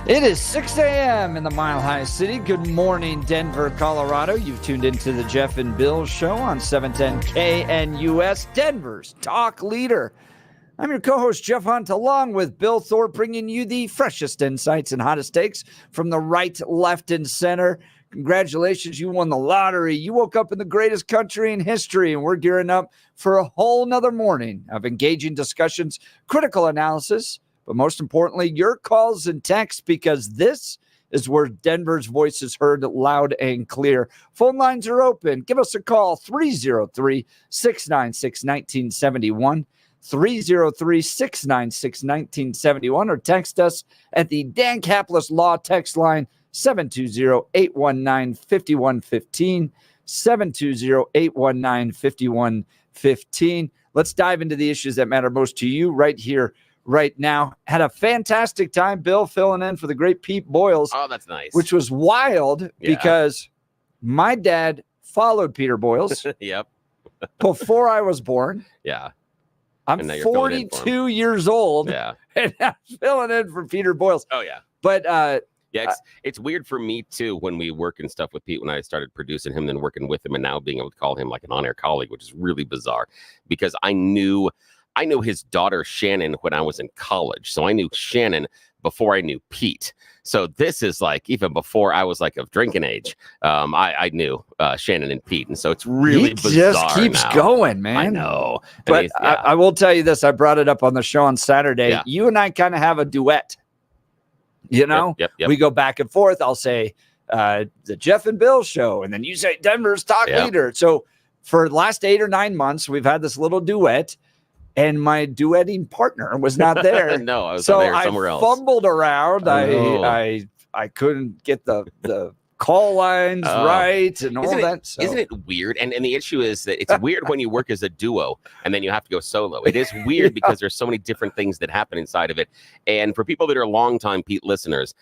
It is 6 a.m. in the Mile High City. Good morning, Denver, Colorado. You've tuned into the Jeff and Bill Show on 710 KNUS, Denver's talk leader. I'm your co-host, Jeff Hunt, along with Bill Thorpe, bringing you the freshest insights and hottest takes from the right, left, and center. Congratulations, you won the lottery. You woke up in the greatest country in history, and we're gearing up for a whole nother morning of engaging discussions, critical analysis, but most importantly, your calls and texts, because this is where Denver's voice is heard loud and clear. Phone lines are open. Give us a call, 303-696-1971, 303-696-1971, or text us at the Dan Caplis Law text line, 720-819-5115, 720-819-5115. Let's dive into the issues that matter most to you right here, right now. Had a fantastic time, Bill, filling in for the great Pete Boyles. Oh, that's nice. Which was wild because my dad followed Peter Boyles. Yep. Before I was born. Yeah. I'm 42 years old. Yeah. And I'm filling in for Peter Boyles. Oh, yeah. But yeah, it's weird for me too when we work and stuff with Pete, when I started producing him, then working with him, and now being able to call him like an on-air colleague, which is really bizarre because I knew his daughter Shannon when I was in college. So I knew Shannon before I knew Pete. So this is like even before I was like of drinking age. I knew Shannon and Pete. And so it's really bizarre. Just keeps going, man. I know. But I will tell you this. I brought it up on the show on Saturday. Yeah. You and I kind of have a duet. You know, Yep. We go back and forth. I'll say the Jeff and Bill Show, and then you say Denver's talk leader. So for the last 8 or 9 months, we've had this little duet. And my duetting partner was not there. No, I was there somewhere else. So I fumbled around. I couldn't get the call lines right and all that. So. Isn't it weird? And the issue is that it's weird when you work as a duo and then you have to go solo. It is weird because there's so many different things that happen inside of it. And for people that are longtime Pete listeners,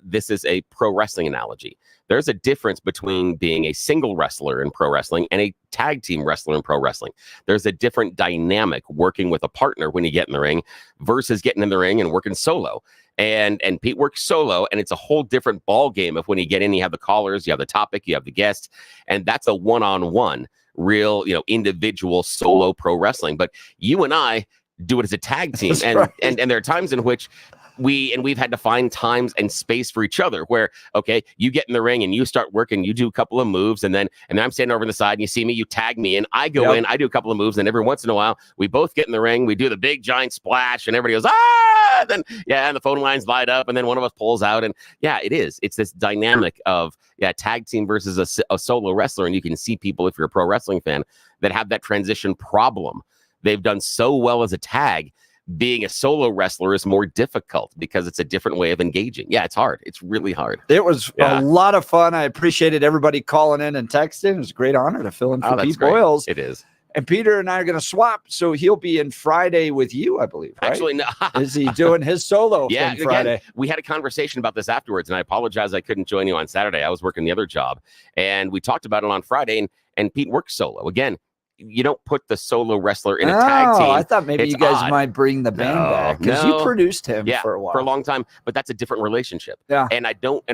this is a pro wrestling analogy. There's a difference between being a single wrestler in pro wrestling and a tag team wrestler in pro wrestling. There's a different dynamic working with a partner when you get in the ring versus getting in the ring and working solo. And Pete works solo, and it's a whole different ball game of when you get in, you have the callers, you have the topic, you have the guest, and that's a one-on-one, real, individual solo pro wrestling. But you and I do it as a tag team, and there are times in which we've had to find times and space for each other where, okay, you get in the ring and you start working, you do a couple of moves, and then I'm standing over on the side and you see me, you tag me in, I go in, I do a couple of moves, and every once in a while we both get in the ring, we do the big giant splash, and everybody goes, ah, then and the phone lines light up, and then one of us pulls out, and it's this dynamic of tag team versus a solo wrestler. And you can see people, if you're a pro wrestling fan, that have that transition problem. They've done so well as a tag. Being a solo wrestler is more difficult because it's a different way of engaging. Yeah, it's hard. It's really hard. It was a lot of fun. I appreciated everybody calling in and texting. It was a great honor to fill in for Pete Boyles. It is. And Peter and I are going to swap, so he'll be in Friday with you, I believe, right? Actually, no. Is he doing his solo thing Friday? Again, we had a conversation about this afterwards, and I apologize I couldn't join you on Saturday. I was working the other job, and we talked about it on Friday, and Pete works solo. Again, you don't put the solo wrestler in a tag team. I thought maybe you guys might bring the band back because you produced him for a while. For a long time, but that's a different relationship. Yeah. And I don't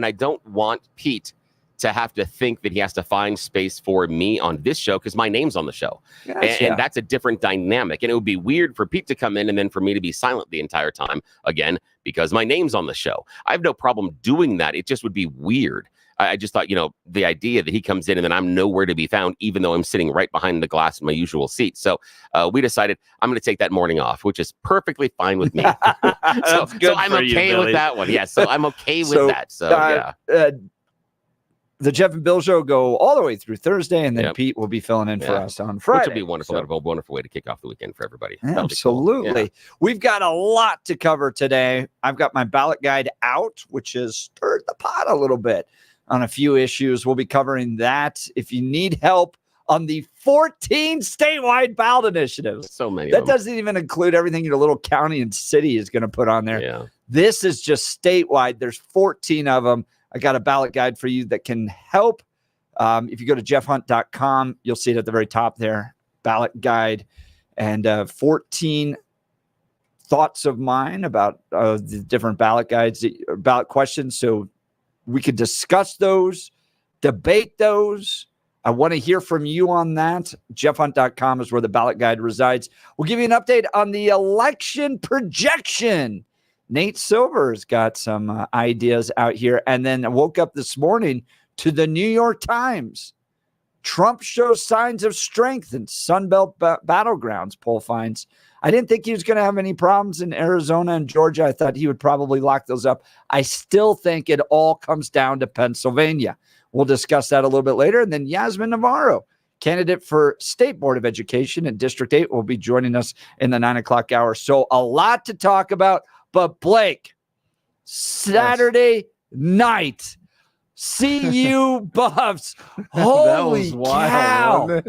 want Pete to have to think that he has to find space for me on this show because my name's on the show. Gotcha. And that's a different dynamic. And it would be weird for Pete to come in and then for me to be silent the entire time again because my name's on the show. I have no problem doing that. It just would be weird. I just thought, the idea that he comes in and then I'm nowhere to be found, even though I'm sitting right behind the glass in my usual seat. So we decided I'm going to take that morning off, which is perfectly fine with me. so I'm okay with that one. Yeah, so I'm okay with that. So the Jeff and Bill Show go all the way through Thursday, and then Pete will be filling in for us on Friday. Which will be wonderful. That'll be a wonderful way to kick off the weekend for everybody. Absolutely. Cool. Yeah. We've got a lot to cover today. I've got my ballot guide out, which has stirred the pot a little bit on a few issues. We'll be covering that. If you need help on the 14 statewide ballot initiatives, so many. That doesn't even include everything your little county and city is going to put on there. Yeah. This is just statewide. There's 14 of them. I got a ballot guide for you that can help. If you go to jeffhunt.com, you'll see it at the very top there, ballot guide, and 14 thoughts of mine about the different ballot guides, ballot questions, so we could discuss those, debate those. I want to hear from you on that. JeffHunt.com is where the ballot guide resides. We'll give you an update on the election projection. Nate Silver's got some ideas out here. And then I woke up this morning to the New York Times. Trump shows signs of strength in Sunbelt battlegrounds, poll finds. I didn't think he was going to have any problems in Arizona and Georgia. I thought he would probably lock those up. I still think it all comes down to Pennsylvania. We'll discuss that a little bit later. And then Yazmin Navarro, candidate for State Board of Education in District 8, will be joining us in the 9 o'clock hour. So a lot to talk about. But Blake, Saturday night, CU Buffs. Holy cow.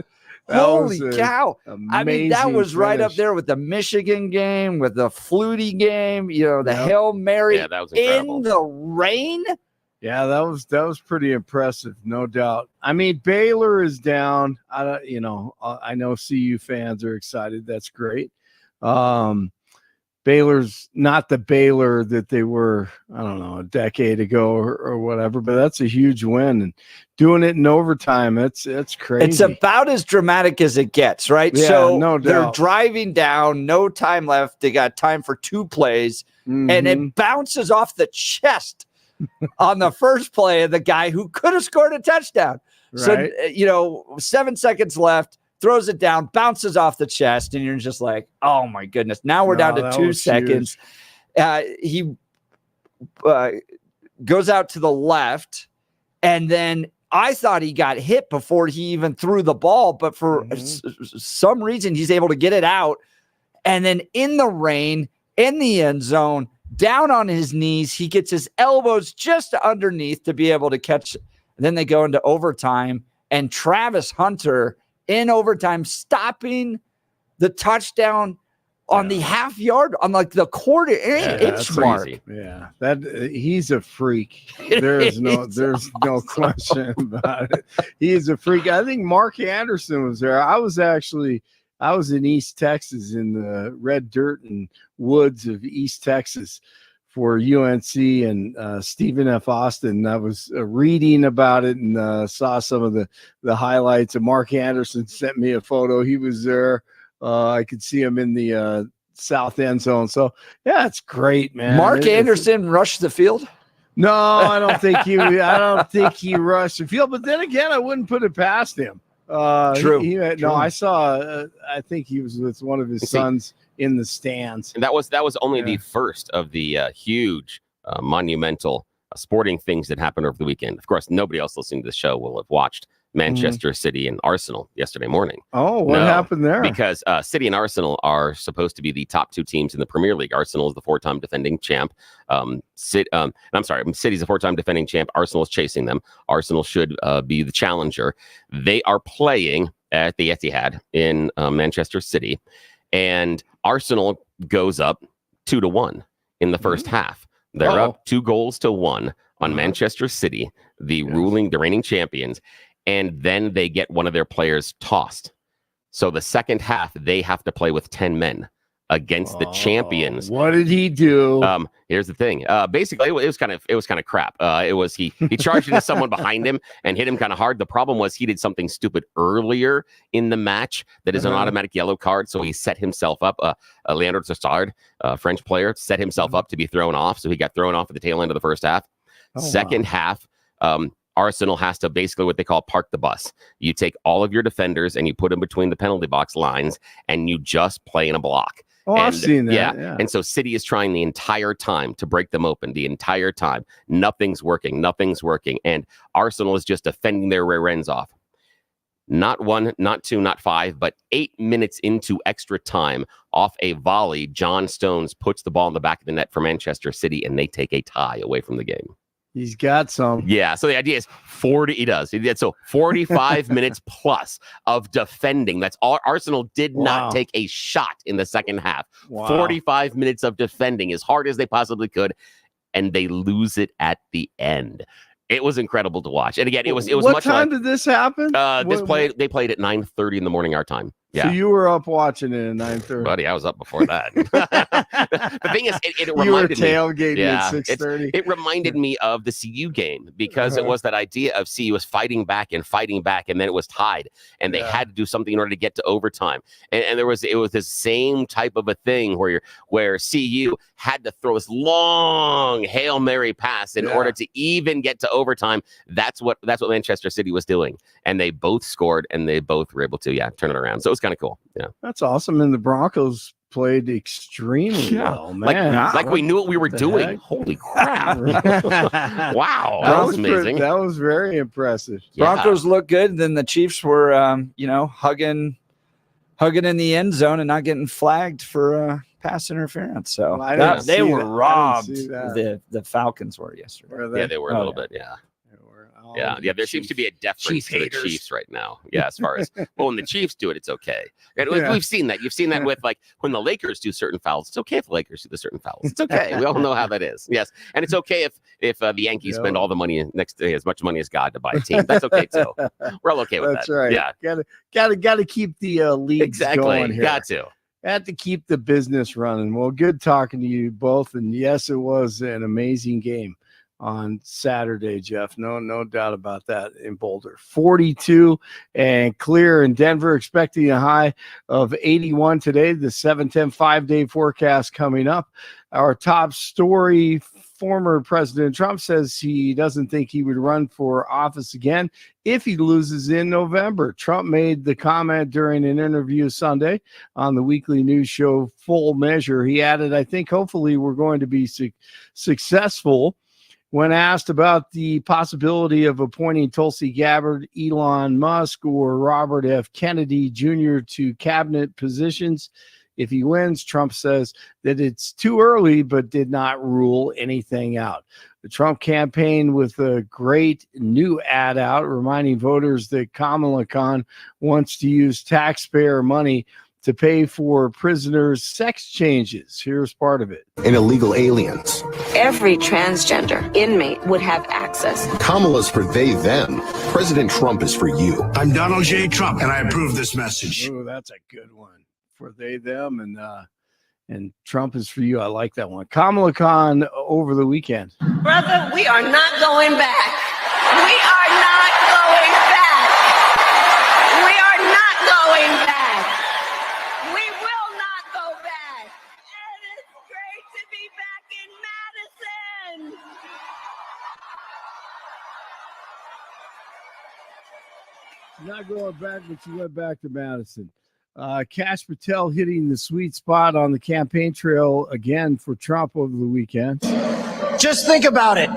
Holy cow. I mean, that was right up there with the Michigan game, with the Flutie game, the Hail Mary that was incredible. in the rain. Yeah, that was pretty impressive, no doubt. I mean, Baylor is down. I know CU fans are excited. That's great. Baylor's not the Baylor that they were, I don't know, a decade ago or whatever, but that's a huge win. And doing it in overtime, it's crazy. It's about as dramatic as it gets, right? Yeah, so no doubt. They're driving down, no time left. They got time for 2 plays, and it bounces off the chest on the first play of the guy who could have scored a touchdown. Right. So, 7 seconds left, throws it down, bounces off the chest, and you're just like, oh my goodness. Now we're down to 2 seconds. He goes out to the left, and then I thought he got hit before he even threw the ball, but for some reason he's able to get it out. And then in the rain, in the end zone, down on his knees, he gets his elbows just underneath to be able to catch. And then they go into overtime, and Travis Hunter in overtime stopping the touchdown on the half yard, on like the quarter inch mark. Yeah, that he's a freak. There's no question about it. He's a freak. I think Mark Anderson was there. I was in East Texas, in the red dirt and woods of East Texas for UNC and Stephen F. Austin. I was reading about it and saw some of the highlights. And Mark Anderson sent me a photo. He was there. I could see him in the south end zone. So, yeah, it's great, man. Mark Anderson rushed the field? No, I don't think he rushed the field. But then again, I wouldn't put it past him. True. No, I saw. I think he was with one of his sons in the stands, and that was only the first of the huge, monumental sporting things that happened over the weekend. Of course, nobody else listening to the show will have watched Manchester City and Arsenal yesterday morning. Oh, what happened there? Because City and Arsenal are supposed to be the top 2 teams in the Premier League. Arsenal is the 4-time defending champ. City's the 4-time defending champ. Arsenal is chasing them. Arsenal should be the challenger. They are playing at the Etihad in Manchester City, and Arsenal goes up 2-1 in the first half. They're up 2-1 on Manchester City, the reigning champions. And then they get one of their players tossed. So the second half, they have to play with 10 men against the champions. What did he do? Here's the thing. Basically, it was kind of crap. He charged into someone behind him and hit him kind of hard. The problem was he did something stupid earlier in the match that is an automatic yellow card. So he set himself up. Leandro Trossard, French player, set himself up to be thrown off. So he got thrown off at the tail end of the first half. Second half, Arsenal has to basically what they call park the bus. You take all of your defenders and you put them between the penalty box lines and you just play in a block. Oh, I've seen that. Yeah. And so City is trying the entire time to break them open, the entire time. Nothing's working. And Arsenal is just defending their rear ends off. Not 1, not 2, not 5, but 8 minutes into extra time, off a volley, John Stones puts the ball in the back of the net for Manchester City, and they take a tie away from the game. He's got some. Yeah, so the idea is 40. He does. So 45 minutes plus of defending. That's all. Arsenal did not take a shot in the second half. 45 minutes of defending as hard as they possibly could, and they lose it at the end. It was incredible to watch. And again, it was what much time like, did this happen? They played at 9:30 in the morning our time. Yeah. So you were up watching it at 9:30. Buddy, I was up before that. The thing is, it You were reminded me. tailgating at 6:30. It reminded me of the CU game because it was that idea of CU was fighting back, and then it was tied, and they had to do something in order to get to overtime. And it was the same type of a thing where CU had to throw this long Hail Mary pass in order to even get to overtime. That's what Manchester City was doing, and they both scored, and they both were able to turn it around. So it was kind of cool. Yeah, that's awesome. And the Broncos played extremely well, man. Like we knew what we were doing. Heck? Holy crap. Wow. That was amazing. That was very impressive. Broncos look good. Then the Chiefs were, hugging in the end zone and not getting flagged for pass interference. So they were robbed. The Falcons were yesterday. Yeah, they were a little bit. Yeah. Yeah. There seems to be a deference to the Chiefs right now. Yeah, as far as when the Chiefs do it, it's okay. And we've seen that. You've seen that with when the Lakers do certain fouls. It's okay if the Lakers do the certain fouls. It's okay. We all know how that is. Yes, and it's okay if the Yankees spend all the money as much money as God to buy a team. That's okay too. We're all okay with that. That's right. Yeah, gotta keep the leagues going here. Got to. Had to keep the business running. Well, good talking to you both. And yes, it was an amazing game on Saturday, Jeff. No doubt about that in Boulder. 42 and clear in Denver, expecting a high of 81 today. The 7-10 5-day forecast coming up. Our top story, former President Trump says he doesn't think he would run for office again if he loses in November. Trump made the comment during an interview Sunday on the weekly news show Full Measure. He added, I think hopefully we're going to be successful. When asked about the possibility of appointing Tulsi Gabbard, Elon Musk, or Robert F. Kennedy Jr. to cabinet positions if he wins, Trump says that it's too early, but did not rule anything out. The Trump campaign with a great new ad out reminding voters that Kamala wants to use taxpayer money to pay for prisoners' sex changes. Here's part of it. And illegal aliens. Every transgender inmate would have access. Kamala's for they, them. President Trump is for you. I'm Donald J. Trump, and I approve this message. Oh, that's a good one. For they, them, and Trump is for you. I like that one. Kamala Khan over the weekend. Brother, we are not going back. We are not going back. We are not going back. We will not go back. And it's great to be back in Madison. Not going back, but you went back to Madison. Kash Patel hitting the sweet spot on the campaign trail again for Trump over the weekend. Just think about it.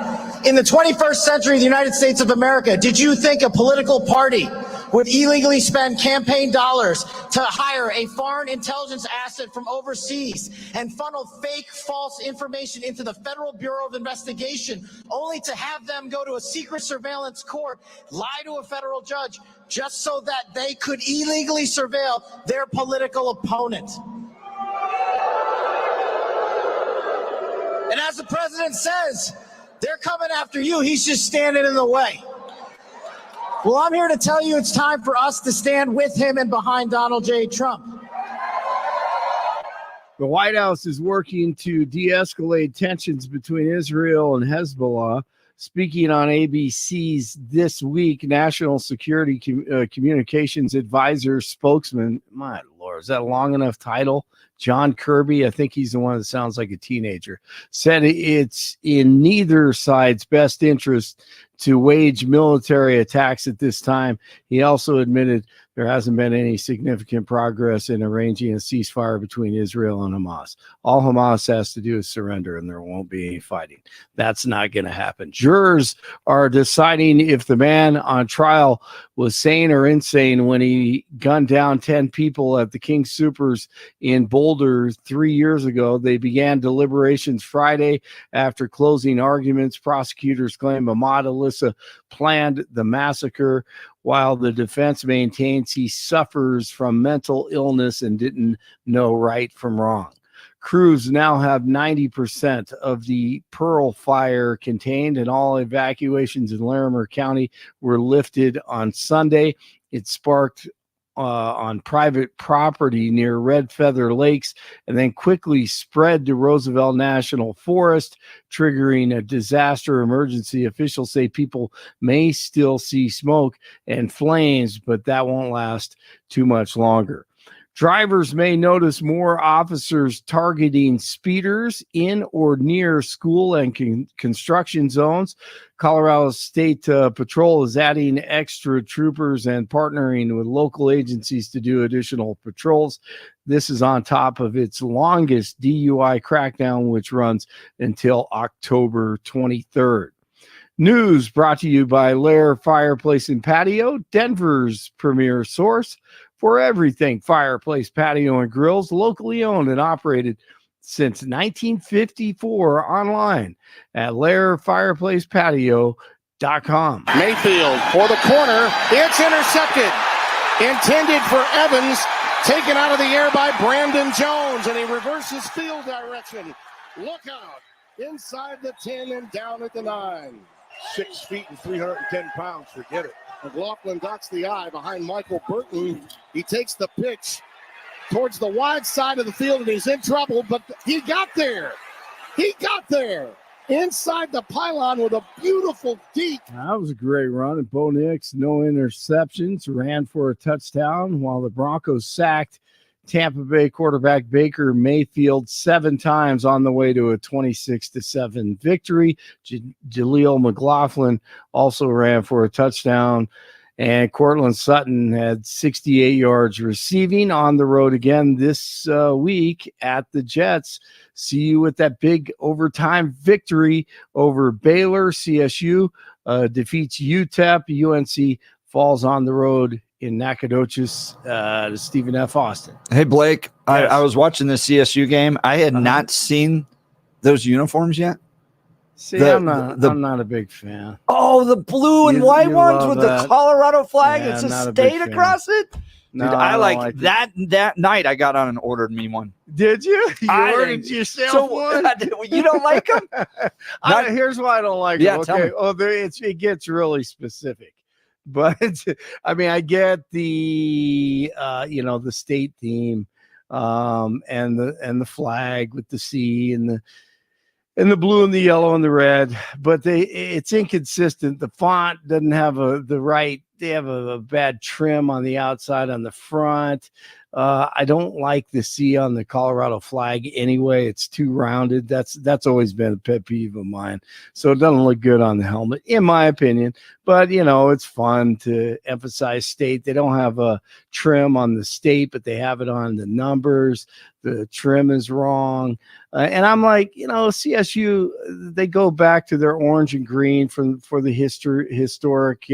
In the 21st century of the United States of America, did you think a political party would illegally spend campaign dollars to hire a foreign intelligence asset from overseas and funnel fake, false information into the Federal Bureau of Investigation, only to have them go to a secret surveillance court, lie to a federal judge, just so that they could illegally surveil their political opponent? And as the president says, they're coming after you. He's just standing in the way. Well, I'm here to tell you it's time for us to stand with him and behind Donald J. Trump. The White House is working to de-escalate tensions between Israel and Hezbollah. Speaking on ABC's This Week, National Security Communications Advisor spokesman, my Lord, is that a long enough title? John Kirby, I think he's the one that sounds like a teenager, said it's in neither side's best interest to wage military attacks at this time. He also admitted there hasn't been any significant progress in arranging a ceasefire between Israel and Hamas. All Hamas has to do is surrender, and there won't be any fighting. That's not going to happen. Jurors are deciding if the man on trial was sane or insane when he gunned down 10 people at the King Soopers in Boulder 3 years ago. They began deliberations Friday after closing arguments. Prosecutors claim Ahmad Alissa planned the massacre, while the defense maintains he suffers from mental illness and didn't know right from wrong. Crews now have 90% of the Pearl fire contained, and all evacuations in Larimer County were lifted on Sunday. It sparked on private property near Red Feather Lakes and then quickly spread to Roosevelt National Forest, triggering a disaster emergency. Officials say people may still see smoke and flames, but that won't last too much longer. Drivers may notice more officers targeting speeders in or near school and construction zones. Colorado State Patrol is adding extra troopers and partnering with local agencies to do additional patrols. This is on top of its longest DUI crackdown, which runs until October 23rd. News brought to you by Lair Fireplace and Patio, Denver's premier source for everything fireplace, patio, and grills, locally owned and operated since 1954, online at lairfireplacepatio.com. Mayfield for the corner. It's intercepted. Intended for Evans. Taken out of the air by Brandon Jones, and he reverses field direction. Look out. Inside the 10 and down at the 9. 6 feet and 310 pounds. Forget it. McLaughlin dots the I behind Michael Burton. He takes the pitch towards the wide side of the field, and he's in trouble, but he got there. He got there inside the pylon with a beautiful deke. That was a great run. And Bo Nix, no interceptions, ran for a touchdown while the Broncos sacked Tampa Bay quarterback Baker Mayfield 7 times on the way to a 26-7 victory. Jaleel McLaughlin also ran for a touchdown, and Cortland Sutton had 68 yards receiving on the road again this week at the Jets. See you with that big overtime victory over Baylor. CSU defeats UTEP. UNC falls on the road in Nacogdoches to Stephen F. Austin. Hey, Blake, Yes. I was watching the CSU game. I had not seen those uniforms yet. See, I'm I'm not a big fan. Oh, the blue and You white ones love with that. the Colorado flag. Yeah, it's a not a big state fan. across it. No, Dude, I I don't like like it. that night. I got on and ordered me one. Did you? You I ordered didn't- yourself one? You don't like them? Here's why I don't like Yeah, it. tell Okay. me. Oh, it gets really specific. But I mean, I get the the state theme, and the flag with the C and the blue and the yellow and the red, but it's inconsistent. The font doesn't have they have a bad trim on the outside on the front. I don't like the C on the Colorado flag anyway. It's too rounded. That's always been a pet peeve of mine. So it doesn't look good on the helmet, in my opinion. But, it's fun to emphasize state. They don't have a trim on the state, but they have it on the numbers. The trim is wrong. And I'm like, CSU, they go back to their orange and green for the historic,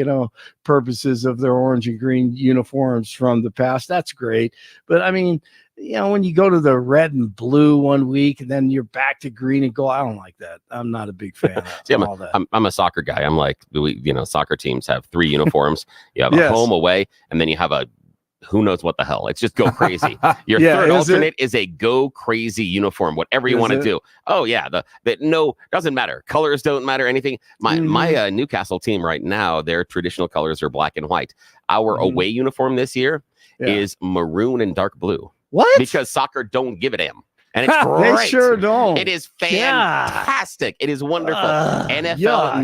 purposes of their orange and green uniforms from the past. That's great. But I mean, when you go to the red and blue one week and then you're back to green and gold, I don't like that. I'm not a big fan of See, all that. I'm a soccer guy. I'm like, soccer teams have 3 uniforms. You have a Yes. home, away, and then you have a who knows what the hell. It's just go crazy. Your Yeah, third is alternate is a go crazy uniform, whatever you Is want to it? do. Oh yeah, no, doesn't matter. Colors don't matter, anything. My Newcastle team right now, their traditional colors are black and white. Our away uniform this year Yeah. is maroon and dark blue What? because soccer don't give a damn. And it's great. They sure don't. It is fantastic. It is wonderful. NFL yuck.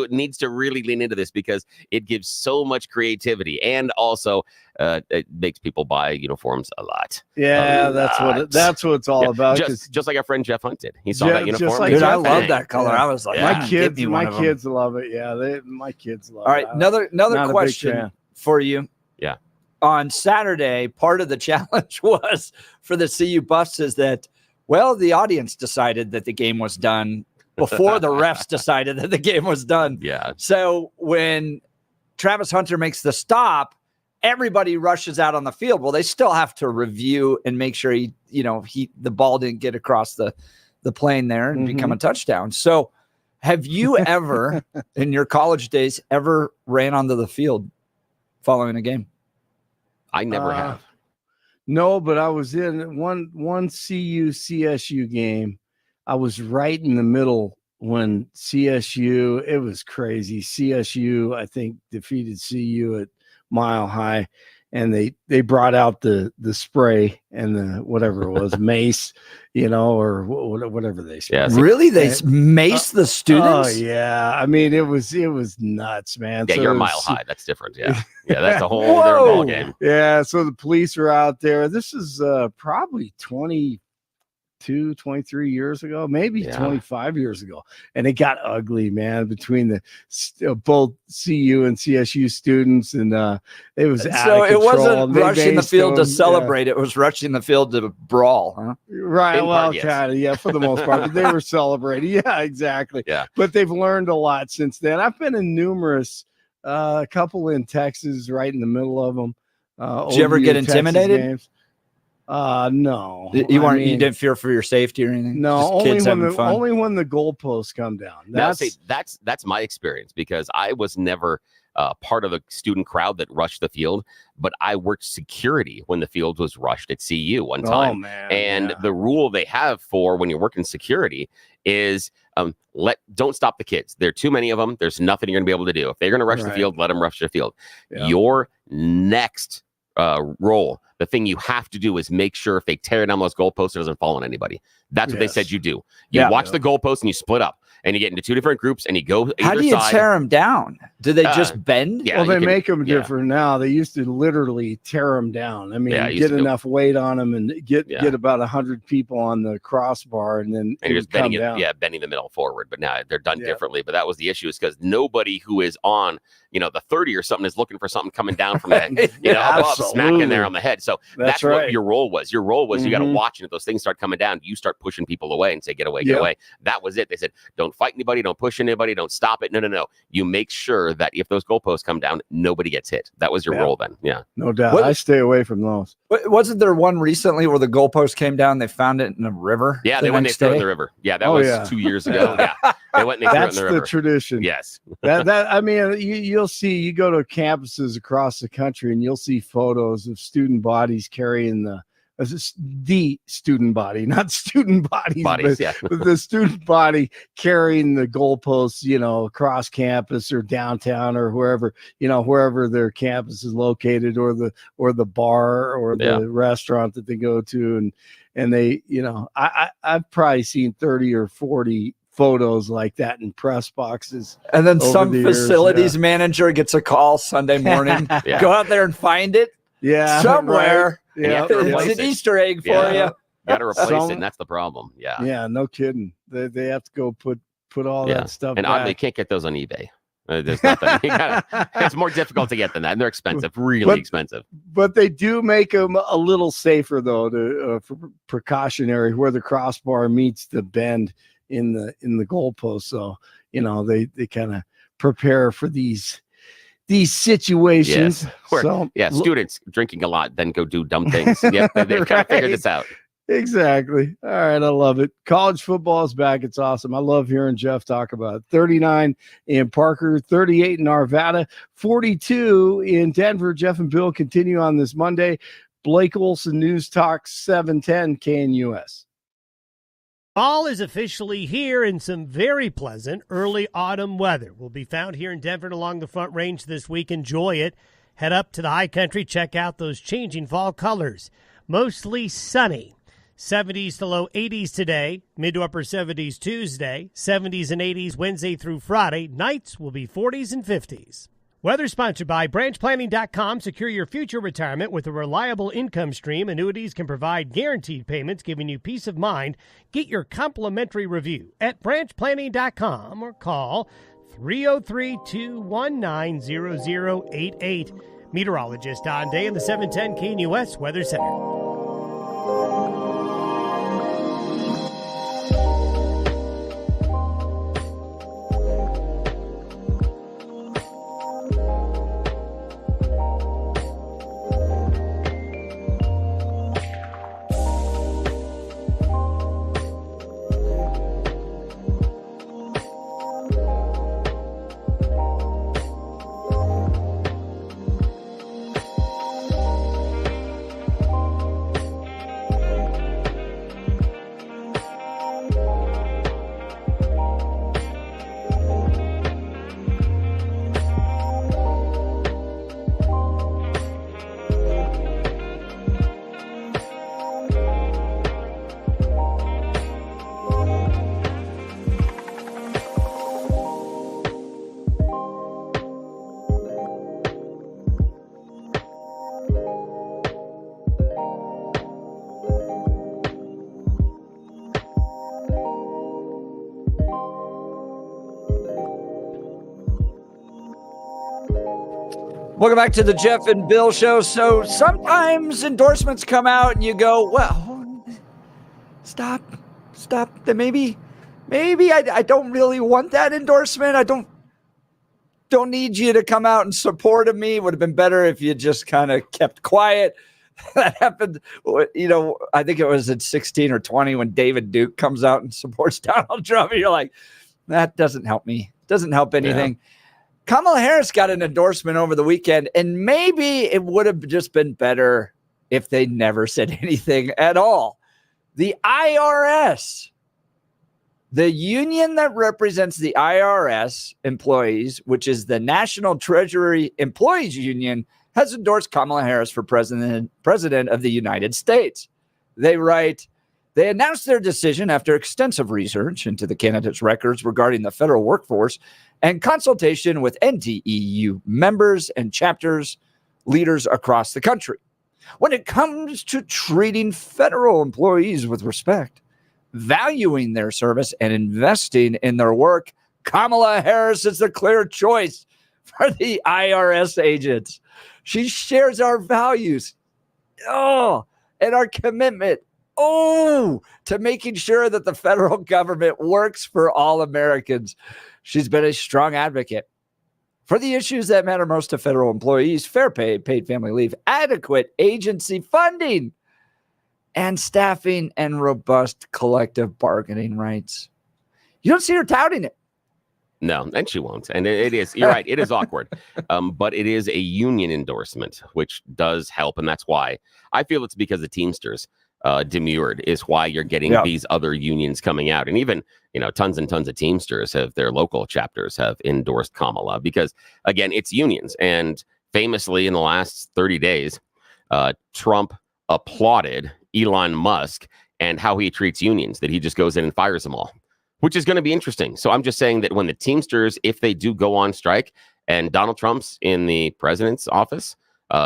needs to really lean into this because it gives so much creativity, and also it makes people buy uniforms a lot. Yeah, A that's lot. what it's all Yeah, about. 'cause just like our friend Jeff Hunt did. He saw Jeff- that just uniform. like Dude, Jeff I Hunt. love that color. Yeah. I was like, Yeah. my give kids, me one of them. kids love it. Yeah, my kids love All right, it. another Not a big question fan. for you. Yeah. On Saturday, part of the challenge was for the CU Buffs is that, well, the audience decided that the game was done before the refs decided that the game was done. Yeah. So when Travis Hunter makes the stop, everybody rushes out on the field. Well, they still have to review and make sure the ball didn't get across the plane there and become a touchdown. So have you ever in your college days ever ran onto the field following a game? I never have. No, but I was in one CU CSU game. I was right in the middle when CSU, it was crazy. CSU, I think, defeated CU at Mile High. and they brought out the spray and the whatever it was, mace, or whatever they sprayed. Yeah, Really? They mace the students? Oh yeah, I mean it was nuts, man. Yeah, So you're a it mile was- high. That's different. Yeah, yeah, that's a whole Whoa. different ball game. Yeah, so the police are out there. This is probably 23 years ago, maybe Yeah. 25 years ago, and it got ugly, man, between the both CU and CSU students, and it was out So of it control. wasn't They rushing the maced field to them. Yeah. celebrate. It was rushing the field to brawl, huh? Right. In Well, part, yes. kind of, yeah, for the most part. But they were celebrating. Yeah, exactly. Yeah. But they've learned a lot since then. I've been in numerous, a couple in Texas, right in the middle of them. Did you ever get intimidated? Games. No. You I weren't. You mean, didn't fear for your safety or anything. No, Just only kids when having fun. the goalposts come down. Now, see, that's my experience because I was never part of the student crowd that rushed the field, but I worked security when the field was rushed at CU one time. Oh man. And yeah. the rule they have for when you're working security is don't stop the kids. There are too many of them. There's nothing you're gonna be able to do. If they're gonna rush the Right. field, let them rush the field. Yeah. Your next role, the thing you have to do is make sure if they tear down those goalposts, it doesn't fall on anybody. That's what they Yes. said you do. You Yeah. watch the goalposts and you split up and you get into two different groups and you go How either do you side. tear them down? Do they just bend? Yeah, Well, you they can- make them yeah. different now. They used to literally tear them down. I mean, Yeah, I used get to do- enough weight on them and get Yeah. about 100 people on the crossbar, and then And you're just come bending it, down. bending the middle forward. But now they're done Yeah. differently. But that was the issue, is because nobody who is on, the 30 or something is looking for something coming down from that, above, smacking Absolutely. there on the head. So that's right. what your role was. Your role was you got to Mhm. watch, and if those things start coming down, you start pushing people away and say, get away, get Yeah. away. That was it. They said, don't fight anybody, don't push anybody, don't stop it. No. You make sure that if those goalposts come down, nobody gets hit. That was your Yeah. role then. Yeah. No doubt. What- I stay away from those. Wasn't there one recently where the goalpost came down? They found it in a river. Yeah, the they went and next threw it in day? the river. Yeah, that Oh, was yeah. 2 years ago. Yeah. They went and they threw it in That's the the river. tradition. Yes. That I mean, you'll see. You go to campuses across the country, and you'll see photos of student bodies carrying the student body, not student bodies, Bodies, but, yeah. but the student body carrying the goalposts, across campus or downtown or wherever their campus is located, or the bar or the Yeah. restaurant that they go to, and they, I've probably seen 30 or 40 photos like that in press boxes. And then over some the years, facilities manager gets a call Sunday morning. Yeah. Go out there and find it Yeah, somewhere. right. And you Yeah, have to It's replace an it. Easter egg for Yeah. you. Got to replace it, Some- and that's the problem. Yeah. yeah, no kidding. They have to go put all Yeah. that stuff And oddly, you back. can't get those on eBay. There's nothing. It's more difficult to get than that. And they're expensive, really But- expensive. But they do make them a little safer though, for precautionary, where the crossbar meets the bend in the goalpost. So they kind of prepare for these situations. Yes. Where- So Yeah, students drinking a lot, then go do dumb things. Yep, they've kind of figured Right. this out. Exactly. All right. I love it. College football is back. It's awesome. I love hearing Jeff talk about it. 39 in Parker, 38 in Arvada, 42 in Denver. Jeff and Bill continue on this Monday. Blake Olson, News Talk 710 KNUS. Fall is officially here, and some very pleasant early autumn weather will be found here in Denver and along the Front Range this week. Enjoy it. Head up to the high country. Check out those changing fall colors. Mostly sunny. 70s to low 80s today. Mid to upper 70s Tuesday. 70s and 80s Wednesday through Friday. Nights will be 40s and 50s. Weather sponsored by branchplanning.com. Secure your future retirement with a reliable income stream. Annuities can provide guaranteed payments, giving you peace of mind. Get your complimentary review at branchplanning.com or call 303-219-0088. Meteorologist Don Day in the 710 KNUS Weather Center. Welcome back to the Jeff and Bill Show. So sometimes endorsements come out and you go, well, stop. Maybe I don't really want that endorsement. I don't need you to come out and support me. It would have been better if you just kind of kept quiet. That happened, I think it was at 16 or 20 when David Duke comes out and supports Donald Trump. And you're like, that doesn't help me. Doesn't help anything. Yeah. Kamala Harris got an endorsement over the weekend, and maybe it would have just been better if they never said anything at all. The IRS, the union that represents the IRS employees, which is the National Treasury Employees Union, has endorsed Kamala Harris for president of the United States. They write, they announced their decision after extensive research into the candidates' records regarding the federal workforce and consultation with NTEU members and chapters leaders across the country. When it comes to treating federal employees with respect, valuing their service, and investing in their work, Kamala Harris is the clear choice for the IRS agents. She shares our values, and our commitment, to making sure that the federal government works for all Americans. She's been a strong advocate for the issues that matter most to federal employees: fair pay, paid family leave, adequate agency funding, and staffing, and robust collective bargaining rights. You don't see her touting it. No, and she won't. And it is, you're right, it is awkward. But it is a union endorsement, which does help. And that's why I feel it's because the Teamsters demurred is why you're getting these other unions coming out. And even, tons and tons of Teamsters have their local chapters have endorsed Kamala because, again, it's unions. And famously in the last 30 days, Trump applauded Elon Musk and how he treats unions, that he just goes in and fires them all, which is going to be interesting. So I'm just saying that when the Teamsters, if they do go on strike and Donald Trump's in the president's office,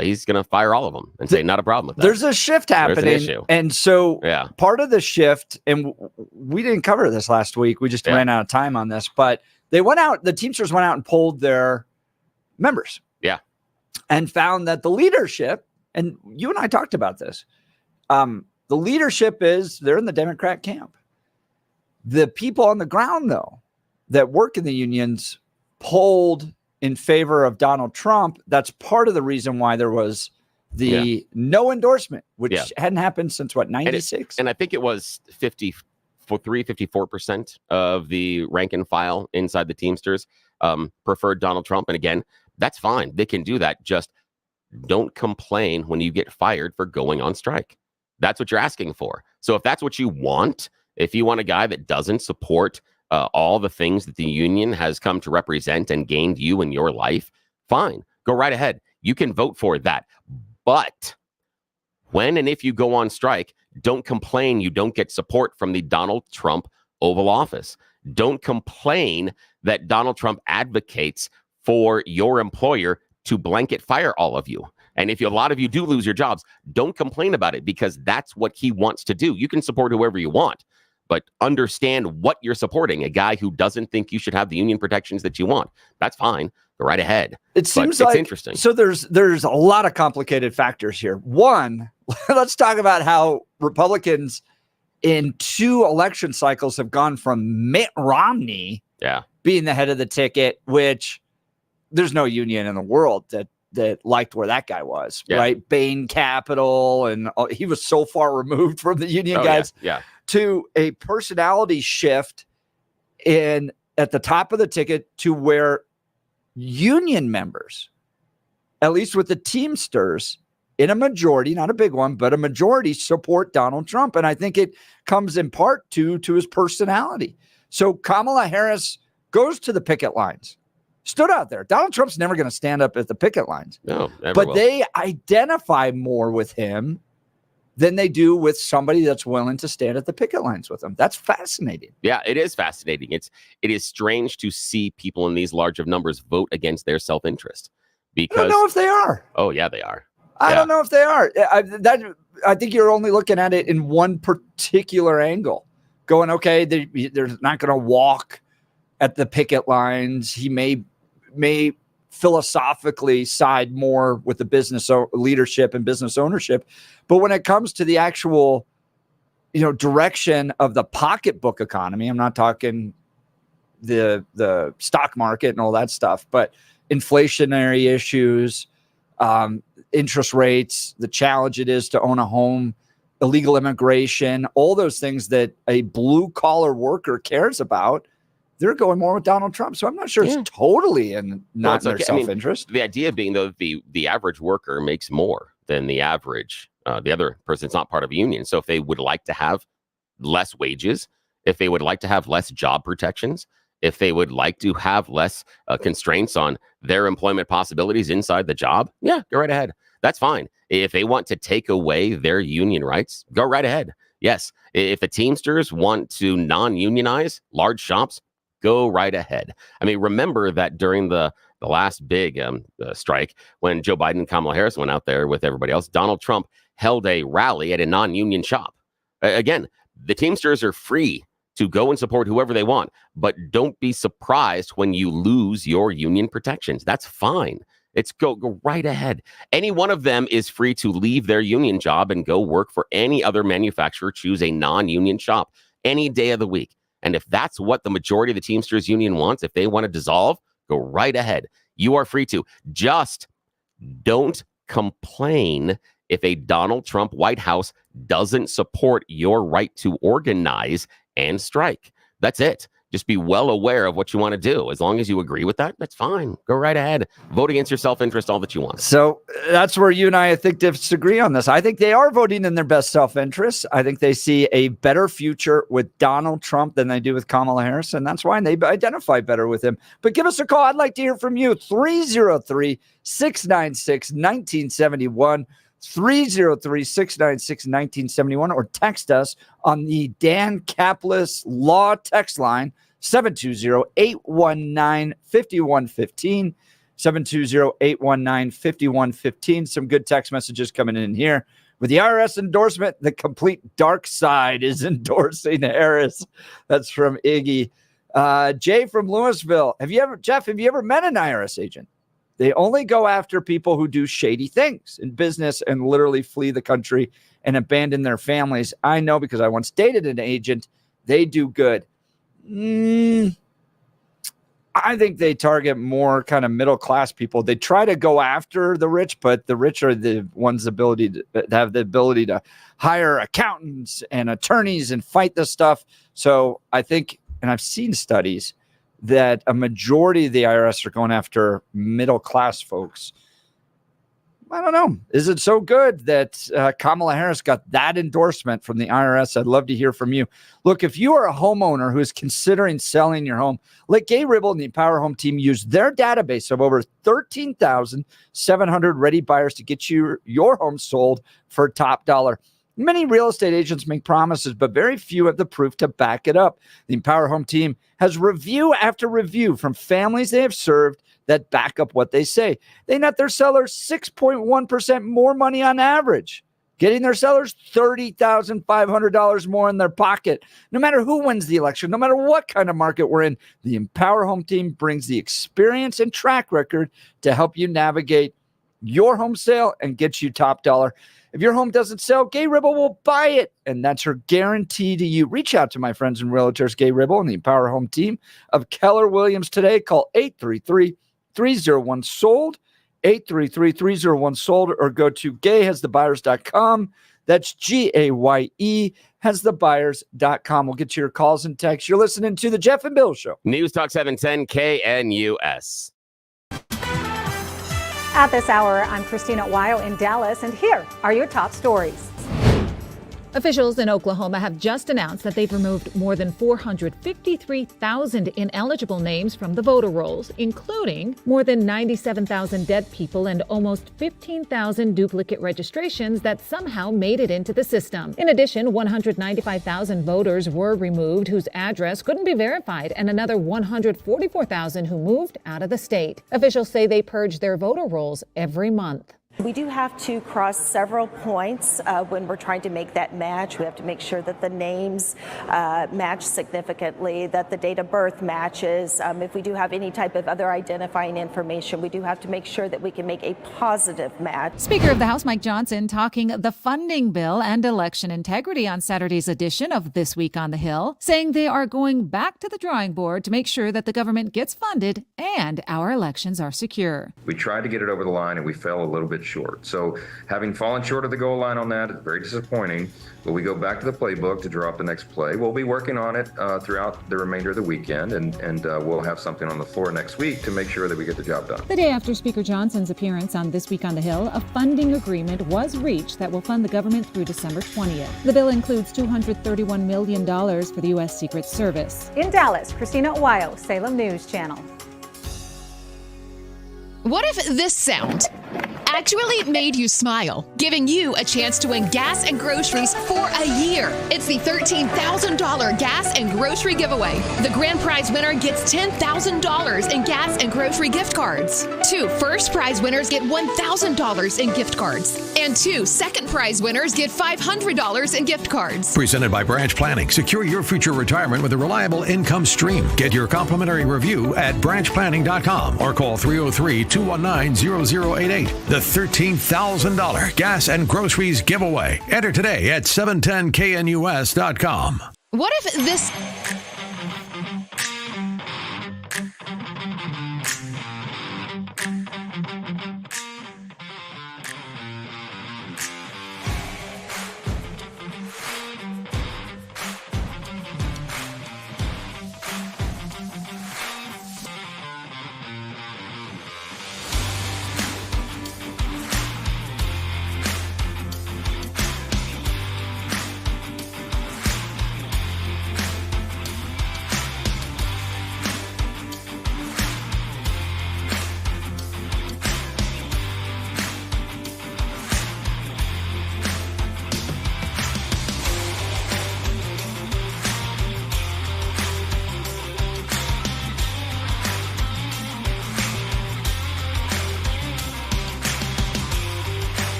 he's going to fire all of them and say, not a problem with that. There's a shift happening. There's an issue. And so part of the shift, and we didn't cover this last week, we just ran out of time on this, but the Teamsters went out and polled their members. Yeah. And found that the leadership, and you and I talked about this, the leadership they're in the Democrat camp. The people on the ground, though, that work in the unions polled in favor of Donald Trump. That's part of the reason why there was the no endorsement, which hadn't happened since 96? And I think it was 54% of the rank and file inside the Teamsters preferred Donald Trump. And again, that's fine. They can do that. Just don't complain when you get fired for going on strike. That's what you're asking for. So if that's what you want, if you want a guy that doesn't support all the things that the union has come to represent and gained you in your life, fine, go right ahead. You can vote for that. But when and if you go on strike, don't complain you don't get support from the Donald Trump Oval Office. Don't complain that Donald Trump advocates for your employer to blanket fire all of you. And if a lot of you do lose your jobs, don't complain about it because that's what he wants to do. You can support whoever you want, but understand what you're supporting. A guy who doesn't think you should have the union protections that you want. That's fine. Go right ahead. It seems like it's interesting. So there's a lot of complicated factors here. One, let's talk about how Republicans in 2 election cycles have gone from Mitt Romney being the head of the ticket, which there's no union in the world that liked where that guy was, right? Bain Capital, and he was so far removed from the union guys. To a personality shift at the top of the ticket to where union members, at least with the Teamsters, in a majority, not a big one, but a majority, support Donald Trump. And I think it comes in part to his personality. So Kamala Harris goes to the picket lines, stood out there. Donald Trump's never going to stand up at the picket lines. No, never but will. They identify more with him than they do with somebody that's willing to stand at the picket lines with them. That's fascinating. Yeah, it is fascinating. It is strange to see people in these large of numbers vote against their self-interest. Because I don't know if they are. Oh, yeah, they are. I don't know if they are. I think you're only looking at it in one particular angle. Going, okay, they're not going to walk at the picket lines. He may philosophically side more with the business leadership and business ownership. But when it comes to the actual, direction of the pocketbook economy, I'm not talking the stock market and all that stuff, but inflationary issues, interest rates, the challenge it is to own a home, illegal immigration, all those things that a blue collar worker cares about, they're going more with Donald Trump. So I'm not sure it's totally not in their self-interest. The idea being, though, the average worker makes more than the average, the other person that's not part of a union. So if they would like to have less wages, if they would like to have less job protections, if they would like to have less constraints on their employment possibilities inside the job, yeah, go right ahead. That's fine. If they want to take away their union rights, go right ahead. Yes. If the Teamsters want to non-unionize large shops, go right ahead. I mean, remember that during the last big strike, when Joe Biden and Kamala Harris went out there with everybody else, Donald Trump held a rally at a non-union shop. Again, the Teamsters are free to go and support whoever they want, but don't be surprised when you lose your union protections. That's fine. It's go right ahead. Any one of them is free to leave their union job and go work for any other manufacturer, choose a non-union shop any day of the week. And if that's what the majority of the Teamsters union wants, if they want to dissolve, go right ahead. You are free to. Just don't complain if a Donald Trump White House doesn't support your right to organize and strike. That's it. Just be well aware of what you want to do. As long as you agree with that, that's fine. Go right ahead. Vote against your self-interest all that you want. So that's where you and I think, disagree on this. I think they are voting in their best self-interest. I think they see a better future with Donald Trump than they do with Kamala Harris, and that's why they identify better with him. But give us a call. I'd like to hear from you. 303-696-1971. 303-696-1971, or text us on the Dan Caplis Law text line, 720-819-5115, 720-819-5115. Some good text messages coming in here. With the IRS endorsement, the complete dark side is endorsing Harris. That's from Iggy. Jay from Louisville. Jeff, have you ever met an IRS agent? They only go after people who do shady things in business and literally flee the country and abandon their families. I know because I once dated an agent. They do good. I think they target more kind of middle-class people. They try to go after the rich, but the rich are the ones ability to have the ability to hire accountants and attorneys and fight this stuff. So I think, and I've seen studies, that a majority of the IRS are going after middle-class folks. I don't know. Is it so good that Kamala Harris got that endorsement from the IRS? I'd love to hear from you. Look, if you are a homeowner who is considering selling your home, let Gay Ribble and the Empower Home team use their database of over 13,700 ready buyers to get your home sold for top dollar. Many real estate agents make promises, but very few have the proof to back it up. The Empower Home team has review after review from families they have served that back up what they say. They net their sellers 6.1% more money on average, getting their sellers $30,500 more in their pocket. No matter who wins the election, no matter what kind of market we're in, the Empower Home team brings the experience and track record to help you navigate your home sale and get you top dollar. If your home doesn't sell, Gay Ribble will buy it, and that's her guarantee to you. Reach out to my friends and realtors, Gay Ribble and the Empower Home team of Keller Williams today. Call 833-301-SOLD, 833-301-SOLD, or go to gayhasthebuyers.com. That's GAYE hasthebuyers.com. We'll get to your calls and texts. You're listening to the Jeff and Bill Show. News Talk 710 KNUS. At this hour, I'm Christina Weil in Dallas, and here are your top stories. Officials in Oklahoma have just announced that they've removed more than 453,000 ineligible names from the voter rolls, including more than 97,000 dead people and almost 15,000 duplicate registrations that somehow made it into the system. In addition, 195,000 voters were removed whose address couldn't be verified, and another 144,000 who moved out of the state. Officials say they purge their voter rolls every month. We do have to cross several points when we're trying to make that match. We have to make sure that the names match significantly, that the date of birth matches. If we do have any type of other identifying information, we do have to make sure that we can make a positive match. Speaker of the House Mike Johnson talking the funding bill and election integrity on Saturday's edition of This Week on the Hill, saying they are going back to the drawing board to make sure that the government gets funded and our elections are secure. We tried to get it over the line and we fell a little bit short. So having fallen short of the goal line on that is very disappointing, but we go back to the playbook to draw up the next play. We'll be working on it throughout the remainder of the weekend, and we'll have something on the floor next week to make sure that we get the job done. The day after Speaker Johnson's appearance on This Week on the Hill, a funding agreement was reached that will fund the government through December 20th. The bill includes $231 million for the U.S. Secret Service. In Dallas, Christina Owayo, Salem News Channel. What if this sound actually made you smile, giving you a chance to win gas and groceries for a year? It's the $13,000 gas and grocery giveaway. The grand prize winner gets $10,000 in gas and grocery gift cards. 2 first prize winners get $1,000 in gift cards. And 2 second prize winners get $500 in gift cards. Presented by Branch Planning. Secure your future retirement with a reliable income stream. Get your complimentary review at branchplanning.com or call 303-219-0088. The $13,000 gas and groceries giveaway. Enter today at 710knus.com. What if this...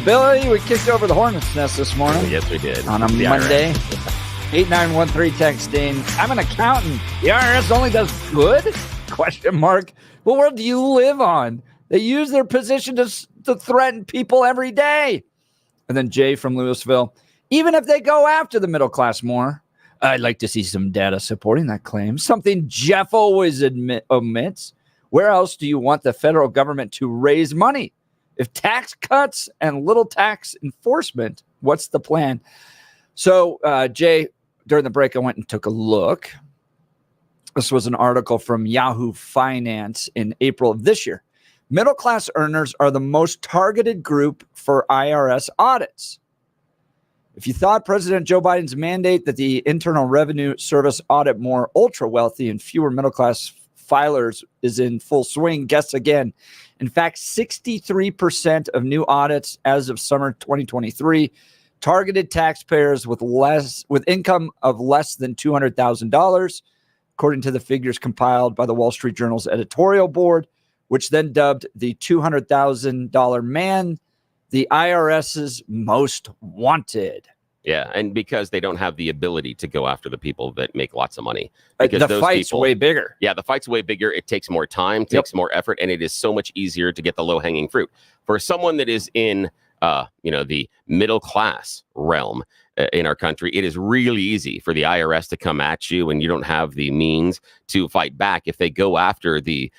Billy, we kicked over the hornet's nest this morning. Yes, we did. On a Monday. 8913 texting. I'm an accountant. The IRS only does good? Question mark. What world do you live on? They use their position to threaten people every day. And then Jay from Louisville. Even if they go after the middle class more, I'd like to see some data supporting that claim. Something Jeff always omits. Where else do you want the federal government to raise money? If tax cuts and little tax enforcement, what's the plan? So, Jay, during the break, I went and took a look. This was an article from Yahoo Finance in April of this year. Middle-class earners are the most targeted group for IRS audits. If you thought President Joe Biden's mandate that the Internal Revenue Service audit more ultra-wealthy and fewer middle-class filers is in full swing, guess again. In fact, 63% of new audits as of summer 2023 targeted taxpayers with income of less than $200,000, according to the figures compiled by the Wall Street Journal's editorial board, which then dubbed the $200,000 man the IRS's most wanted. Yeah, and because they don't have the ability to go after the people that make lots of money. Because the fight's way bigger. Yeah, the fight's way bigger. It takes more time, takes more effort, and it is so much easier to get the low-hanging fruit. For someone that is in the middle class realm in our country, it is really easy for the IRS to come at you and you don't have the means to fight back. If they go after the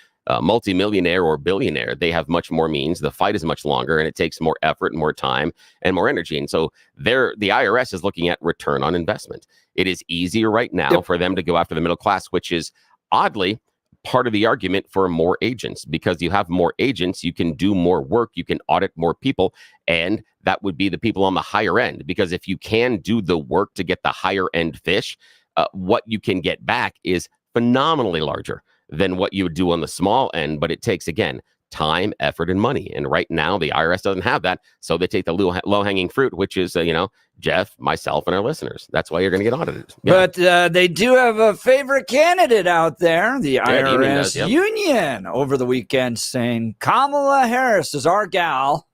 multimillionaire or billionaire, they have much more means. The fight is much longer and it takes more effort and more time and more energy. And so the IRS is looking at return on investment. It is easier right now for them to go after the middle class, which is oddly part of the argument for more agents. Because you have more agents, you can do more work, you can audit more people, and that would be the people on the higher end. Because if you can do the work to get the higher end fish, what you can get back is phenomenally larger than what you would do on the small end. But it takes, again, time, effort, and money. And right now, the IRS doesn't have that. So they take the low-hanging fruit, which is, Jeff, myself, and our listeners. That's why you're going to get audited. Yeah. But they do have a favorite candidate out there, the IRS Union, over the weekend, saying Kamala Harris is our gal.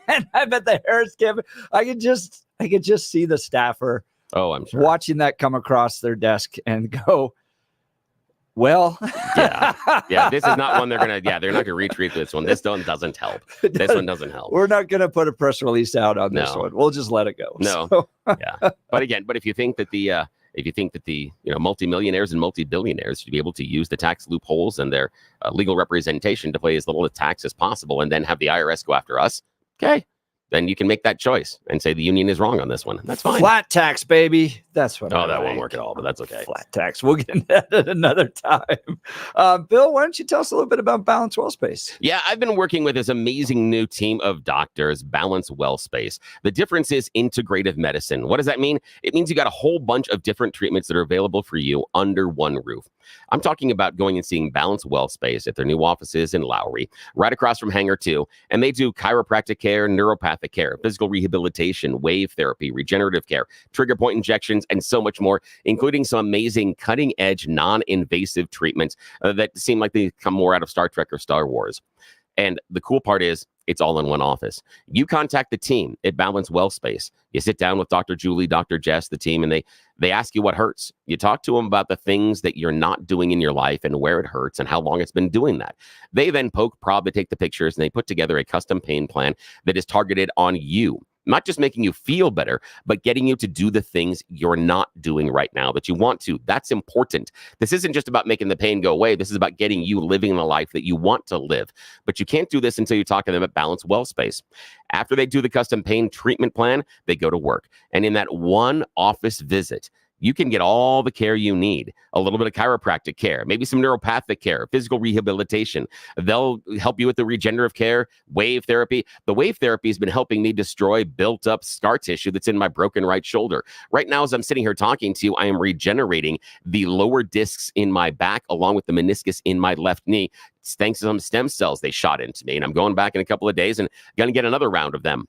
And I bet the Harris campaign, I could just see the staffer I'm sure watching that come across their desk and go, well, yeah, this is not one they're not going to retweet this one. This one doesn't help. This one doesn't help. We're not going to put a press release out on this one. We'll just let it go. No. But if you think that the multimillionaires and multi-billionaires should be able to use the tax loopholes and their legal representation to pay as little tax as possible and then have the IRS go after us, okay, then you can make that choice and say the union is wrong on this one. That's fine. Flat tax, baby. That's what. That won't work at all, but that's okay. Flat tax. We'll get into that at another time. Bill, why don't you tell us a little bit about Balance WellSpace? Yeah, I've been working with this amazing new team of doctors, Balance WellSpace. The difference is integrative medicine. What does that mean? It means you got a whole bunch of different treatments that are available for you under one roof. I'm talking about going and seeing Balance WellSpace at their new offices in Lowry, right across from Hangar 2. And they do chiropractic care, neuropathic care, physical rehabilitation, wave therapy, regenerative care, trigger point injections, and so much more, including some amazing cutting-edge, non-invasive treatments that seem like they come more out of Star Trek or Star Wars. And the cool part is, it's all in one office. You contact the team at Balance WellSpace. You sit down with Dr. Julie, Dr. Jess, the team, and they ask you what hurts. You talk to them about the things that you're not doing in your life and where it hurts and how long it's been doing that. They then poke, prob, they take the pictures, and they put together a custom pain plan that is targeted on you. Not just making you feel better, but getting you to do the things you're not doing right now that you want to. That's important. This isn't just about making the pain go away. This is about getting you living the life that you want to live. But you can't do this until you talk to them at Balance WellSpace. After they do the custom pain treatment plan, they go to work. And in that one office visit, you can get all the care you need, a little bit of chiropractic care, maybe some neuropathic care, physical rehabilitation. They'll help you with the regenerative care, wave therapy. The wave therapy has been helping me destroy built up scar tissue that's in my broken right shoulder. Right now, as I'm sitting here talking to you, I am regenerating the lower discs in my back along with the meniscus in my left knee, thanks to some stem cells they shot into me. And I'm going back in a couple of days and going to get another round of them.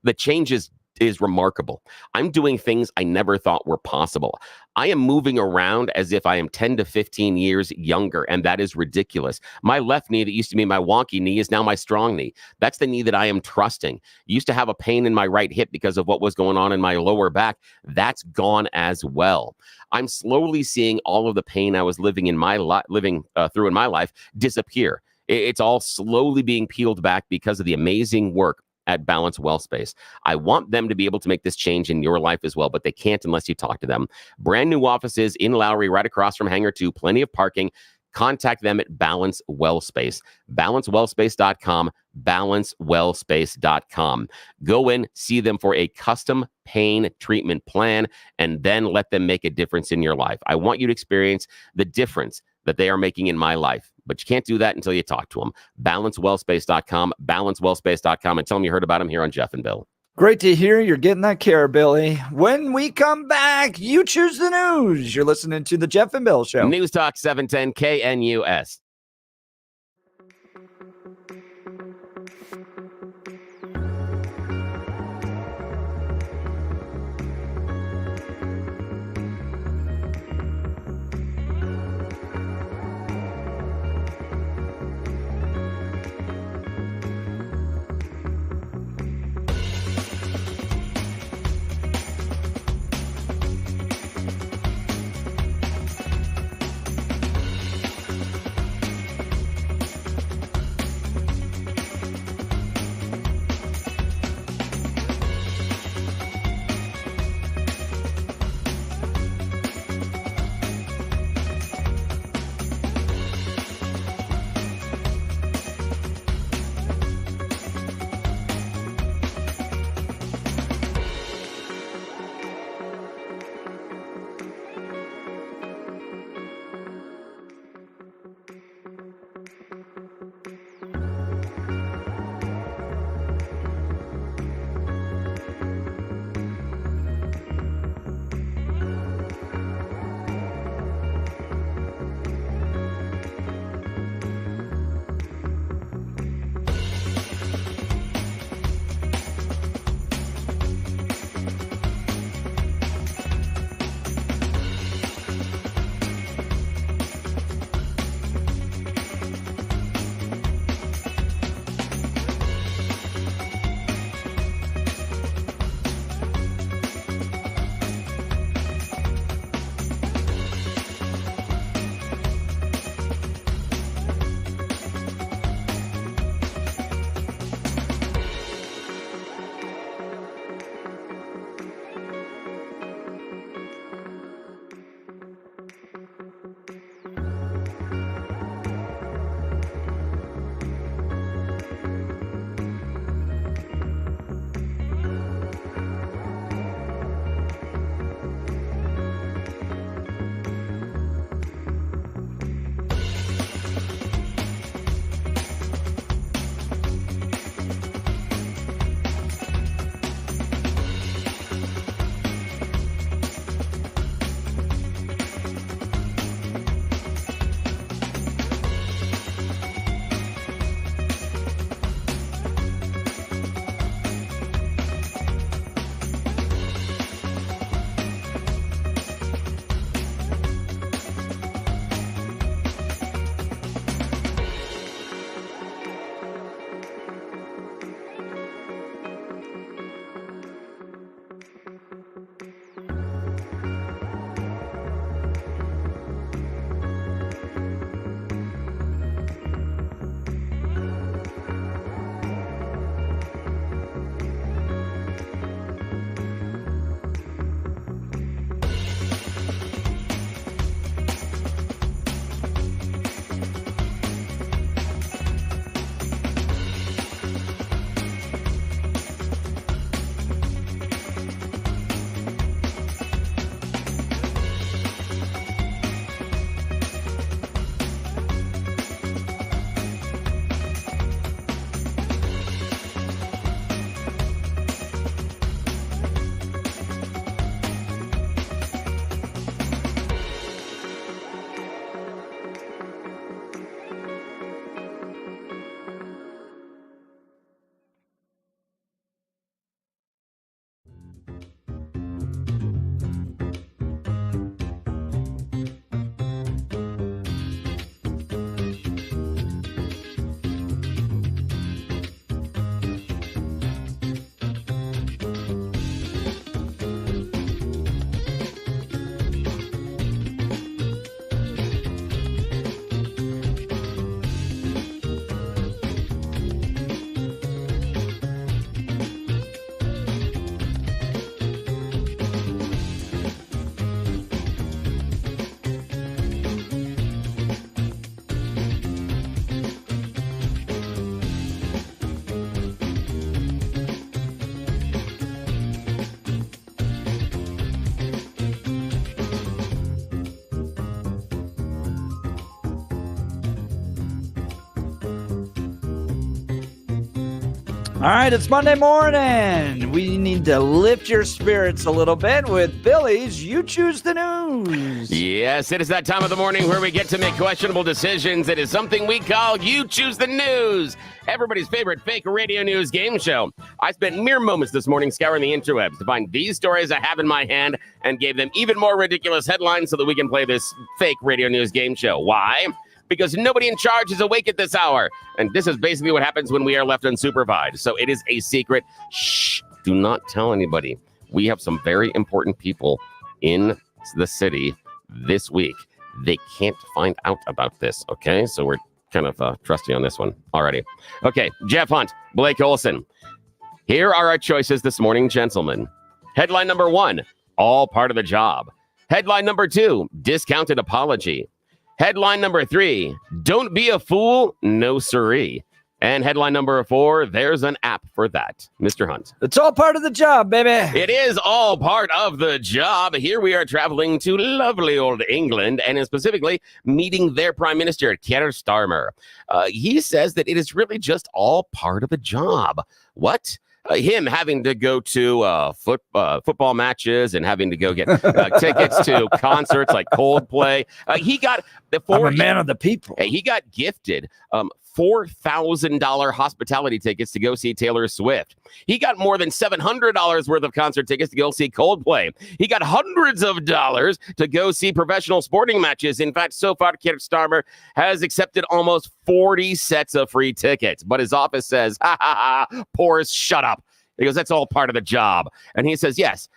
The change is is remarkable. I'm doing things I never thought were possible. I am moving around as if I am 10 to 15 years younger, and that is ridiculous. My left knee that used to be my wonky knee is now my strong knee. That's the knee that I am trusting. Used to have a pain in my right hip because of what was going on in my lower back. That's gone as well. I'm slowly seeing all of the pain I was living in my through in my life disappear. It's all slowly being peeled back because of the amazing work at Balance WellSpace. I want them to be able to make this change in your life as well, but they can't unless you talk to them. Brand new offices in Lowry, right across from Hangar 2, plenty of parking. Contact them at Balance WellSpace. BalanceWellSpace.com, BalanceWellSpace.com. Go in, see them for a custom pain treatment plan, and then let them make a difference in your life. I want you to experience the difference that they are making in my life. But you can't do that until you talk to them. BalanceWellSpace.com, BalanceWellSpace.com, and tell them you heard about them here on Jeff and Bill. Great to hear you're getting that care, Billy. When we come back, you choose the news. You're listening to the Jeff and Bill Show. News Talk 710 KNUS. All right, it's Monday morning. We need to lift your spirits a little bit with Billy's You Choose the News. Yes, it is that time of the morning where we get to make questionable decisions. It is something we call You Choose the News, everybody's favorite fake radio news game show. I spent mere moments this morning scouring the interwebs to find these stories I have in my hand and gave them even more ridiculous headlines so that we can play this fake radio news game show. Why? Because nobody in charge is awake at this hour. And this is basically what happens when we are left unsupervised. So it is a secret. Shh, do not tell anybody. We have some very important people in the city this week. They can't find out about this, okay? So we're kind of trusty on this one already. Okay, Jeff Hunt, Blake Olson. Here are our choices this morning, gentlemen. Headline number 1, all part of the job. Headline number 2, discounted apology. Headline number 3, don't be a fool, no siree. And headline number 4, there's an app for that. Mr. Hunt. It's all part of the job, baby. It is all part of the job. Here we are traveling to lovely old England and specifically meeting their Prime Minister, Keir Starmer. He says that it is really just all part of the job. What? Him having to go to football matches and having to go get tickets to concerts like Coldplay. He got I'm a man of the people. He got gifted $4,000 hospitality tickets to go see Taylor Swift. He got more than $700 worth of concert tickets to go see Coldplay. He got hundreds of dollars to go see professional sporting matches. In fact, so far, Keir Starmer has accepted almost 40 sets of free tickets. But his office says, ha ha ha, Porous, shut up. He goes, that's all part of the job. And he says, yes,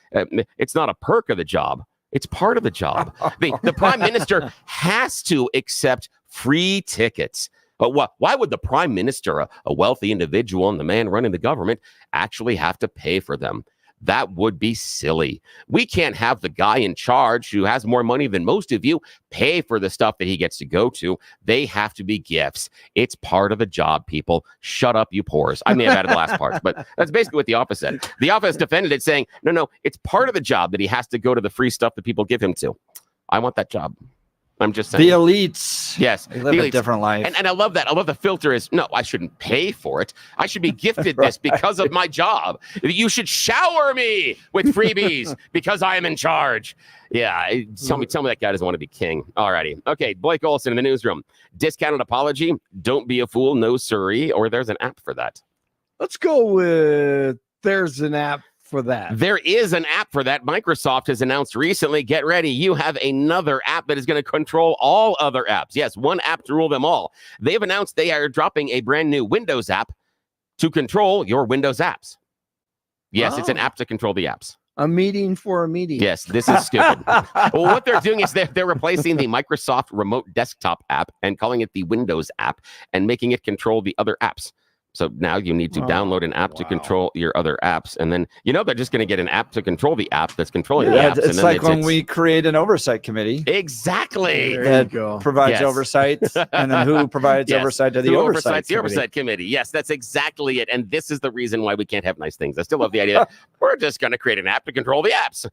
it's not a perk of the job. It's part of the job. The prime minister has to accept free tickets. But why would the prime minister, a wealthy individual and the man running the government, actually have to pay for them? That would be silly. We can't have the guy in charge who has more money than most of you pay for the stuff that he gets to go to. They have to be gifts. It's part of the job, people. Shut up, you pores. I may have added the last part, but that's basically what the office said. The office defended it, saying, no, it's part of the job that he has to go to the free stuff that people give him to. I want that job. I'm just saying. The elites. Yes. They live a different life. And I love that. I love the filter is, no, I shouldn't pay for it. I should be gifted this because of my job. You should shower me with freebies because I am in charge. Yeah. Tell me that guy doesn't want to be king. All righty. Okay. Blake Olson in the newsroom. Discounted apology. Don't be a fool. No siree. Or there's an app for that. Let's go with there's an app for that. There is an app for that. Microsoft has announced recently, get ready, you have another app that is going to control all other apps. Yes, one app to rule them all. They've announced they are dropping a brand new Windows app to control your Windows apps. Yes, it's an app to control the apps. A meeting for a meeting. Yes, this is stupid. Well, what they're doing is they're replacing the Microsoft Remote Desktop app and calling it the Windows app and making it control the other apps. So now you need to download an app to control your other apps. And then, they're just going to get an app to control the app that's controlling the apps. It's like when we create an oversight committee. Exactly. That provides oversight. And then who provides oversight to the oversight committee? The oversight committee. Yes, that's exactly it. And this is the reason why we can't have nice things. I still love the idea that we're just going to create an app to control the apps.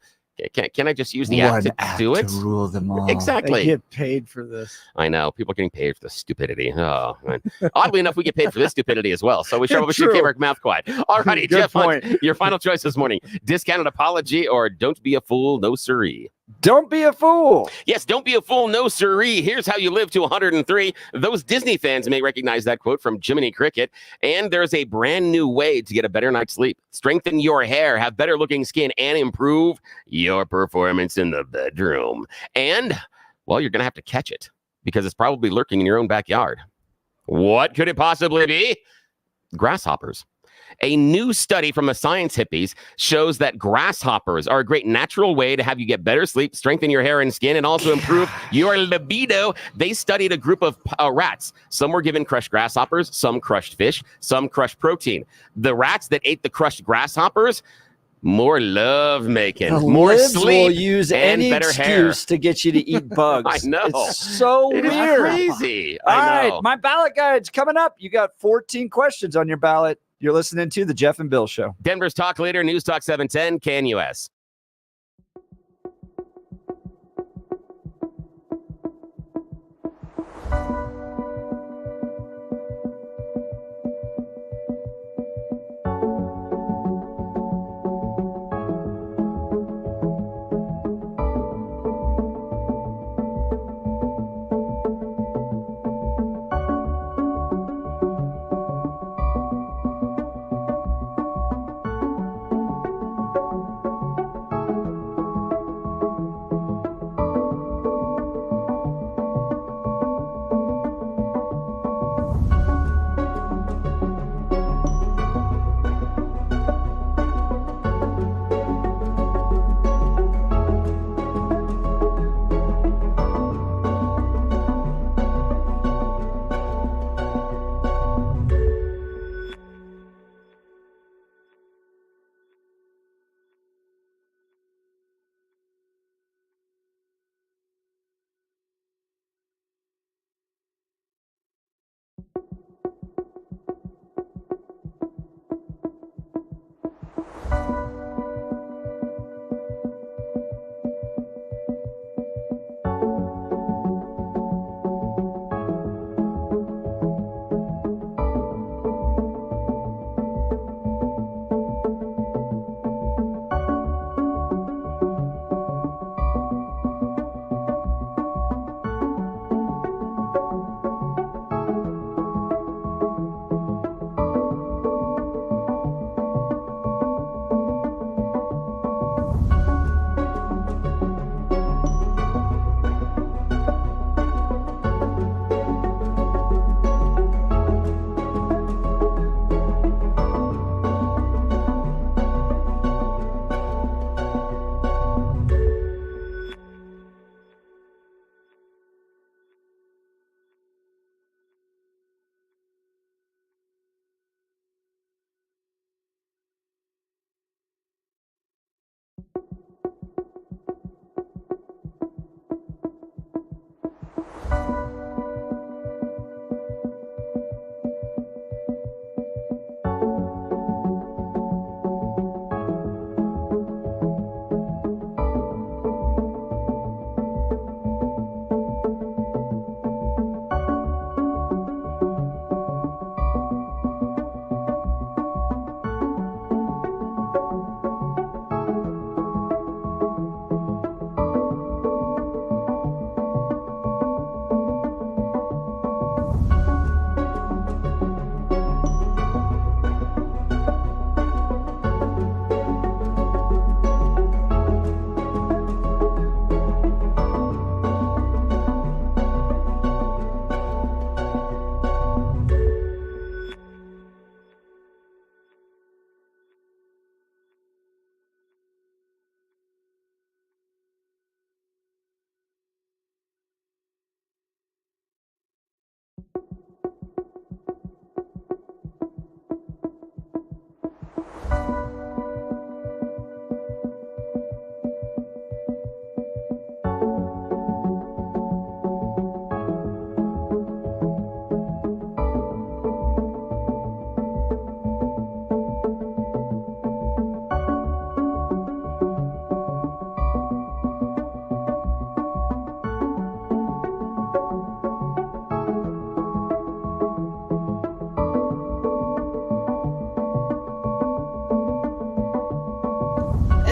Can I just use the app to do it? To rule them all. Exactly. They get paid for this. I know. People are getting paid for the stupidity. Oh, man. Oddly enough, we get paid for this stupidity as well. So we should keep our mouth quiet. All righty, Jeff Hunt, your final choice this morning. Discounted apology or don't be a fool, no siree. Don't be a fool. Yes, don't be a fool, no siree. Here's how you live to 103. Those Disney fans may recognize that quote from Jiminy Cricket. And there's a brand new way to get a better night's sleep. Strengthen your hair, have better looking skin, and improve your performance in the bedroom. And, well, you're going to have to catch it because it's probably lurking in your own backyard. What could it possibly be? Grasshoppers. A new study from the science hippies shows that grasshoppers are a great natural way to have you get better sleep, strengthen your hair and skin, and also improve your libido. They studied a group of rats. Some were given crushed grasshoppers, some crushed fish, some crushed protein. The rats that ate the crushed grasshoppers, more love making, more sleep, will use and any better excuse hair to get you to eat bugs. I know. It's so It is weird. crazy. All I know. right, my ballot guide's coming up. You got 14 questions on your ballot. You're listening to the Jeff and Bill Show. Denver's talk leader, News Talk 710, KNUS.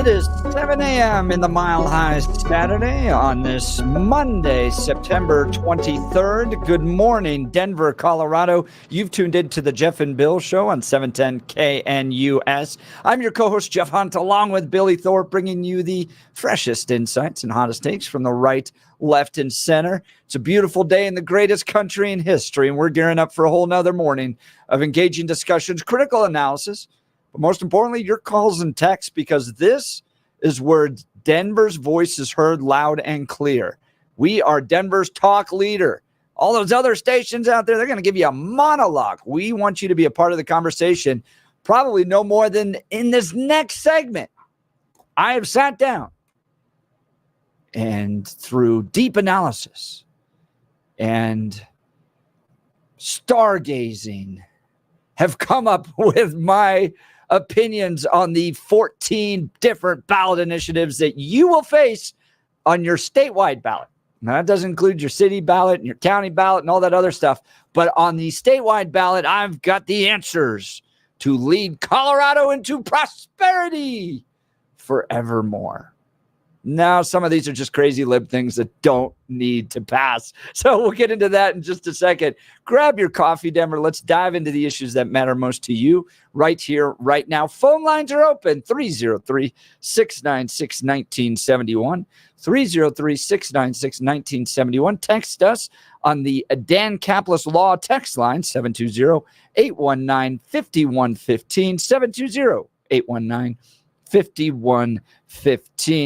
It is 7 a.m. in the Mile High Saturday on this Monday, September 23rd. Good morning, Denver, Colorado. You've tuned into the Jeff and Bill Show on 710 KNUS. I'm your co-host, Jeff Hunt, along with Billy Thorpe, bringing you the freshest insights and hottest takes from the right, left, and center. It's a beautiful day in the greatest country in history, and we're gearing up for a whole nother morning of engaging discussions, critical analysis, but most importantly, your calls and texts, because this is where Denver's voice is heard loud and clear. We are Denver's talk leader. All those other stations out there, they're going to give you a monologue. We want you to be a part of the conversation, probably no more than in this next segment. I have sat down and through deep analysis and stargazing have come up with my opinions on the 14 different ballot initiatives that you will face on your statewide ballot. Now, that doesn't include your city ballot and your county ballot and all that other stuff. But on the statewide ballot, I've got the answers to lead Colorado into prosperity forevermore. Now, some of these are just crazy lib things that don't need to pass. So we'll get into that in just a second. Grab your coffee, Denver. Let's dive into the issues that matter most to you right here, right now. Phone lines are open, 303-696-1971, 303-696-1971. Text us on the Dan Caplis Law text line, 720-819-5115, 720-819-5115.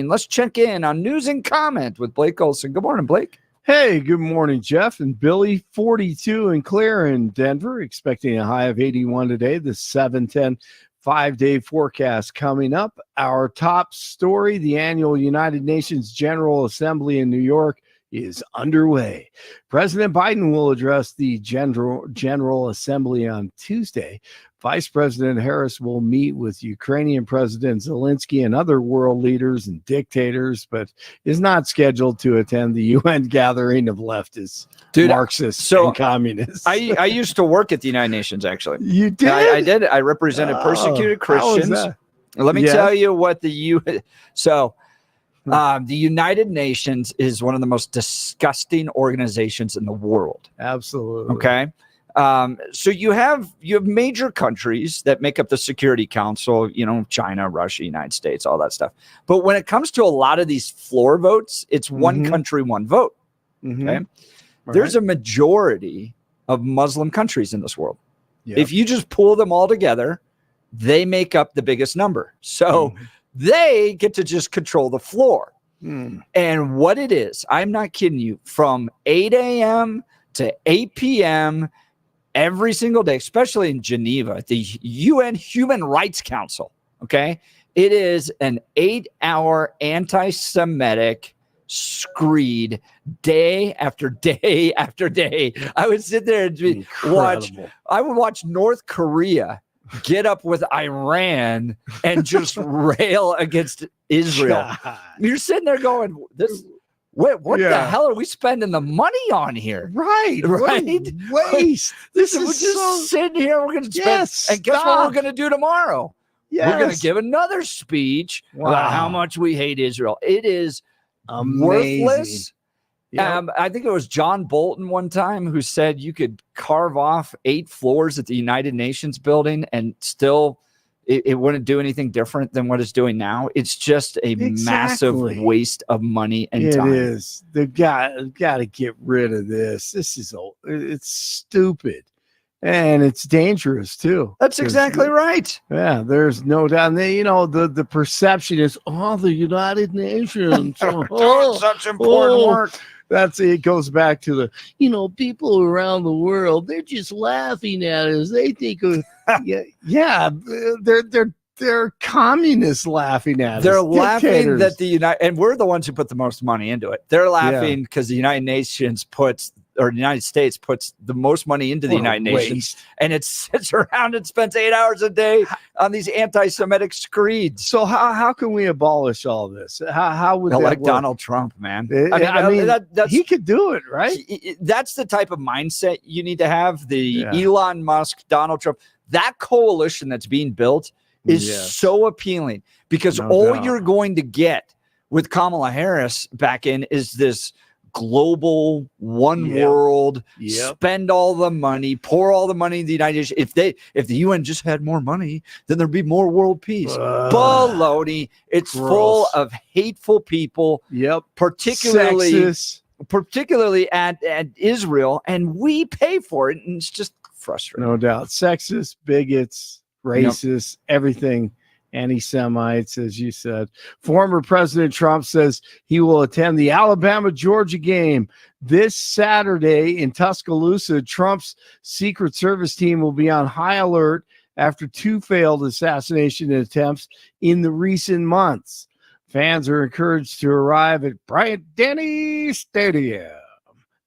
Let's check in on news and comment with Blake Olson. Good morning, Blake. Hey, good morning, Jeff and Billy. 42 and clear in Denver, expecting a high of 81 today. The 7-10 5-day forecast coming up. Our top story, the annual United Nations General Assembly in New York, is underway. President Biden will address the General Assembly on Tuesday. Vice President Harris will meet with Ukrainian President Zelensky and other world leaders and dictators, but is not scheduled to attend the UN gathering of leftists, Marxists, and communists. I used to work at the United Nations, actually. You did? I did. I represented persecuted Christians. Let me tell you what the United Nations is one of the most disgusting organizations in the world. Absolutely. Okay. So you have major countries that make up the Security Council, China, Russia, United States, all that stuff. But when it comes to a lot of these floor votes, it's one country, one vote. Okay. There's a majority of Muslim countries in this world. Yep. If you just pull them all together, they make up the biggest number. So they get to just control the floor. And what it is, I'm not kidding you, from 8 a.m. to 8 p.m. every single day, especially in Geneva, the UN Human Rights Council, okay? It is an 8-hour anti-Semitic screed day after day after day. I would sit there and watch North Korea get up with Iran and just rail against Israel. God. You're sitting there going, what the hell are we spending the money on here? Right. Waste. We're just sitting here. We're going to spend. And guess what we're going to do tomorrow? Yes. We're going to give another speech about how much we hate Israel. It is amazing. Worthless. Yep. I think it was John Bolton one time who said you could carve off 8 floors at the United Nations building and still it wouldn't do anything different than what it's doing now. It's just a massive waste of money and time. It is. They've got to get rid of this. It's stupid. And it's dangerous too. That's exactly right. Yeah, there's no doubt. And the perception is, the United Nations. Such important work. It goes back to the, people around the world, they're just laughing at us. They think, they're communists laughing at us. They're laughing that and we're the ones who put the most money into it. They're laughing because the United States puts the most money into the United Nations, and it sits around and spends 8 hours a day on these anti-Semitic screeds. So how can we abolish all this? How would that elect work? Donald Trump, man? I mean, he could do it, right? That's the type of mindset you need to have. The Elon Musk, Donald Trump, that coalition that's being built is so appealing because all you're going to get with Kamala Harris back in is this global one world, spend all the money, pour all the money in the United States. If the UN just had more money, then there'd be more world peace. Baloney. It's full of hateful people. Particularly Sexist. particularly at Israel, and we pay for it, and it's just frustrating. No doubt. Sexist, bigots, racist, everything. Anti-Semites, as you said. Former President Trump says he will attend the Alabama-Georgia game this Saturday in Tuscaloosa. Trump's Secret Service team will be on high alert after 2 failed assassination attempts in the recent months. Fans are encouraged to arrive at Bryant-Denny Stadium.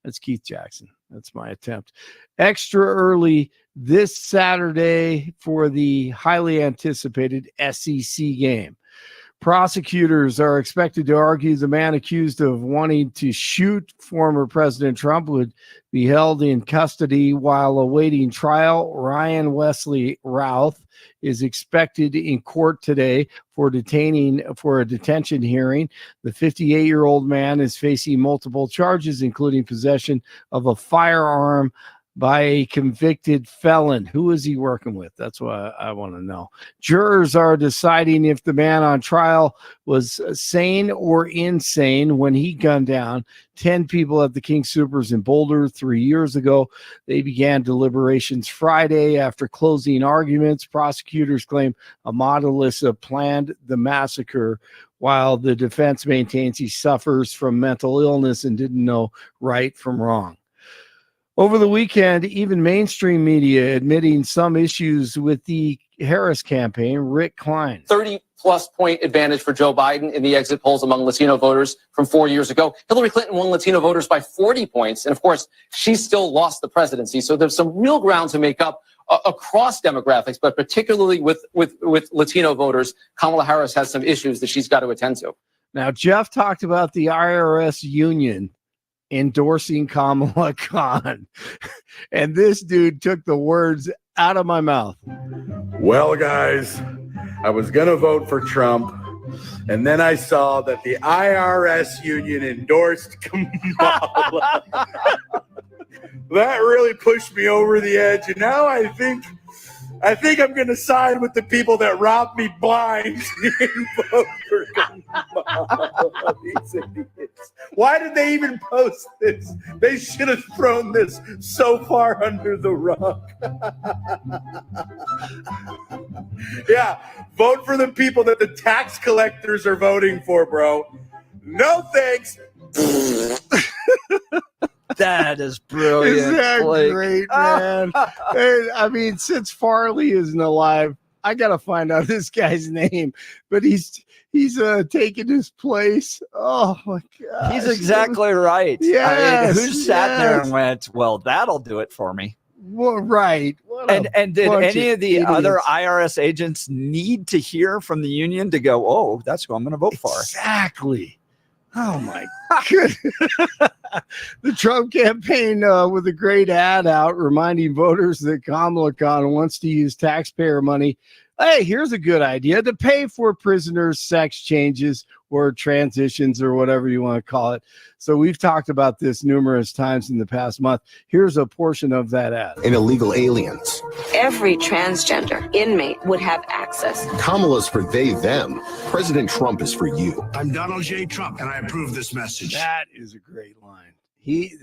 That's Keith Jackson. That's my attempt. Extra early this Saturday for the highly anticipated SEC game. Prosecutors are expected to argue the man accused of wanting to shoot former President Trump would be held in custody while awaiting trial. Ryan Wesley Routh is expected in court today for a detention hearing. The 58-year-old man is facing multiple charges, including possession of a firearm by a convicted felon. Who is he working with? That's what I want to know. Jurors are deciding if the man on trial was sane or insane when he gunned down 10 people at the King Soopers in Boulder 3 years ago. They began deliberations Friday after closing arguments. Prosecutors claim Amadalissa planned the massacre, while the defense maintains he suffers from mental illness and didn't know right from wrong. Over the weekend, even mainstream media admitting some issues with the Harris campaign. Rick Klein. 30-plus point advantage for Joe Biden in the exit polls among Latino voters from 4 years ago. Hillary Clinton won Latino voters by 40 points. And of course, she still lost the presidency. So there's some real ground to make up across demographics, but particularly with Latino voters. Kamala Harris has some issues that she's got to attend to. Now, Jeff talked about the IRS Union endorsing Kamala Khan. And this dude took the words out of my mouth. Well, guys, I was going to vote for Trump, and then I saw that the IRS Union endorsed Kamala. That really pushed me over the edge, and now I think I'm going to side with the people that robbed me blind and vote for Kamala. These idiots. Why did they even post this? They should have thrown this so far under the rug. Yeah, vote for the people that the tax collectors are voting for, bro. No thanks. That is brilliant. Isn't that great, man? I mean, since Farley isn't alive, I got to find out this guy's name. But he's taking his place. Oh, my God. He's exactly right. Yes, who sat there and went, well, that'll do it for me? Well, right. And did any of the other IRS agents need to hear from the union to go, oh, that's who I'm going to vote for? Exactly. Oh, my goodness. The Trump campaign with a great ad out reminding voters that Kamala Khan wants to use taxpayer money. Hey, here's a good idea to pay for prisoners' sex changes or transitions or whatever you want to call it. So we've talked about this numerous times in the past month. Here's a portion of that ad. And illegal aliens. Every transgender inmate would have access. Kamala's for they, them. President Trump is for you. I'm Donald J. Trump, and I approve this message. That is a great line.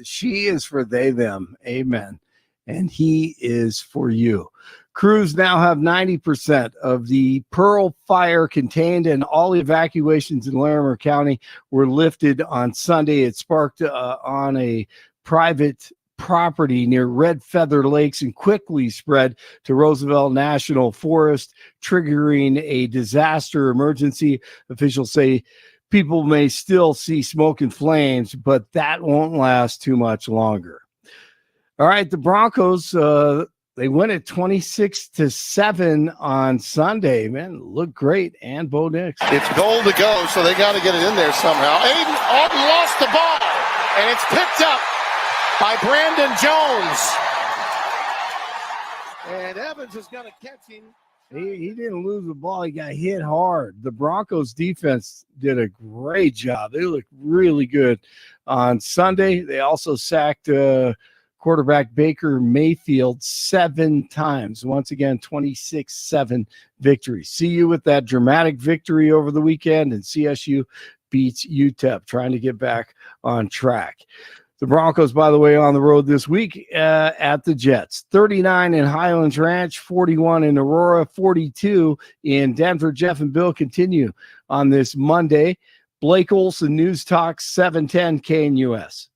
She is for they, them. Amen. And he is for you. Crews now have 90% of the Pearl fire contained, and all evacuations in Larimer County were lifted on Sunday. It sparked on a private property near Red Feather Lakes and quickly spread to Roosevelt National Forest, triggering a disaster emergency. Officials say people may still see smoke and flames, but that won't last too much longer. All right, the Broncos, they win at 26-7 on Sunday. Man, look great. And Bo Nix. It's goal to go, so they got to get it in there somehow. Aiden Alton lost the ball, and it's picked up by Brandon Jones. And Evans is going to catch him He didn't lose the ball. He got hit hard. The Broncos defense did a great job. They looked really good on Sunday. They also sacked quarterback Baker Mayfield 7 times. Once again, 26-7 victory. CU with that dramatic victory over the weekend, and CSU beats UTEP, trying to get back on track. The Broncos, by the way, on the road this week at the Jets. 39 in Highlands Ranch, 41 in Aurora, 42 in Denver. Jeff and Bill continue on this Monday. Blake Olson, News Talk 710 KNUS.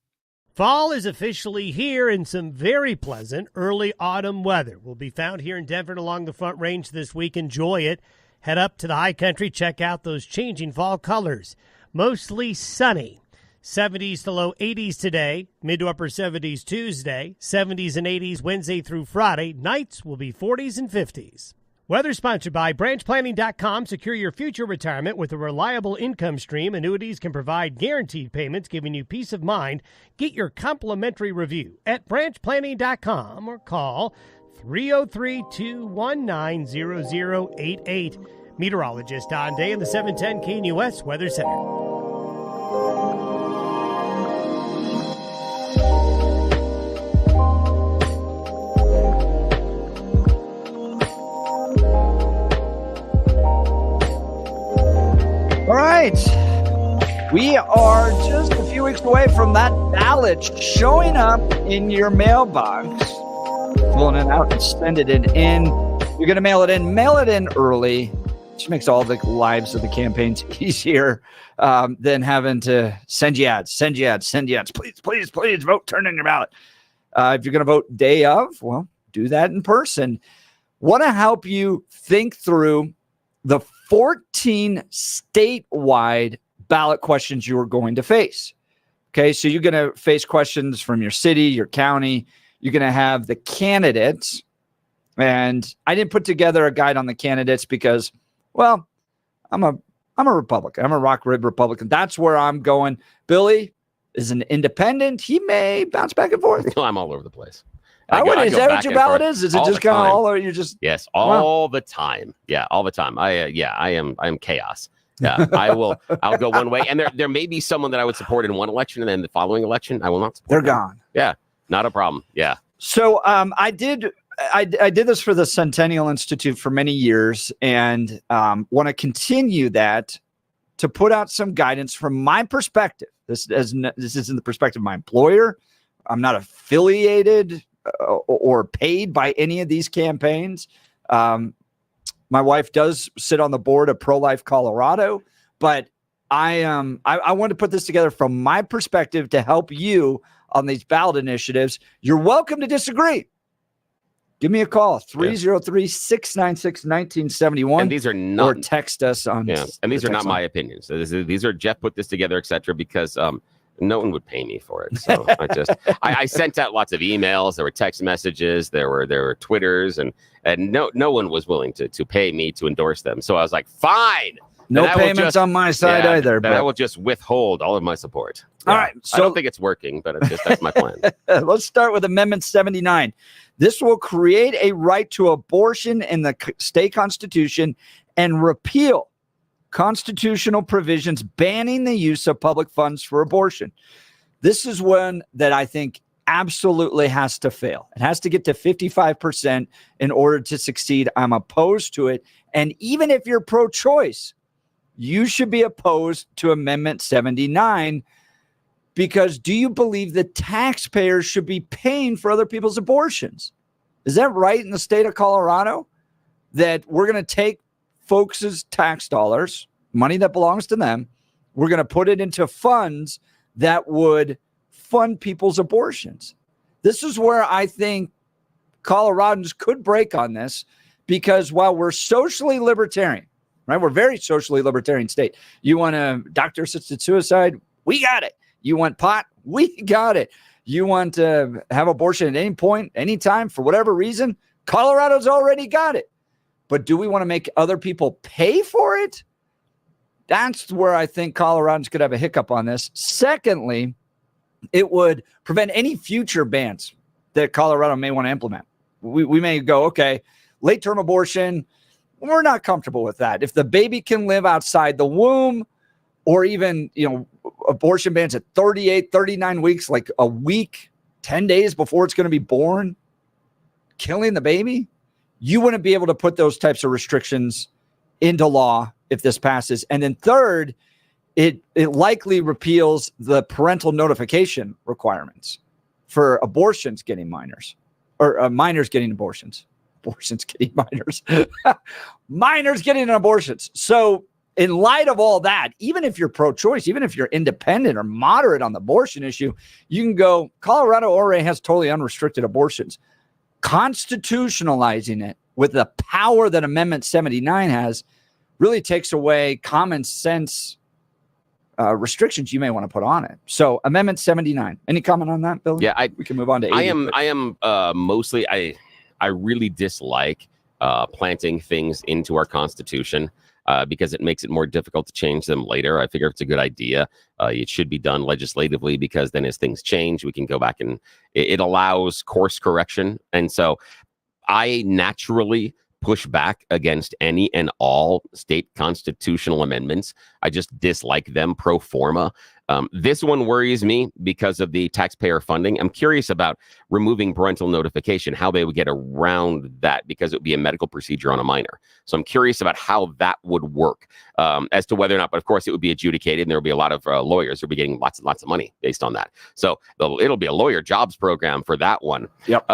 Fall is officially here, and some very pleasant early autumn weather will be found here in Denver and along the Front Range this week. Enjoy it. Head up to the high country. Check out those changing fall colors. Mostly sunny. 70s to low 80s today, mid to upper 70s Tuesday, 70s and 80s Wednesday through Friday. Nights will be 40s and 50s. Weather sponsored by branchplanning.com. Secure your future retirement with a reliable income stream. Annuities can provide guaranteed payments, giving you peace of mind. Get your complimentary review at branchplanning.com or call 303-219-0088. Meteorologist Don Day in the 710 KNUS Weather Center. All right. We are just a few weeks away from that ballot showing up in your mailbox. Pulling it out and sending it in. You're going to mail it in early, which makes all the lives of the campaigns easier than having to send you ads. Please vote, turn in your ballot. If you're going to vote day of, well, do that in person. Want to help you think through the 14 statewide ballot questions you are going to face. Okay, so you're going to face questions from your city, your county. You're going to have the candidates. And I didn't put together a guide on the candidates because, well, I'm a Republican. I'm a rock rib Republican. That's where I'm going. Billy is an independent. He may bounce back and forth. I'm all over the place. Is that what your ballot is? Is it just kind of all over? You're just all the time. Yeah, all the time. I am chaos. Yeah, I'll go one way, and there may be someone that I would support in one election, and then the following election I will not support. They're gone. Yeah, not a problem. Yeah. So I did this for the Centennial Institute for many years, and want to continue that to put out some guidance from my perspective. This isn't the perspective of my employer. I'm not affiliated or paid by any of these campaigns. My wife does sit on the board of Pro-Life Colorado, but I wanted to put this together from my perspective to help you on these ballot initiatives. You're welcome to disagree. Give me a call, 303-696-1971. And these are not, or text us on. Yeah, and these are not my opinions. These are Jeff put this together, etc. Because no one would pay me for it. So I sent out lots of emails. There were text messages. There were Twitters, and no one was willing to pay me to endorse them. So I was like, fine. No payments on my side either. But I will just withhold all of my support. All right. So I don't think it's working, but that's my plan. Let's start with Amendment 79. This will create a right to abortion in the state constitution and repeal constitutional provisions banning the use of public funds for abortion. This is one that I think absolutely has to fail. It has to get to 55% in order to succeed. I'm opposed to it. And even if you're pro-choice, you should be opposed to Amendment 79, because do you believe that taxpayers should be paying for other people's abortions? Is that right in the state of Colorado, that we're going to take folks' tax dollars, money that belongs to them, we're going to put it into funds that would fund people's abortions? This is where I think Coloradans could break on this, because while we're socially libertarian, right? We're a very socially libertarian state. You want a doctor-assisted suicide? We got it. You want pot? We got it. You want to have abortion at any point, anytime, for whatever reason? Colorado's already got it. But do we want to make other people pay for it? That's where I think Coloradans could have a hiccup on this. Secondly, it would prevent any future bans that Colorado may want to implement. We may go, okay, late-term abortion, We're not comfortable with that. If the baby can live outside the womb, or even, abortion bans at 38, 39 weeks, like a week, 10 days before it's going to be born, killing the baby, you wouldn't be able to put those types of restrictions into law if this passes. And then third, it likely repeals the parental notification requirements for abortions getting minors, or minors getting abortions. Abortions getting minors. Minors getting abortions. So in light of all that, even if you're pro-choice, even if you're independent or moderate on the abortion issue, you can go, Colorado already has totally unrestricted abortions. Constitutionalizing it with the power that Amendment 79 has really takes away common sense restrictions you may want to put on it. So Amendment 79. Any comment on that, Bill? Yeah, we can move on to 80. I am mostly, I really dislike planting things into our Constitution because it makes it more difficult to change them later. I figure it's a good idea. It should be done legislatively, because then as things change, we can go back and it allows course correction. And so I naturally push back against any and all state constitutional amendments. I just dislike them pro forma. This one worries me because of the taxpayer funding. I'm curious about removing parental notification, how they would get around that, because it would be a medical procedure on a minor. So I'm curious about how that would work, as to whether or not, but of course it would be adjudicated, and there will be a lot of lawyers who will be getting lots and lots of money based on that. So it'll be a lawyer jobs program for that one. Yep.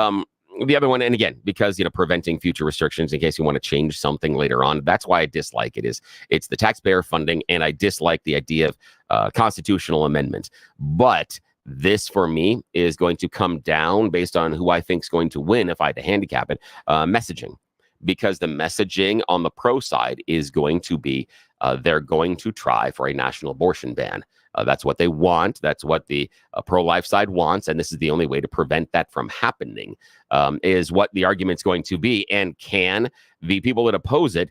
The other one, and again, because, preventing future restrictions in case you want to change something later on, that's why I dislike it. It's the taxpayer funding, and I dislike the idea of constitutional amendment. But this, for me, is going to come down based on who I think is going to win if I had to handicap it, messaging. Because the messaging on the pro side is going to be they're going to try for a national abortion ban. That's what they want. That's what the pro-life side wants. And this is the only way to prevent that from happening, is what the argument's going to be. And can the people that oppose it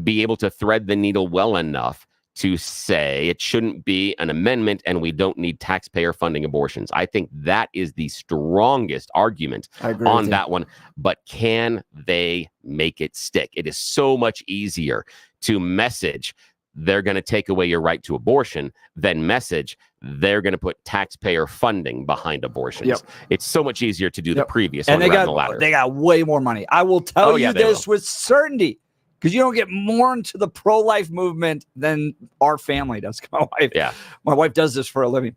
be able to thread the needle well enough to say it shouldn't be an amendment and we don't need taxpayer funding abortions? I think that is the strongest argument on that one. But can they make it stick? It is so much easier to message they're going to take away your right to abortion than message they're going to put taxpayer funding behind abortions. Yep. It's so much easier to do the previous and one rather than the latter. They got way more money. I will tell you this with certainty, because you don't get more into the pro-life movement than our family does. My wife does this for a living.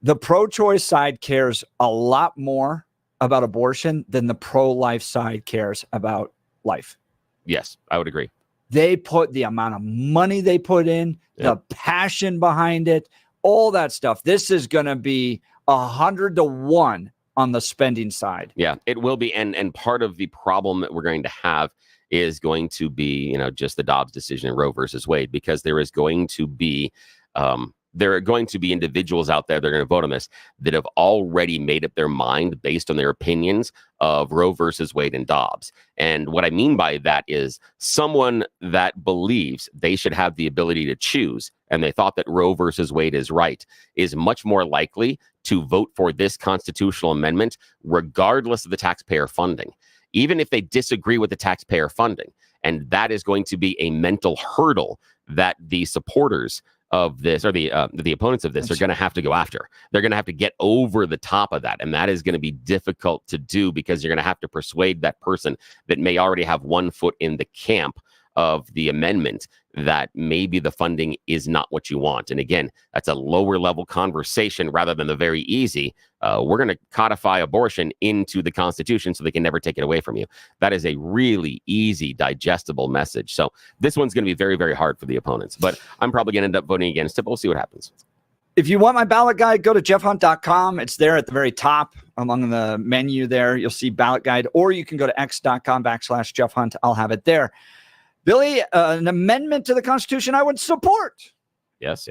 The pro-choice side cares a lot more about abortion than the pro-life side cares about life. Yes, I would agree. They put the amount of money they put in, the passion behind it, all that stuff. This is going to be 100-1 on the spending side. Yeah, it will be. And part of the problem that we're going to have is going to be, just the Dobbs decision in Roe versus Wade, because there is going to be there are going to be individuals out there that are going to vote on this that have already made up their mind based on their opinions of Roe versus Wade and Dobbs. And what I mean by that is someone that believes they should have the ability to choose, and they thought that Roe versus Wade is right, is much more likely to vote for this constitutional amendment, regardless of the taxpayer funding, even if they disagree with the taxpayer funding. And that is going to be a mental hurdle that the supporters of this, or the opponents of this, are going to have to go after. They're going to have to get over the top of that. And that is going to be difficult to do, because you're going to have to persuade that person that may already have one foot in the camp of the amendment that maybe the funding is not what you want. And again, that's a lower level conversation rather than the very easy, we're going to codify abortion into the Constitution so they can never take it away from you. That is a really easy, digestible message. So this one's going to be very, very hard for the opponents, but I'm probably going to end up voting against it. But we'll see what happens. If you want my ballot guide, go to jeffhunt.com. It's there at the very top along the menu there. You'll see ballot guide, or you can go to x.com/jeffhunt. I'll have it there. Billy, an amendment to the Constitution I would support. Yes.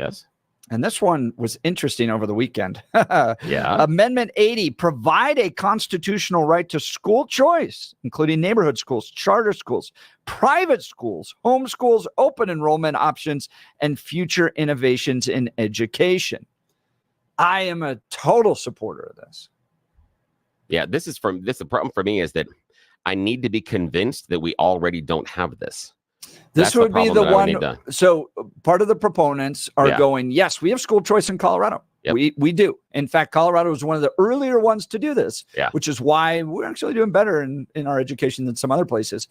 And this one was interesting over the weekend. Yeah. Amendment 80, provide a constitutional right to school choice, including neighborhood schools, charter schools, private schools, homeschools, open enrollment options, and future innovations in education. I am a total supporter of this. Yeah, the problem for me is that I need to be convinced that we already don't have this. This That's would be the one. to... So part of the proponents are going, yes, we have school choice in Colorado. Yep. We do. In fact, Colorado was one of the earlier ones to do this, which is why we're actually doing better in our education than some other places.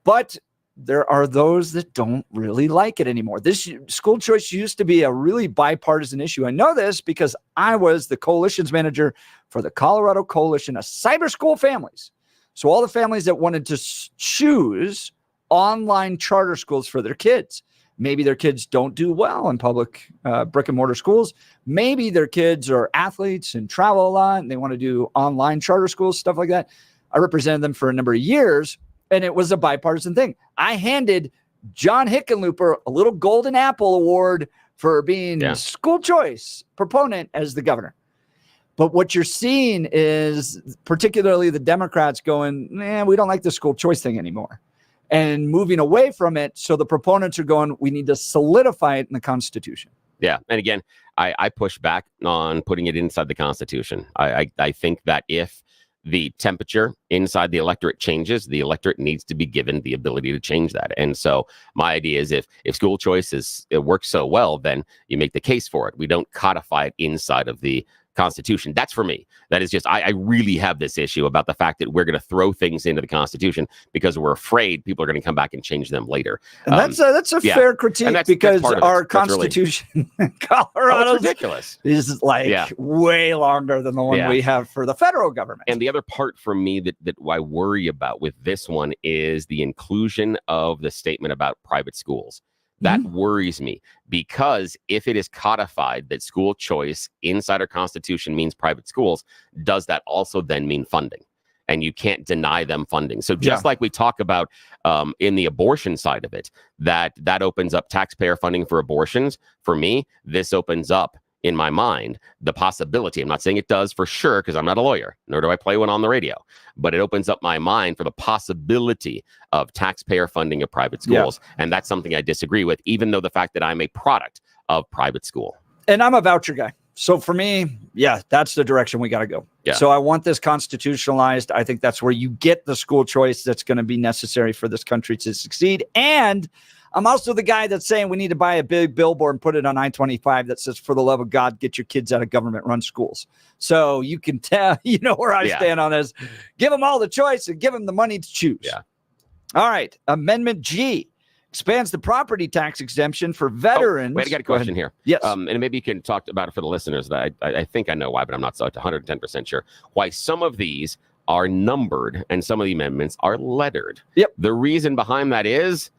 But there are those that don't really like it anymore. This school choice used to be a really bipartisan issue. I know this because I was the coalitions manager for the Colorado Coalition of Cyber School Families. So all the families that wanted to choose online charter schools for their kids. Maybe their kids don't do well in public brick and mortar schools. Maybe their kids are athletes and travel a lot and they want to do online charter schools, stuff like that. I represented them for a number of years, and it was a bipartisan thing. I handed John Hickenlooper a little Golden Apple Award for being school choice proponent as the governor. But what you're seeing is particularly the Democrats going, we don't like the school choice thing anymore, and moving away from it. So the proponents are going, we need to solidify it in the Constitution. Yeah. And again, I push back on putting it inside the Constitution. I think that if the temperature inside the electorate changes, the electorate needs to be given the ability to change that. And so my idea is if school choice it works so well, then you make the case for it. We don't codify it inside of the Constitution. That's for me. That is just, I really have this issue about the fact that we're going to throw things into the Constitution because we're afraid people are going to come back and change them later. And that's a fair critique, because our Constitution in Colorado is ridiculous. Is way longer than the one we have for the federal government. And the other part for me that I worry about with this one is the inclusion of the statement about private schools. That worries me, because if it is codified that school choice inside our Constitution means private schools, does that also then mean funding? And you can't deny them funding. So just like we talk about in the abortion side of it, that opens up taxpayer funding for abortions. For me, this opens up, in my mind, the possibility. I'm not saying it does for sure, because I'm not a lawyer, nor do I play one on the radio, but it opens up my mind for the possibility of taxpayer funding of private schools. And that's something I disagree with, even though the fact that I'm a product of private school. And I'm a voucher guy. So for me, that's the direction we got to go. So I want this constitutionalized. I think that's where you get the school choice that's going to be necessary for this country to succeed. And I'm also the guy that's saying we need to buy a big billboard and put it on I-25 that says, for the love of God, get your kids out of government-run schools. So you can tell, where I stand on this. Give them all the choice and give them the money to choose. All right. Amendment G expands the property tax exemption for veterans. Wait, I got a question here. Yes. And maybe you can talk about it for the listeners. That I think I know why, but I'm not 110% sure. Why some of these are numbered and some of the amendments are lettered. The reason behind that is,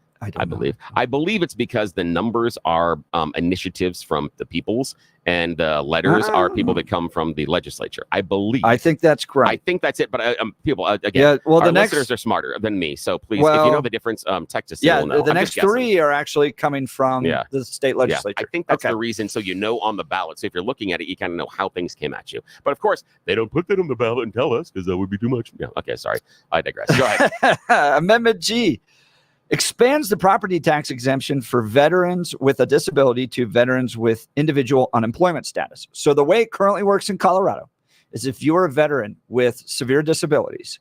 I believe it's because the numbers are initiatives from the peoples, and the letters are people that come from the legislature. I believe. I think that's correct. I think that's it. But people, again, the listeners are smarter than me. So please, if you know the difference, text us. We'll know. The next three are actually coming from the state legislature. I think that's the reason. So on the ballot. So if you're looking at it, you kind of know how things came at you. But of course, they don't put that on the ballot and tell us, because that would be too much. Okay, sorry. I digress. Go ahead. Amendment G expands the property tax exemption for veterans with a disability to veterans with individual unemployment status. So the way it currently works in Colorado is if you're a veteran with severe disabilities,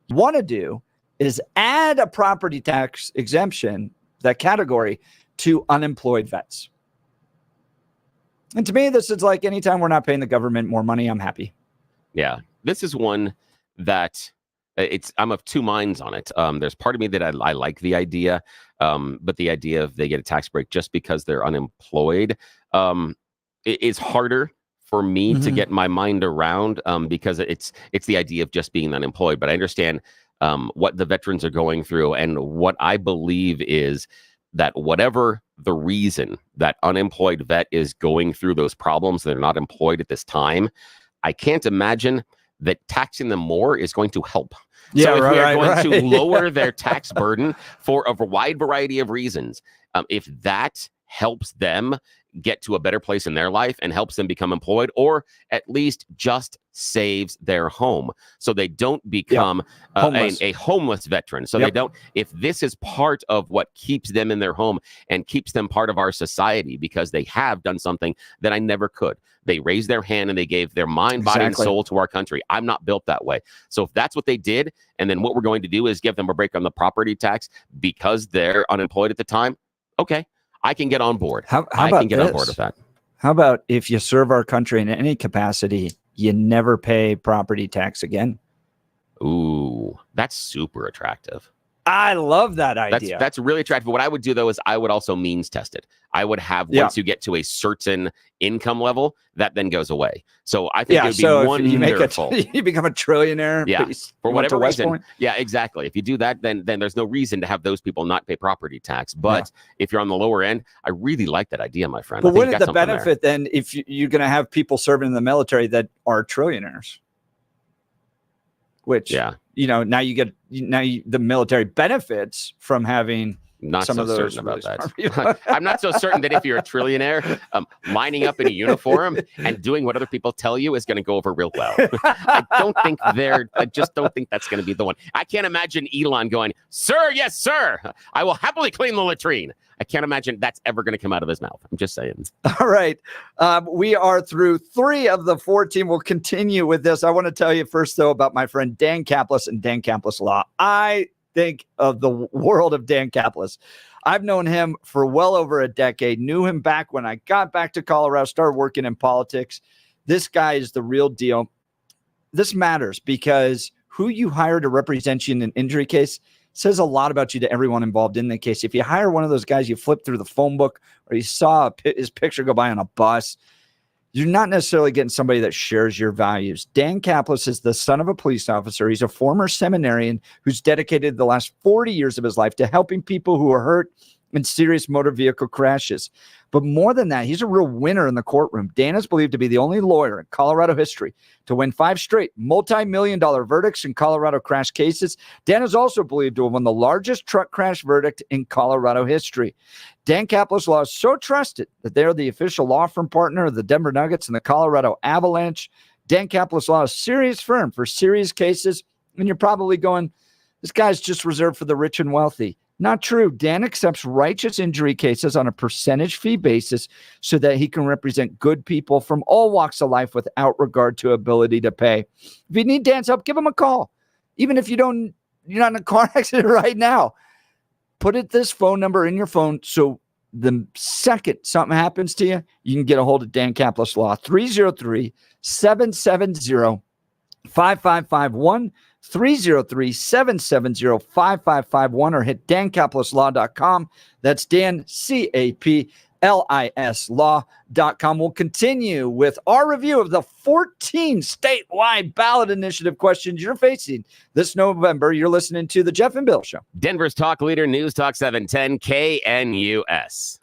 what you want to do is add a property tax exemption, that category, to unemployed vets. And to me, this is like anytime we're not paying the government more money, I'm happy. Yeah, this is one that I'm of two minds on it. There's part of me that I like the idea, but the idea of they get a tax break just because they're unemployed is harder for me to get my mind around, because it's the idea of just being unemployed. But I understand what the veterans are going through, and what I believe is that whatever the reason that unemployed vet is going through those problems, they're not employed at this time, I can't imagine that taxing them more is going to help. So if we are going to lower their tax burden for a wide variety of reasons, if that helps them get to a better place in their life and helps them become employed, or at least just saves their home so they don't become a homeless veteran. So they don't, if this is part of what keeps them in their home and keeps them part of our society because they have done something that I never could. They raised their hand and they gave their mind, body, and soul to our country. I'm not built that way. So if that's what they did, and then what we're going to do is give them a break on the property tax because they're unemployed at the time, okay, I can get on board. I can get on board with that. How about if you serve our country in any capacity, you never pay property tax again? Ooh, that's super attractive. I love that idea. That's really attractive. What I would do, though, is I would also means test it. I would have, once you get to a certain income level, that then goes away. So I think it would be wonderful. You become a trillionaire. Yeah, for whatever reason. Yeah, exactly. If you do that, then there's no reason to have those people not pay property tax. But if you're on the lower end, I really like that idea, my friend. But what is the benefit then if you're going to have people serving in the military that are trillionaires? Which, now you get the military benefits from having some of those. About that. I'm not so certain that if you're a trillionaire, lining up in a uniform and doing what other people tell you is going to go over real well. I just don't think that's going to be the one. I can't imagine Elon going, "Sir, yes, sir, I will happily clean the latrine." I can't imagine that's ever going to come out of his mouth. I'm just saying. All right. We are through 3 of the 14. We'll continue with this. I want to tell you first, though, about my friend Dan Kaplis and Dan Kaplis Law. I think of the world of Dan Kaplis. I've known him for well over a decade, knew him back when I got back to Colorado, started working in politics. This guy is the real deal. This matters because who you hire to represent you in an injury case says a lot about you to everyone involved in the case. If you hire one of those guys you flip through the phone book or you saw his picture go by on a bus, you're not necessarily getting somebody that shares your values. Dan Kaplis is the son of a police officer. He's a former seminarian who's dedicated the last 40 years of his life to helping people who are hurt in serious motor vehicle crashes. But more than that, he's a real winner in the courtroom. Dan is believed to be the only lawyer in Colorado history to win 5 straight multi-million-dollar verdicts in Colorado crash cases. Dan is also believed to have won the largest truck crash verdict in Colorado history. Dan Kaplis Law is so trusted that they are the official law firm partner of the Denver Nuggets and the Colorado Avalanche. Dan Kaplis Law is a serious firm for serious cases. And you're probably going, this guy's just reserved for the rich and wealthy. Not true. Dan accepts righteous injury cases on a percentage fee basis so that he can represent good people from all walks of life without regard to ability to pay. If you need Dan's help, give him a call. Even if you're not in a car accident right now, put this phone number in your phone so the second something happens to you, you can get a hold of Dan Kaplis Law. 303-770-5551. 303-770-5551 or hit dankaplislaw.com. That's Dan, C-A-P-L-I-S law.com. We'll continue with our review of the 14 statewide ballot initiative questions you're facing this November. You're listening to The Jeff and Bill Show. Denver's talk leader, News Talk 710 KNUS.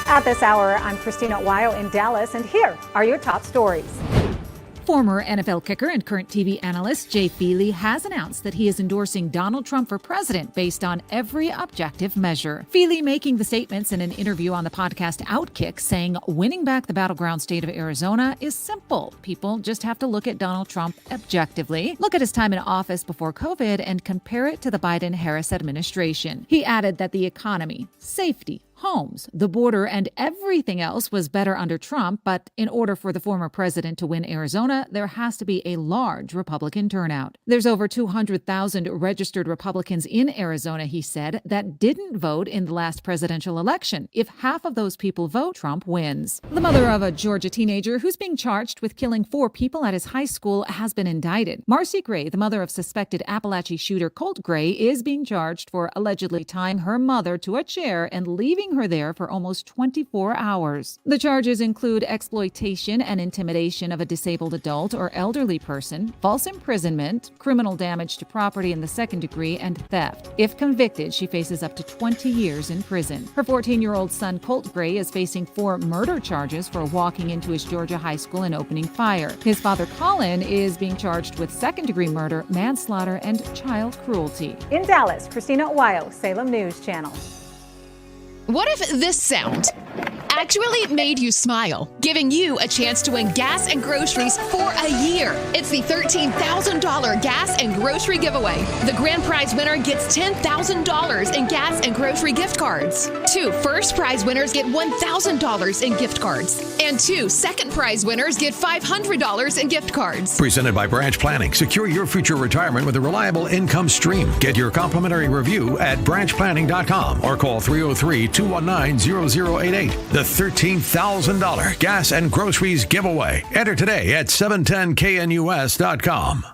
At this hour, I'm Christina Weil in Dallas, and here are your top stories. Former NFL kicker and current TV analyst Jay Feely has announced that he is endorsing Donald Trump for president based on every objective measure. Feely making the statements in an interview on the podcast Outkick, saying winning back the battleground state of Arizona is simple. People just have to look at Donald Trump objectively, look at his time in office before COVID, and compare it to the Biden-Harris administration. He added that the economy, safety, homes, the border, and everything else was better under Trump, but in order for the former president to win Arizona, there has to be a large Republican turnout. There's over 200,000 registered Republicans in Arizona, he said, that didn't vote in the last presidential election. If half of those people vote, Trump wins. The mother of a Georgia teenager who's being charged with killing 4 people at his high school has been indicted. Marcy Gray, the mother of suspected Appalachia shooter Colt Gray, is being charged for allegedly tying her mother to a chair and leaving her there for almost 24 hours. The charges include exploitation and intimidation of a disabled adult or elderly person, false imprisonment, criminal damage to property in the second degree, and theft. If convicted, she faces up to 20 years in prison. Her 14-year-old son, Colt Gray, is facing 4 murder charges for walking into his Georgia high school and opening fire. His father, Colin, is being charged with second-degree murder, manslaughter, and child cruelty. In Dallas, Christina Weil, Salem News Channel. What if this sound actually made you smile, giving you a chance to win gas and groceries for a year? It's the $13,000 gas and grocery giveaway. The grand prize winner gets $10,000 in gas and grocery gift cards. 2 first prize winners get $1,000 in gift cards. And 2 second prize winners get $500 in gift cards. Presented by Branch Planning. Secure your future retirement with a reliable income stream. Get your complimentary review at branchplanning.com or call 303-219-0088. The $13,000 gas and groceries giveaway. Enter today at 710knus.com.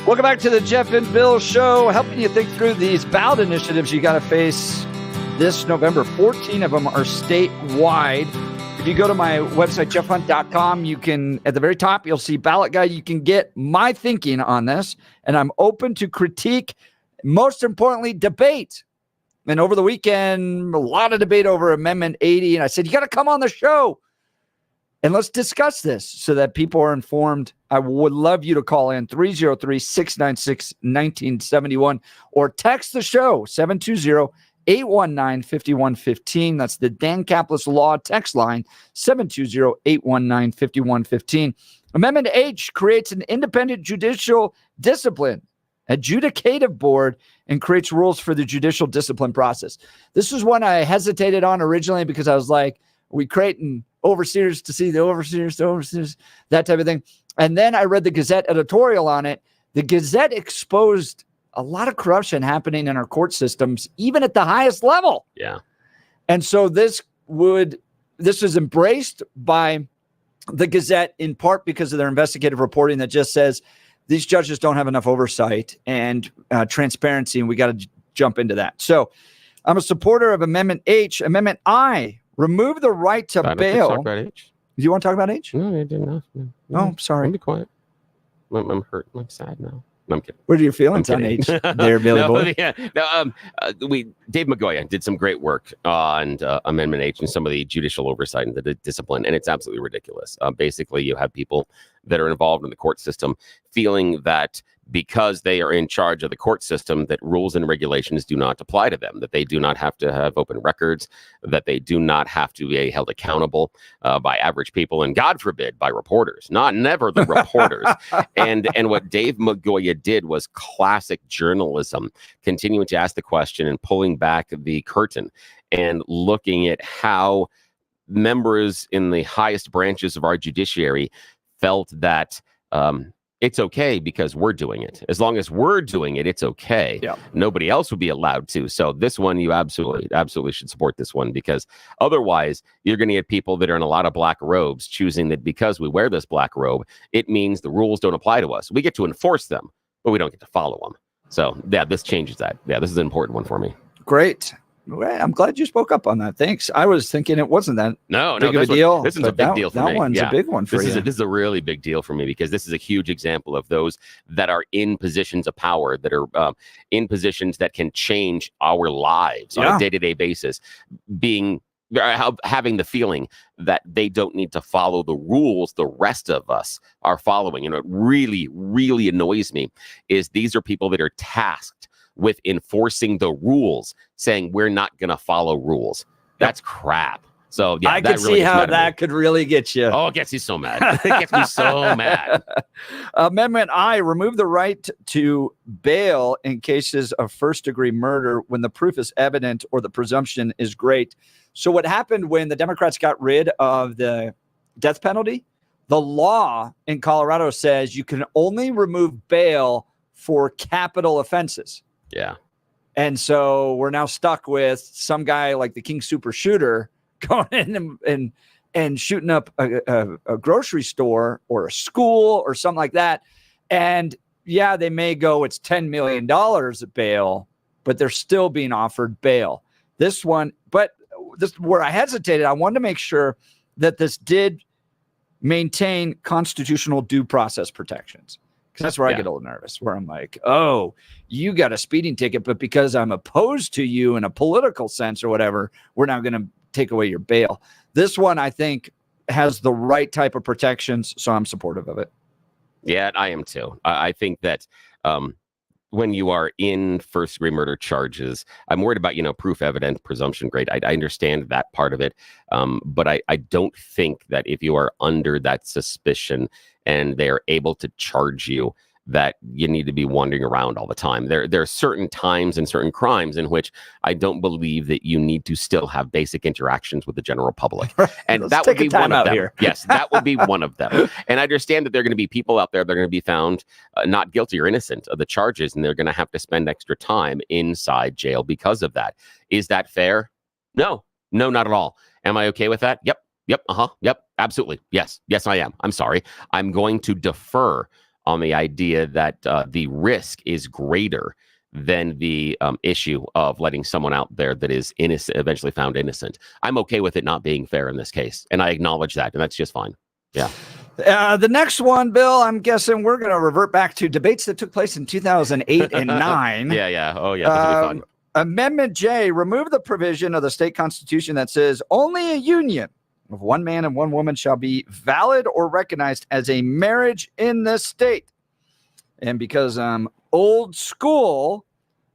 Welcome back to the Jeff and Bill Show, helping you think through these ballot initiatives you got to face this November. 14 of them are statewide. If you go to my website, jeffhunt.com, you can, at the very top, you'll see ballot guide. You can get my thinking on this, and I'm open to critique, most importantly, debate. And over the weekend, a lot of debate over Amendment 80, and I said, you got to come on the show, and let's discuss this so that people are informed. I would love you to call in 303-696-1971 or text the show, 819-5115. That's the Dan Caplis Law text line, 720-819-5115. Amendment H creates an independent judicial discipline adjudicative board and creates rules for the judicial discipline process. This is one I hesitated on originally because I was like, we creating overseers to see the overseers, that type of thing. And then I read the Gazette editorial on it. The Gazette exposed a lot of corruption happening in our court systems, even at the highest level. Yeah. And so this is embraced by the Gazette in part because of their investigative reporting that just says these judges don't have enough oversight and transparency, and we got to jump into that. So I'm a supporter of Amendment H. Amendment I, remove the right to bail. Talk about H. Do you want to talk about H? No, I didn't. No. Oh, sorry. Be quiet. I'm hurt. I'm sad now. No, I'm kidding. What are your feelings on H there, Billy Boy? Dave Magoya did some great work on Amendment H and some of the judicial oversight and the discipline, and it's absolutely ridiculous. Basically, you have people that are involved in the court system feeling that because they are in charge of the court system, that rules and regulations do not apply to them, that they do not have to have open records, that they do not have to be held accountable by average people, and God forbid, by reporters, never the reporters. And what Dave Magoya did was classic journalism, continuing to ask the question and pulling back the curtain and looking at how members in the highest branches of our judiciary felt that it's okay because we're doing it. As long as we're doing it, it's okay. Yeah. Nobody else would be allowed to. So this one, you absolutely should support this one, because otherwise you're going to get people that are in a lot of black robes choosing that because we wear this black robe, it means the rules don't apply to us. We get to enforce them, but we don't get to follow them. So yeah, this changes that. Yeah, this is an important one for me. Great. Well, I'm glad you spoke up on that. Thanks. I was thinking it wasn't that big of a deal. This is a big deal for me. That one's a big one for you. This is a really big deal for me, because this is a huge example of those that are in positions of power, that are in positions that can change our lives on a day-to-day basis, having the feeling that they don't need to follow the rules the rest of us are following. It really, really annoys me is these are people that are tasked with enforcing the rules, saying we're not going to follow rules. That's crap. So yeah, I could see how that could really get you. Oh, it gets you so mad. It gets me so mad. Amendment I, remove the right to bail in cases of first-degree murder when the proof is evident or the presumption is great. So what happened when the Democrats got rid of the death penalty? The law in Colorado says you can only remove bail for capital offenses. Yeah. And so we're now stuck with some guy like the King Super Shooter going in and shooting up a grocery store or a school or something like that. And yeah, they may go, it's $10 million of bail, but they're still being offered bail. This one, but this where I hesitated, I wanted to make sure that this did maintain constitutional due process protections. Because that's where I get a little nervous, where I'm like, oh, you got a speeding ticket, but because I'm opposed to you in a political sense or whatever, we're now going to take away your bail. This one, I think, has the right type of protections, so I'm supportive of it. Yeah, I am too. I think that when you are in first-degree murder charges, I'm worried about, proof evident, presumption great. I understand that part of it, but I don't think that if you are under that suspicion and they're able to charge you, that you need to be wandering around all the time. There are certain times and certain crimes in which I don't believe that you need to still have basic interactions with the general public. And that would be one of them. Yes, that would be one of them. And I understand that there are going to be people out there that are going to be found not guilty or innocent of the charges, and they're going to have to spend extra time inside jail because of that. Is that fair? No, not at all. Am I okay with that? Yep. Yep. Absolutely. Yes, I am. I'm sorry. I'm going to defer on the idea that the risk is greater than the issue of letting someone out there that is innocent, eventually found innocent. I'm okay with it not being fair in this case, and I acknowledge that, and that's just fine. Yeah. The next one, Bill, I'm guessing we're going to revert back to debates that took place in 2008 and 9. Yeah. Oh, yeah. This will be fun. Amendment J, remove the provision of the state constitution that says only a union of one man and one woman shall be valid or recognized as a marriage in this state. And because I'm old school,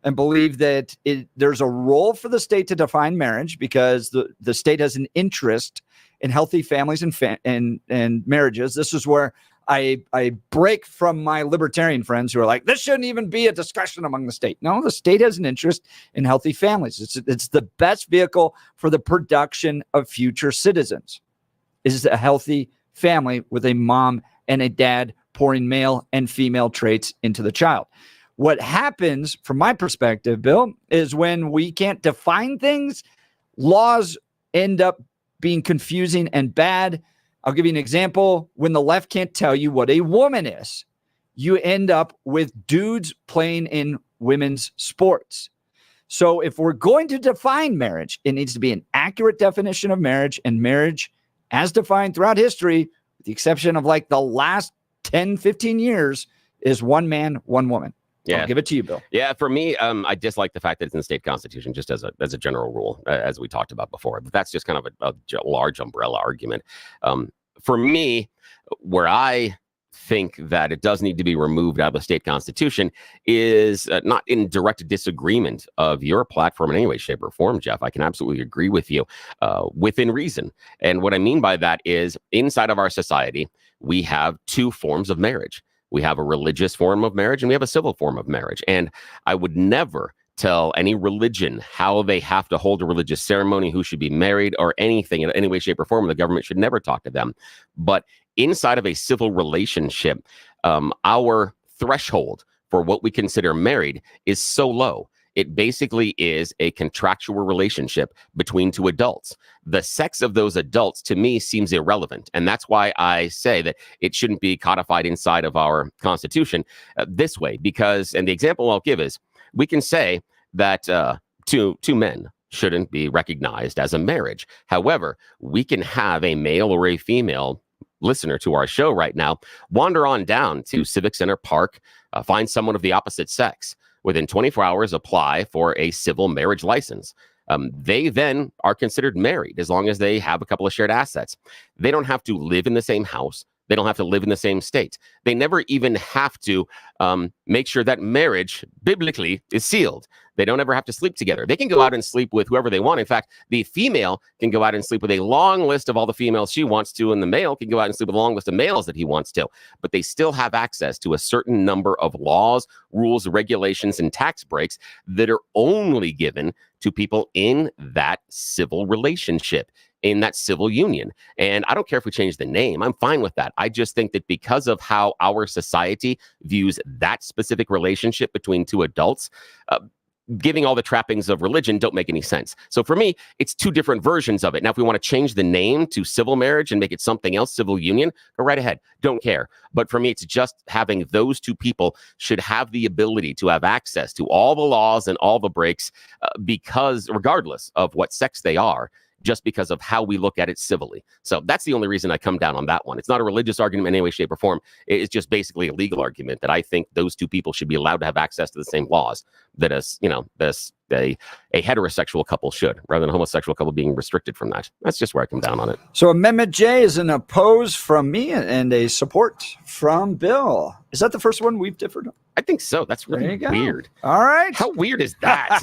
and believe that there's a role for the state to define marriage because the state has an interest in healthy families and marriages. This is where I break from my libertarian friends who are like, this shouldn't even be a discussion among the state. No, the state has an interest in healthy families. It's the best vehicle for the production of future citizens. Is a healthy family with a mom and a dad pouring male and female traits into the child. What happens, from my perspective, Bill, is when we can't define things, laws end up being confusing and bad. I'll give you an example. When the left can't tell you what a woman is, you end up with dudes playing in women's sports. So if we're going to define marriage, it needs to be an accurate definition of marriage, and marriage as defined throughout history, with the exception of like the last 10, 15 years, is one man, one woman. Yeah. I'll give it to you, Bill. Yeah, for me, I dislike the fact that it's in the state constitution, just as a general rule, as we talked about before. But that's just kind of a large umbrella argument. For me, where I think that it does need to be removed out of the state constitution is not in direct disagreement of your platform in any way, shape, or form, Jeff. I can absolutely agree with you within reason. And what I mean by that is inside of our society, we have two forms of marriage. We have a religious form of marriage and we have a civil form of marriage. And I would never tell any religion how they have to hold a religious ceremony, who should be married, or anything in any way, shape, or form. The government should never talk to them. But inside of a civil relationship, our threshold for what we consider married is so low. It basically is a contractual relationship between two adults. The sex of those adults, to me, seems irrelevant. And that's why I say that it shouldn't be codified inside of our Constitution this way. Because, and the example I'll give is, we can say that two men shouldn't be recognized as a marriage. However, we can have a male or a female listener to our show right now wander on down to Civic Center Park, find someone of the opposite sex. Within 24 hours, apply for a civil marriage license. They then are considered married as long as they have a couple of shared assets. They don't have to live in the same house. They don't have to live in the same state. They never even have to make sure that marriage biblically is sealed. They don't ever have to sleep together. They can go out and sleep with whoever they want. In fact, the female can go out and sleep with a long list of all the females she wants to, and the male can go out and sleep with a long list of males that he wants to. But they still have access to a certain number of laws, rules, regulations, and tax breaks that are only given to people in that civil relationship, in that civil union. And I don't care if we change the name. I'm fine with that. I just think that because of how our society views that specific relationship between two adults, giving all the trappings of religion don't make any sense. So for me, it's two different versions of it. Now, if we want to change the name to civil marriage and make it something else, civil union, go right ahead. Don't care. But for me, it's just having those two people should have the ability to have access to all the laws and all the breaks, because regardless of what sex they are, just because of how we look at it civilly. So that's the only reason I come down on that one. It's not a religious argument in any way, shape, or form. It's just basically a legal argument that I think those two people should be allowed to have access to the same laws that a heterosexual couple should, rather than a homosexual couple being restricted from that. That's just where I come down on it. So Amendment J is an oppose from me and a support from Bill. Is that the first one we've differed on? I think so. That's really weird. All right. How weird is that?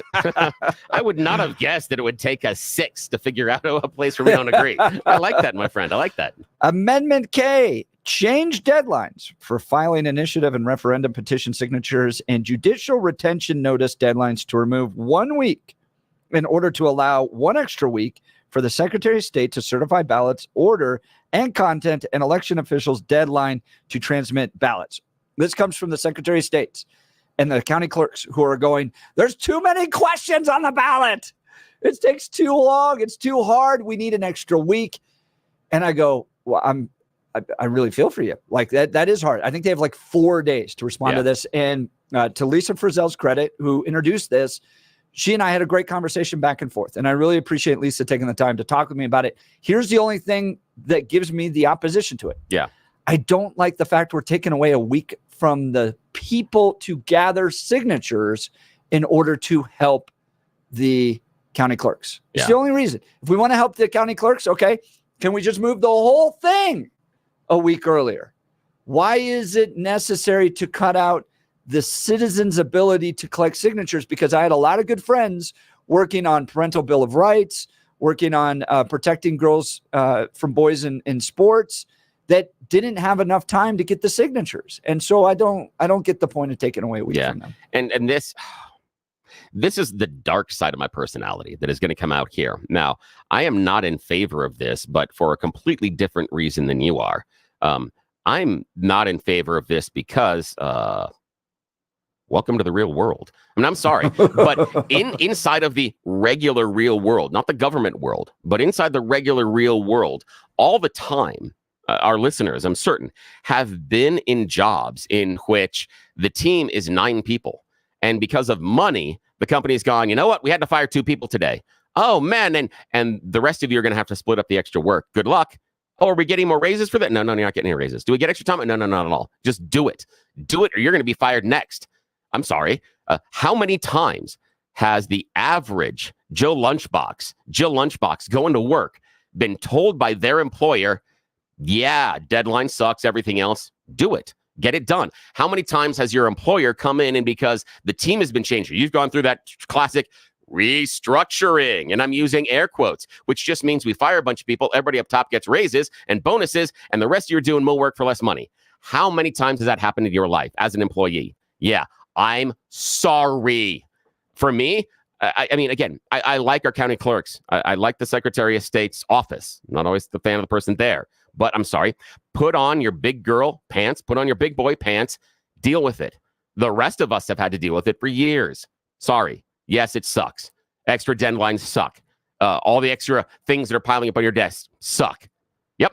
I would not have guessed that it would take us 6 to figure out a place where we don't agree. I like that, my friend. I like that. Amendment K, change deadlines for filing initiative and referendum petition signatures and judicial retention notice deadlines to remove 1 week in order to allow 1 extra week for the Secretary of State to certify ballots, order and content, and election officials' deadline to transmit ballots. This comes from the Secretary of State and the county clerks who are going, there's too many questions on the ballot. It takes too long. It's too hard. We need an extra week. And I go, well, I really feel for you. Like that is hard. I think they have like 4 days to respond to this. And to Lisa Frizzell's credit, who introduced this, she and I had a great conversation back and forth. And I really appreciate Lisa taking the time to talk with me about it. Here's the only thing that gives me the opposition to it. Yeah. I don't like the fact we're taking away a week from the people to gather signatures in order to help the county clerks. It's the only reason. If we want to help the county clerks, okay, can we just move the whole thing a week earlier? Why is it necessary to cut out the citizens' ability to collect signatures, because I had a lot of good friends working on parental bill of rights, working on protecting girls from boys in sports, that didn't have enough time to get the signatures. And so I don't get the point of taking away weed from them. And this is the dark side of my personality that is going to come out here. Now, I am not in favor of this, but for a completely different reason than you are. I'm not in favor of this because welcome to the real world. I mean, I'm sorry, but inside of the regular real world, not the government world, but inside the regular real world, all the time, our listeners, I'm certain, have been in jobs in which the team is 9 people. And because of money, the company's gone, you know what? We had to fire 2 people today. Oh, man. And the rest of you are going to have to split up the extra work. Good luck. Oh, are we getting more raises for that? No, you're not getting any raises. Do we get extra time? No, not at all. Just do it. Do it or you're going to be fired next. I'm sorry. How many times has the average Jill Lunchbox going to work been told by their employer, yeah, deadline sucks, everything else, do it. Get it done. How many times has your employer come in and because the team has been changing, you've gone through that classic restructuring, and I'm using air quotes, which just means we fire a bunch of people, everybody up top gets raises and bonuses, and the rest of you are doing more work for less money. How many times has that happened in your life as an employee? Yeah, I'm sorry. For me, I mean, again, I like our county clerks. I like the Secretary of State's office. I'm not always the fan of the person there, but I'm sorry. Put on your big girl pants, put on your big boy pants, deal with it. The rest of us have had to deal with it for years. Sorry. Yes, it sucks. Extra deadlines suck. All the extra things that are piling up on your desk suck. Yep.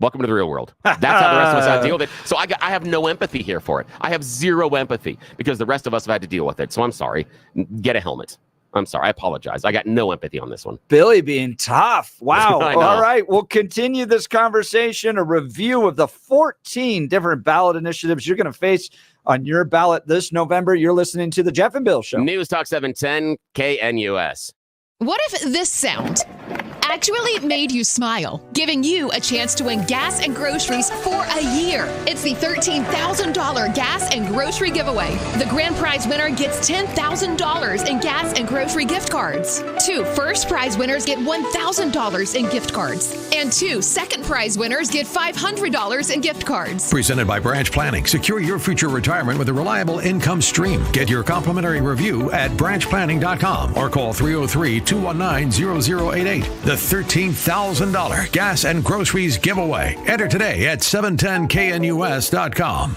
Welcome to the real world. That's how the rest of us have to deal with it. So I have no empathy here for it. I have zero empathy because the rest of us have had to deal with it. So I'm sorry. Get a helmet. I'm sorry. I apologize. I got no empathy on this one. Billy being tough. Wow. All right. We'll continue this conversation, a review of the 14 different ballot initiatives you're going to face on your ballot this November. You're listening to the Jeff and Bill Show. News Talk 710 KNUS. What if this sound actually made you smile, giving you a chance to win gas and groceries for a year? It's the $13,000 gas and grocery giveaway. The grand prize winner gets $10,000 in gas and grocery gift cards. 2 first prize winners get $1,000 in gift cards. And 2 second prize winners get $500 in gift cards. Presented by Branch Planning. Secure your future retirement with a reliable income stream. Get your complimentary review at branchplanning.com or call 303-219-0088. The $13,000 gas and groceries giveaway. Enter today at 710knus.com.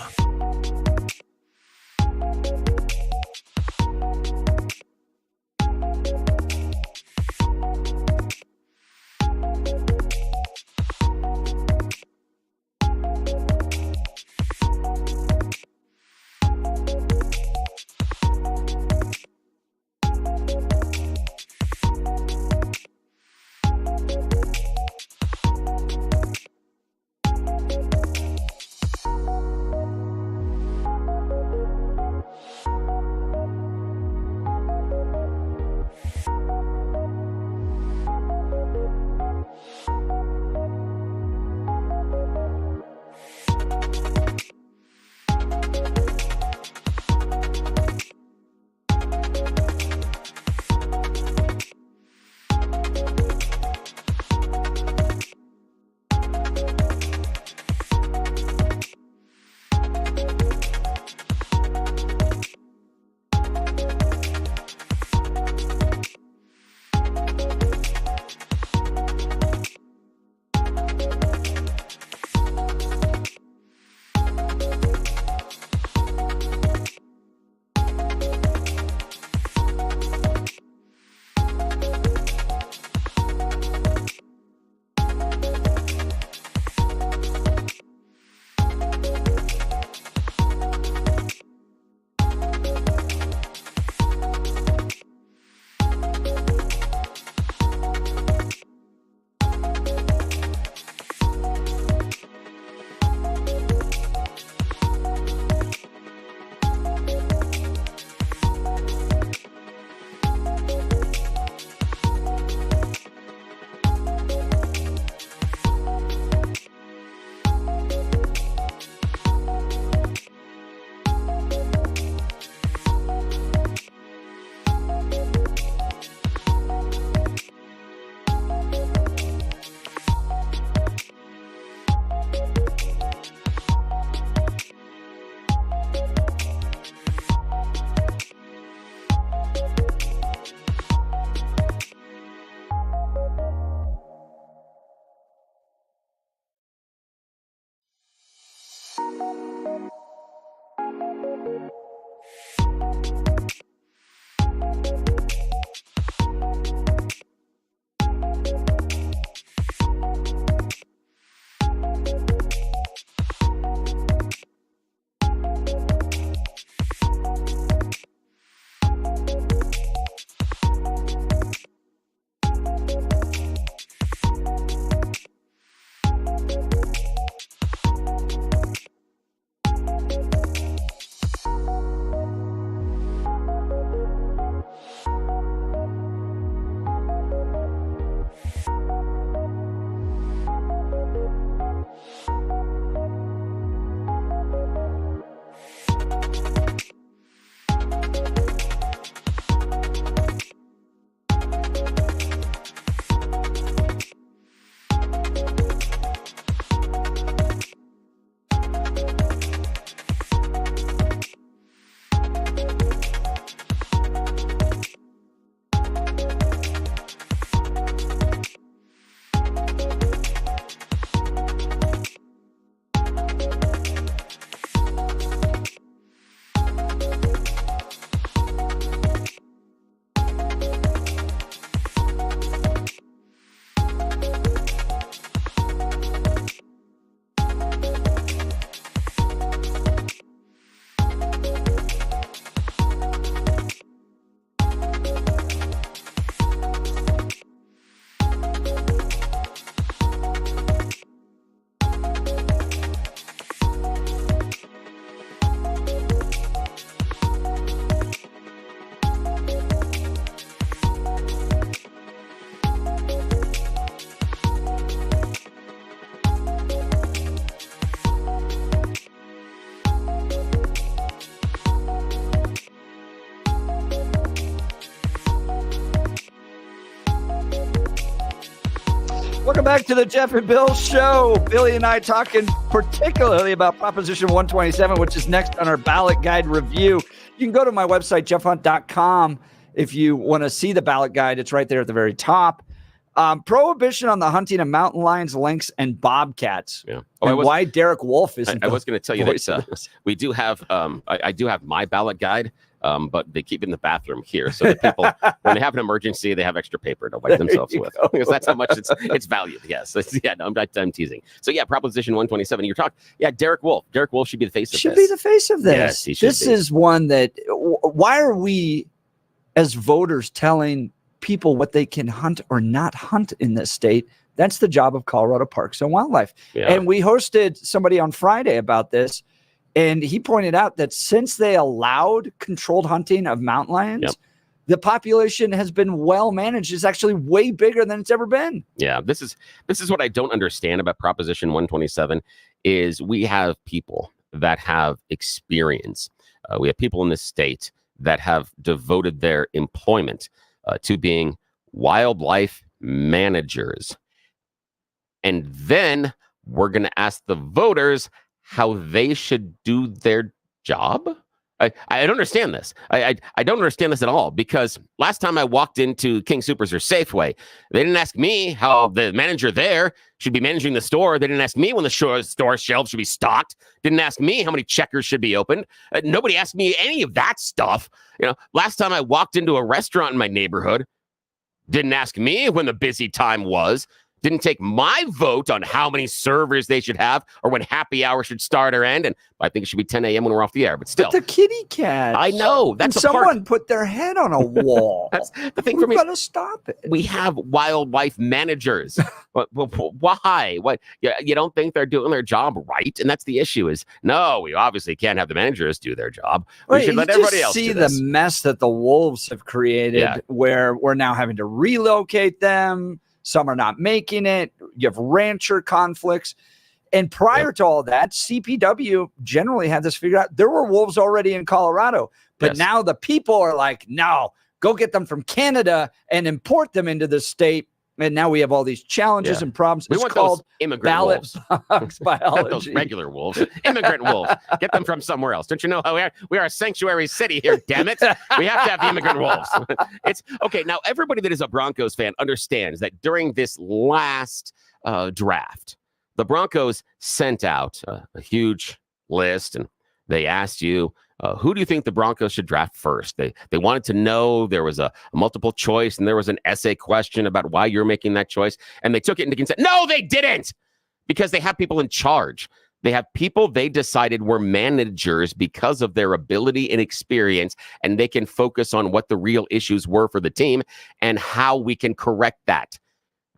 Welcome back to the Jeff and Bill Show. Billy and I talking particularly about Proposition 127, which is next on our ballot guide review. You can go to my website, jeffhunt.com, if you want to see the ballot guide. It's right there at the very top. Prohibition on the hunting of mountain lions, lynx, and bobcats. Yeah. And why Derek Wolf isn't. I was going to tell you that we do have. I do have my ballot guide, but they keep it in the bathroom here, so that people, when they have an emergency, they have extra paper to wipe themselves with, because that's how much it's valued. Yes, I'm teasing. So yeah, Proposition 127. You're talking. Yeah, Derek Wolf. Derek Wolf should be the face of this. Should be the face of this. Yes, he should This be. is one that. Why are we, as voters, telling people what they can hunt or not hunt in this state? That's the job of Colorado Parks and Wildlife. Yeah. And we hosted somebody on Friday about this, and he pointed out that since they allowed controlled hunting of mountain lions, the population has been well managed. It's actually way bigger than it's ever been. Yeah, this is what I don't understand about Proposition 127 is we have people that have experience. We have people in this state that have devoted their employment to being wildlife managers. And then we're going to ask the voters how they should do their job. I don't understand this. I don't understand this at all, because last time I walked into King Soopers or Safeway, they didn't ask me how the manager there should be managing the store. They didn't ask me when the store shelves should be stocked. Didn't ask me how many checkers should be opened. Nobody asked me any of that stuff. Last time I walked into a restaurant in my neighborhood, didn't ask me when the busy time was. Didn't take my vote on how many servers they should have or when happy hour should start or end. And I think it should be 10 a.m. when we're off the air, but still. But the kitty cat. I know. That's and someone put their head on a wall. That's the thing for me. We've got to stop it. We have wildlife managers. Why? What? You don't think they're doing their job right? And that's the issue is, no, we obviously can't have the managers do their job. We should let everybody else see do this. the mess that the wolves have created, where we're now having to relocate them. Some are not making it. You have rancher conflicts. And prior to all that, CPW generally had this figured out. There were wolves already in Colorado, but now the people are like, no, go get them from Canada and import them into the state. And now we have all these challenges and problems. We It's want called those immigrant ballot wolves. box Not biology. those regular wolves. Immigrant wolves. Get them from somewhere else. Don't you know how we are a sanctuary city here, damn it. We have to have the immigrant wolves. It's okay. Now, everybody that is a Broncos fan understands that during this last draft, the Broncos sent out a huge list, and they asked you, who do you think the Broncos should draft first? They wanted to know. There was a multiple choice, and there was an essay question about why you're making that choice. And they took it into consent. No, they didn't, because they have people in charge. They have people they decided were managers because of their ability and experience, and they can focus on what the real issues were for the team and how we can correct that.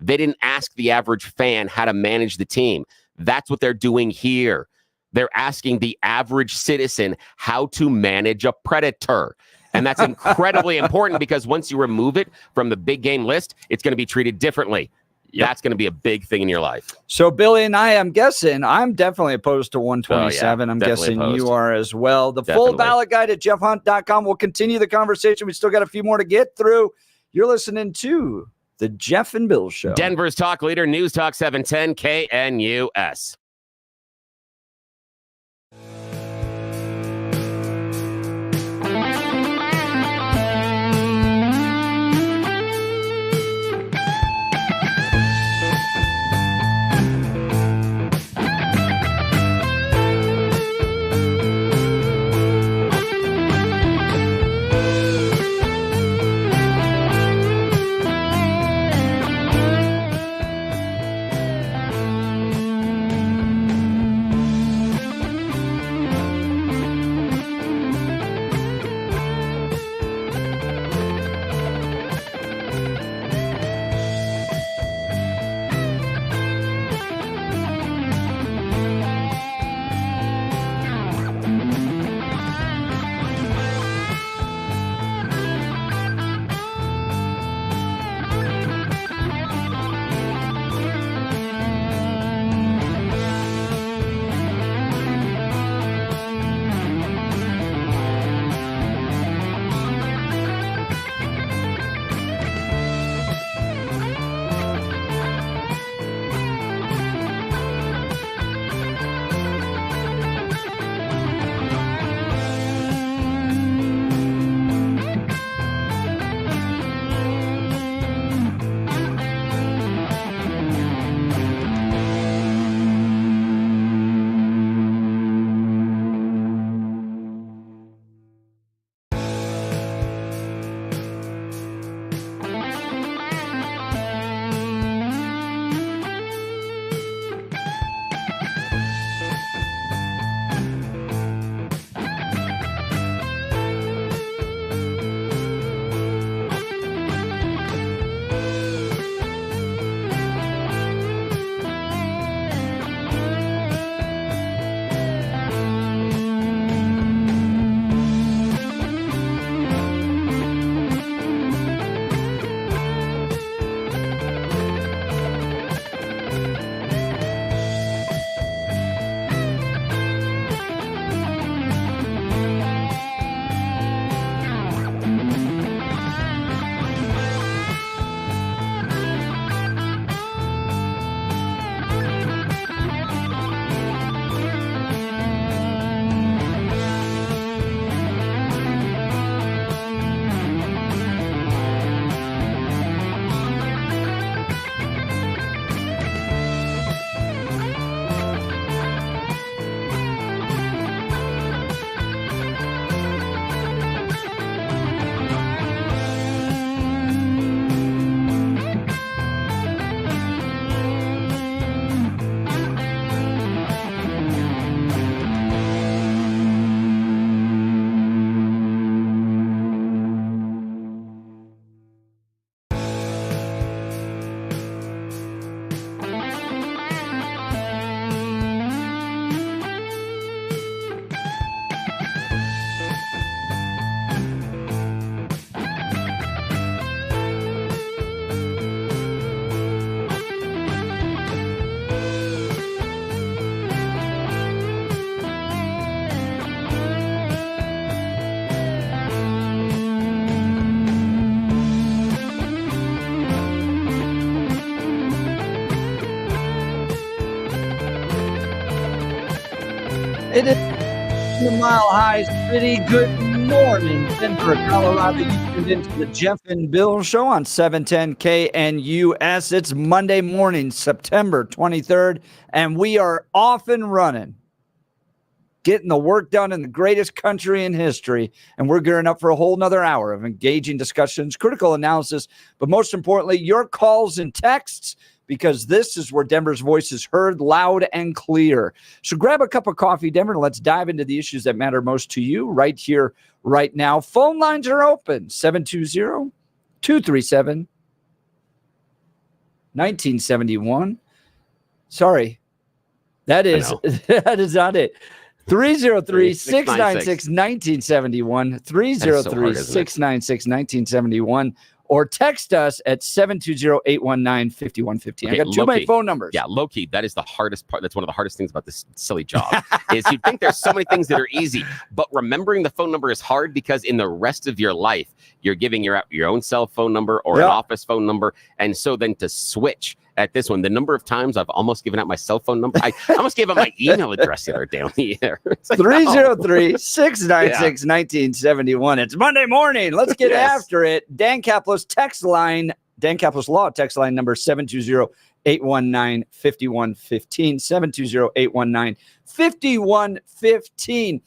They didn't ask the average fan how to manage the team. That's what they're doing here. They're asking the average citizen how to manage a predator. And that's incredibly important, because once you remove it from the big game list, it's going to be treated differently. That's going to be a big thing in your life. So Billy and I, I'm guessing, I'm definitely opposed to 127. I'm definitely guessing opposed. you are as well. The Definitely. full ballot guide at jeffhunt.com. We'll continue the conversation. We still got a few more to get through. You're listening to the Jeff and Bill Show. Denver's talk leader, News Talk 710 KNUS. It is the Mile High City. Good morning, Denver, Colorado. You tuned into the Jeff and Bill Show on 710 KNUS. It's Monday morning, September 23rd, and we are off and running, getting the work done in the greatest country in history. And we're gearing up for a whole nother hour of engaging discussions, critical analysis, but most importantly, your calls and texts, because this is where Denver's voice is heard loud and clear. So grab a cup of coffee, Denver, and let's dive into the issues that matter most to you right here, right now. Phone lines are open, 720-237-1971. Sorry, that is not it. 303-696-1971, 303-696-1971, or text us at 720-819-5115. I got too many phone numbers. Yeah, low-key, that is the hardest part. That's one of the hardest things about this silly job is you'd think there's so many things that are easy, but remembering the phone number is hard because in the rest of your life, you're giving your own cell phone number or an office phone number. And so then to switch at this one, the number of times I've almost given out my cell phone number, I almost gave out my email address the other day on the air. Like, 303-696-1971. It's Monday morning. Let's get after it. Dan Kaplos text line, Dan Kaplos Law text line number 720-819-5115, 720-819-5115.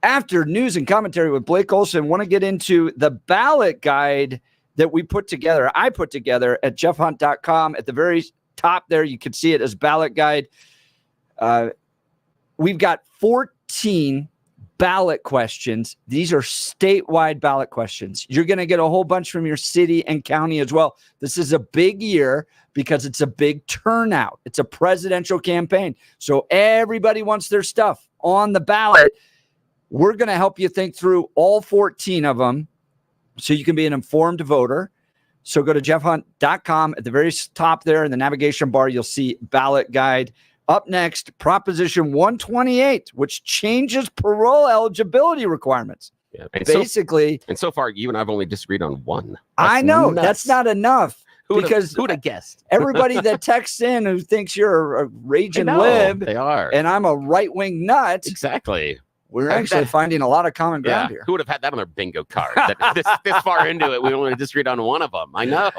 After news and commentary with Blake Olson, want to get into the ballot guide that we put together. I put together at jeffhunt.com. At the very top there, you can see it as ballot guide. We've got 14 ballot questions. These are statewide ballot questions. You're going to get a whole bunch from your city and county as well. This is a big year because it's a big turnout. It's a presidential campaign. So everybody wants their stuff on the ballot. We're going to help you think through all 14 of them so you can be an informed voter. So go to jeffhunt.com. At the very top there in the navigation bar, you'll see ballot guide. Up next, Proposition 128, which changes parole eligibility requirements. Yeah, and basically. So far, you and I've only disagreed on one. I know. Nuts. That's not enough. Who would have guessed? Everybody that texts in who thinks you're a raging lib. They are. And I'm a right-wing nut. Exactly. We're actually finding a lot of common ground here. Who would have had that on their bingo card? This far into it, we only disagreed on one of them. I know.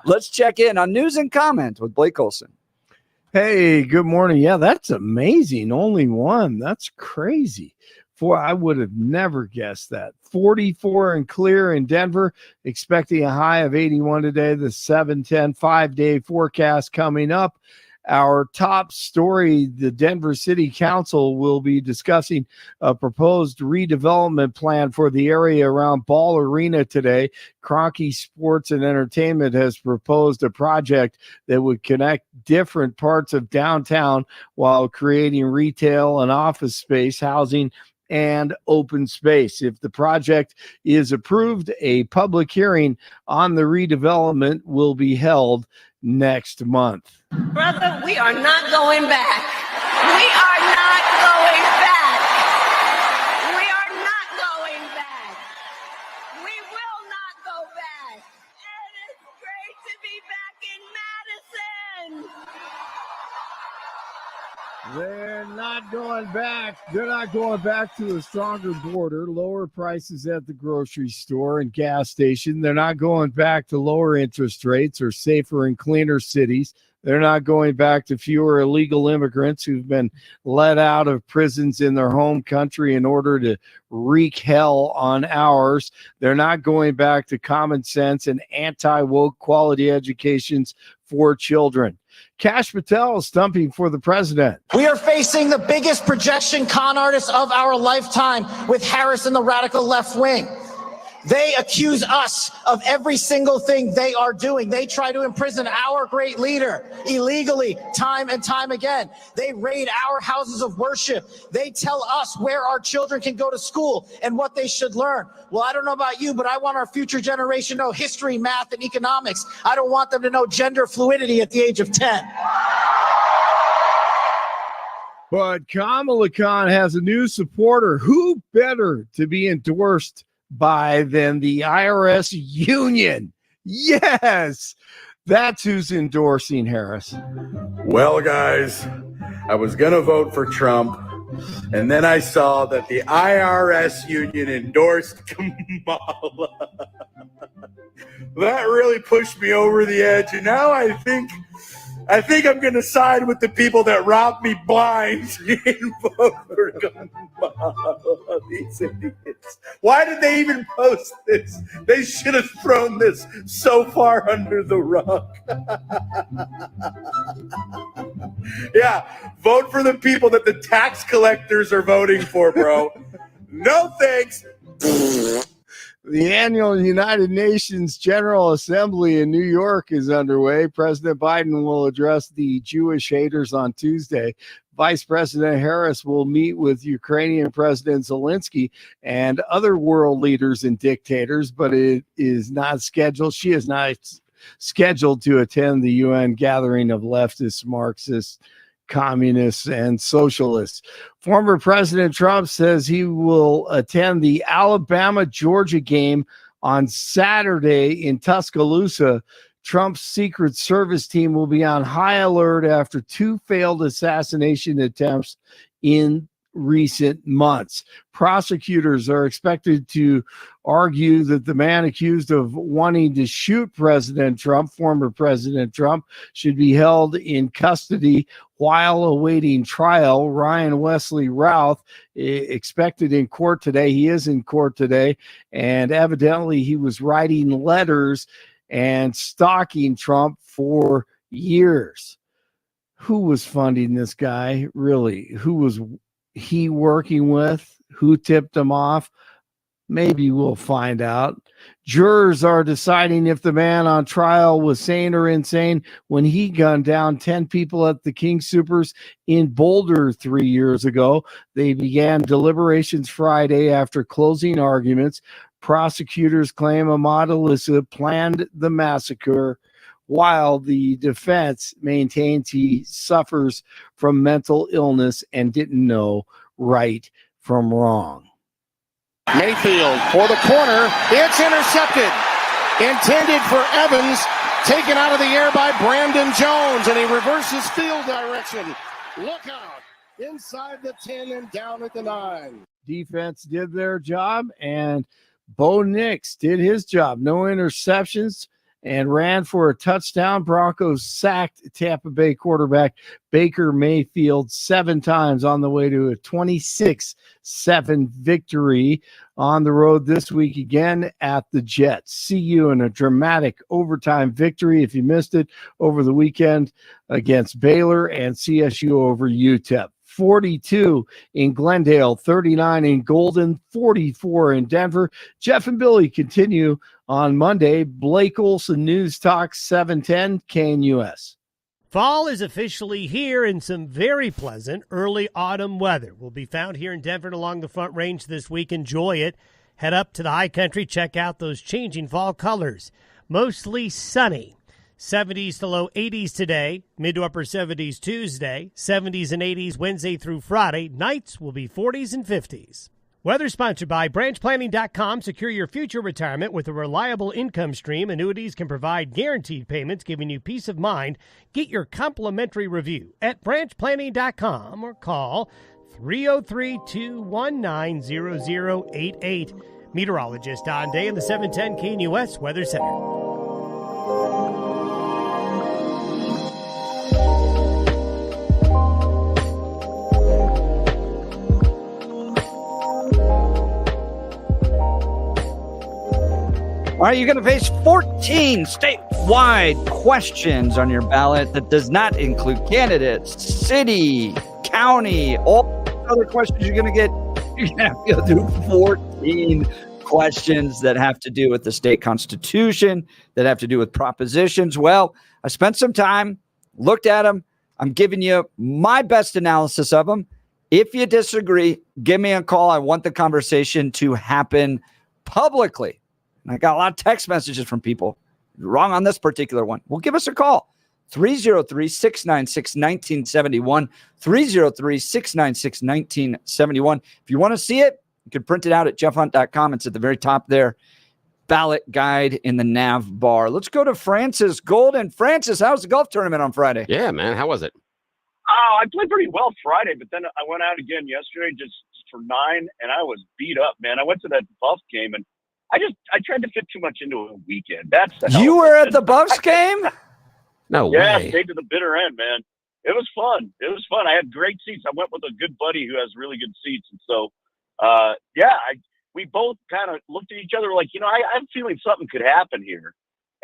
Let's check in on news and comment with Blake Olson. Hey, good morning. Yeah, that's amazing. Only one. That's crazy. I would have never guessed that. 44 and clear in Denver, expecting a high of 81 today. The 7-10 5-day forecast coming up. Our top story, the Denver City Council will be discussing a proposed redevelopment plan for the area around Ball Arena today. Kroenke Sports and Entertainment has proposed a project that would connect different parts of downtown while creating retail and office space, housing, and open space. If the project is approved, a public hearing on the redevelopment will be held next month. Brother, we are not going back. We are not going back. We are not going back. We will not go back. And it's great to be back in Madison. They're not going back. They're not going back to a stronger border, lower prices at the grocery store and gas station. They're not going back to lower interest rates or safer and cleaner cities. They're not going back to fewer illegal immigrants who've been let out of prisons in their home country in order to wreak hell on ours. They're not going back to common sense and anti-woke quality educations for children. Kash Patel is stumping for the president. We are facing the biggest projection con artists of our lifetime with Harris and the radical left wing. They accuse us of every single thing they are doing. They try to imprison our great leader illegally time and time again. They raid our houses of worship. They tell us where our children can go to school and what they should learn. Well, I don't know about you, but I want our future generation to know history, math, and economics. I don't want them to know gender fluidity at the age of 10. But Kamala Khan has a new supporter. Who better to be endorsed by than the IRS Union? Yes, that's who's endorsing Harris. Well, guys, I was going to vote for Trump, and then I saw that the IRS Union endorsed Kamala. That really pushed me over the edge, and now I think I'm going to side with the people that robbed me blind and vote for Kamala. These idiots. Why did they even post this? They should have thrown this so far under the rug. Yeah, vote for the people that the tax collectors are voting for, bro. No thanks. The annual United Nations General Assembly in New York is underway. President Biden will address the Jewish haters on Tuesday. Vice President Harris will meet with Ukrainian President Zelensky and other world leaders and dictators, but it is not scheduled. She is not scheduled to attend the UN gathering of leftists, Marxists, communists, and socialists. Former President Trump says he will attend the Alabama-Georgia game on Saturday in Tuscaloosa. Trump's Secret Service team will be on high alert after 2 failed assassination attempts in recent months. Prosecutors are expected to argue that the man accused of wanting to shoot President Trump, former President Trump, should be held in custody while awaiting trial. Ryan Wesley Routh expected in court today. He is in court today, and evidently he was writing letters and stalking Trump for years. Who was funding this guy? Really? Who was he working with? Who tipped him off? Maybe we'll find out. Jurors are deciding if the man on trial was sane or insane when he gunned down 10 people at the King Soopers in Boulder 3 years ago. They began deliberations Friday after closing arguments. Prosecutors claim Ahmad Alissa planned the massacre, while the defense maintains he suffers from mental illness and didn't know right from wrong. Mayfield for the corner. It's intercepted. Intended for Evans. Taken out of the air by Brandon Jones, and he reverses field direction. Look out. Inside the 10 and down at the 9. Defense did their job, and Bo Nix did his job. No interceptions and ran for a touchdown. Broncos sacked Tampa Bay quarterback Baker Mayfield 7 times on the way to a 26-7 victory on the road this week again at the Jets. See you in a dramatic overtime victory, if you missed it, over the weekend against Baylor, and CSU over UTEP. 42 in Glendale, 39 in Golden, 44 in Denver. Jeff and Billy continue on Monday. Blake Olson, News Talk 710 KNUS. Fall is officially here, and some very pleasant early autumn weather will be found here in Denver and along the Front Range this week. Enjoy it. Head up to the high country. Check out those changing fall colors. Mostly sunny. 70s to low 80s today, mid to upper 70s Tuesday, 70s and 80s Wednesday through Friday. Nights will be 40s and 50s. Weather sponsored by branchplanning.com. Secure your future retirement with a reliable income stream. Annuities can provide guaranteed payments, giving you peace of mind. Get your complimentary review at branchplanning.com or call 303-219-0088. Meteorologist Don Day in the 710 KNUS Weather Center. All right, you're going to face 14 statewide questions on your ballot that does not include candidates, city, county, all other questions you're going to get. You're going to have to go through 14 questions that have to do with the state constitution, that have to do with propositions. Well, I spent some time, looked at them. I'm giving you my best analysis of them. If you disagree, give me a call. I want the conversation to happen publicly. And I got a lot of text messages from people wrong on this particular one. Well, give us a call. 303-696-1971. 303-696-1971. If you want to see it, you can print it out at jeffhunt.com. It's at the very top there. Ballot guide in the nav bar. Let's go to Francis Golden. Francis, how was the golf tournament on Friday? Yeah, man. How was it? Oh, I played pretty well Friday, but then I went out again yesterday just for 9, and I was beat up, man. I went to that Buffs game, and I tried to fit too much into a weekend. That's the hell You of were it. at the Buffs game? No Yeah, way. stayed to the bitter end, man. It was fun. I had great seats. I went with a good buddy who has really good seats, and so we both kind of looked at each other like, I'm feeling something could happen here.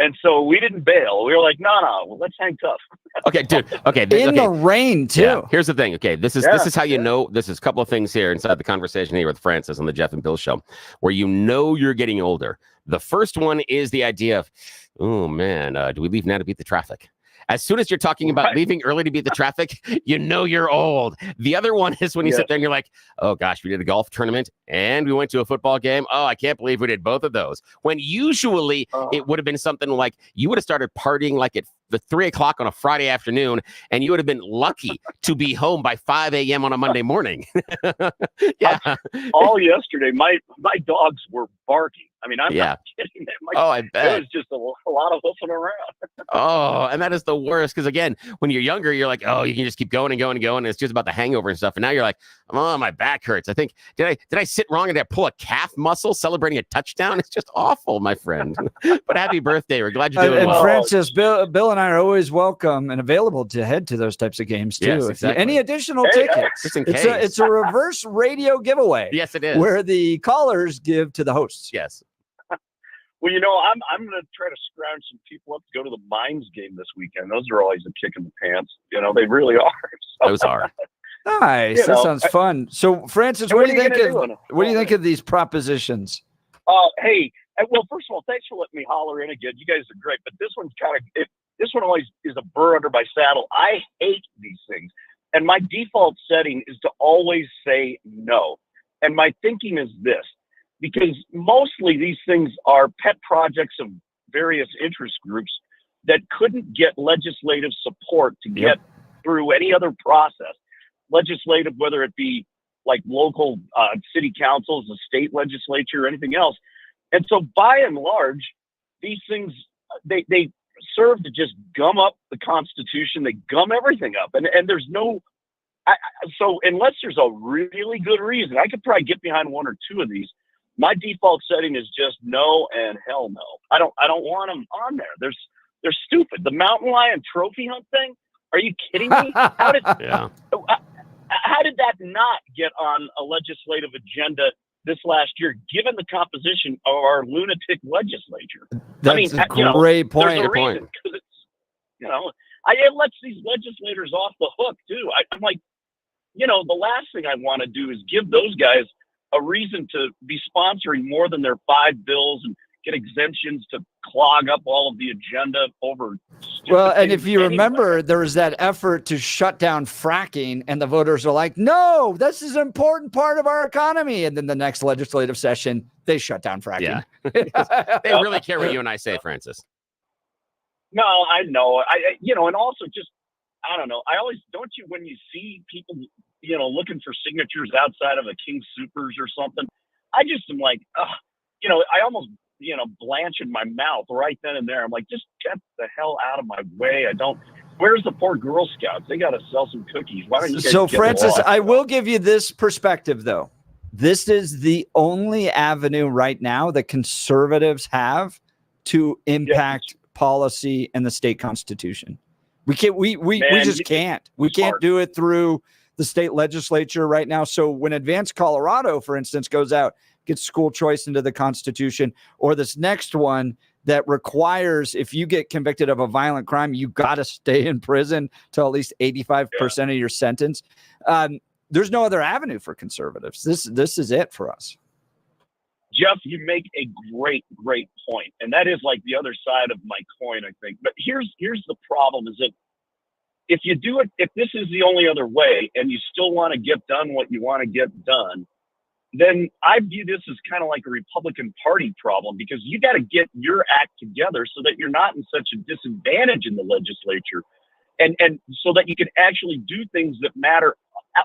And so we didn't bail. We were like, no, let's hang tough. Okay, dude. Okay. In the rain, too. Yeah. Here's the thing. Okay. This is how you know. This is a couple of things here inside the conversation here with Francis on the Jeff and Bill show, where you know you're getting older. The first one is the idea of, oh, man, do we leave now to beat the traffic? As soon as you're talking about leaving early to beat the traffic, you know you're old. The other one is when you sit there and you're like, oh, gosh, we did a golf tournament and we went to a football game. Oh, I can't believe we did both of those. When usually it would have been something like you would have started partying like at the 3 o'clock on a Friday afternoon, and you would have been lucky to be home by 5 a.m. on a Monday morning. Yeah. All yesterday, my dogs were barking. I mean, I'm not kidding. I bet. It was just a lot of hoofing around. Oh, and that is the worst. Because again, when you're younger, you're like, oh, you can just keep going and going and going. And it's just about the hangover and stuff. And now you're like, oh, my back hurts. I think, did I sit wrong and did I pull a calf muscle celebrating a touchdown? It's just awful, my friend. But happy birthday. We're glad you're doing well. And Francis, Bill and I are always welcome and available to head to those types of games too. Yes, exactly. Any additional tickets? Just in case. It's a reverse radio giveaway. Yes, it is. Where the callers give to the hosts. Yes. Well, I'm going to try to scrounge some people up to go to the Mines game this weekend. Those are always a kick in the pants. They really are. Those are. Nice. That sounds fun. So, Francis, what do you think of these propositions? Hey, well, first of all, thanks for letting me holler in again. You guys are great, but this one's this one always is a burr under my saddle. I hate these things, and my default setting is to always say no. And my thinking is this. Because mostly these things are pet projects of various interest groups that couldn't get legislative support to get through any other process. Legislative, whether it be like local city councils, the state legislature, or anything else. And so by and large, these things, they serve to just gum up the Constitution. They gum everything up. And there's no, so unless there's a really good reason, I could probably get behind one or two of these. My default setting is just no and hell no. I don't want them on there. They're stupid. The mountain lion trophy hunt thing. Are you kidding me? How did that not get on a legislative agenda this last year, given the composition of our lunatic legislature? That's a great point. There's a reason, 'cause it lets these legislators off the hook too. I'm like, the last thing I want to do is give those guys a reason to be sponsoring more than their 5 bills and get exemptions to clog up all of the agenda over. Well, and if you remember, there was that effort to shut down fracking, and the voters are like, no, this is an important part of our economy. And then the next legislative session, they shut down fracking. Yeah. They really care what you and I say, Francis. No, I know. And also just, I don't know. I always, don't you, when you see people, looking for signatures outside of a King Soopers or something, I just am like, I almost, blanch in my mouth right then and there. I'm like, just get the hell out of my way. Where's the poor Girl Scouts? They got to sell some cookies. Why don't you guys get Francis, lost? I will give you this perspective, though. This is the only avenue right now that conservatives have to impact policy and the state constitution. We can't. We just can't. We can't do it through the state legislature right now. So when Advanced Colorado, for instance, goes out, gets school choice into the Constitution, or this next one that requires, if you get convicted of a violent crime, you got to stay in prison till at least 85% of your sentence. There's no other avenue for conservatives. This is it for us. Jeff, you make a great point. And that is like the other side of my coin, I think. But here's the problem is that if you do it, if this is the only other way and you still want to get done what you want to get done, then I view this as kind of like a Republican Party problem, because you got to get your act together so that you're not in such a disadvantage in the legislature, and so that you can actually do things that matter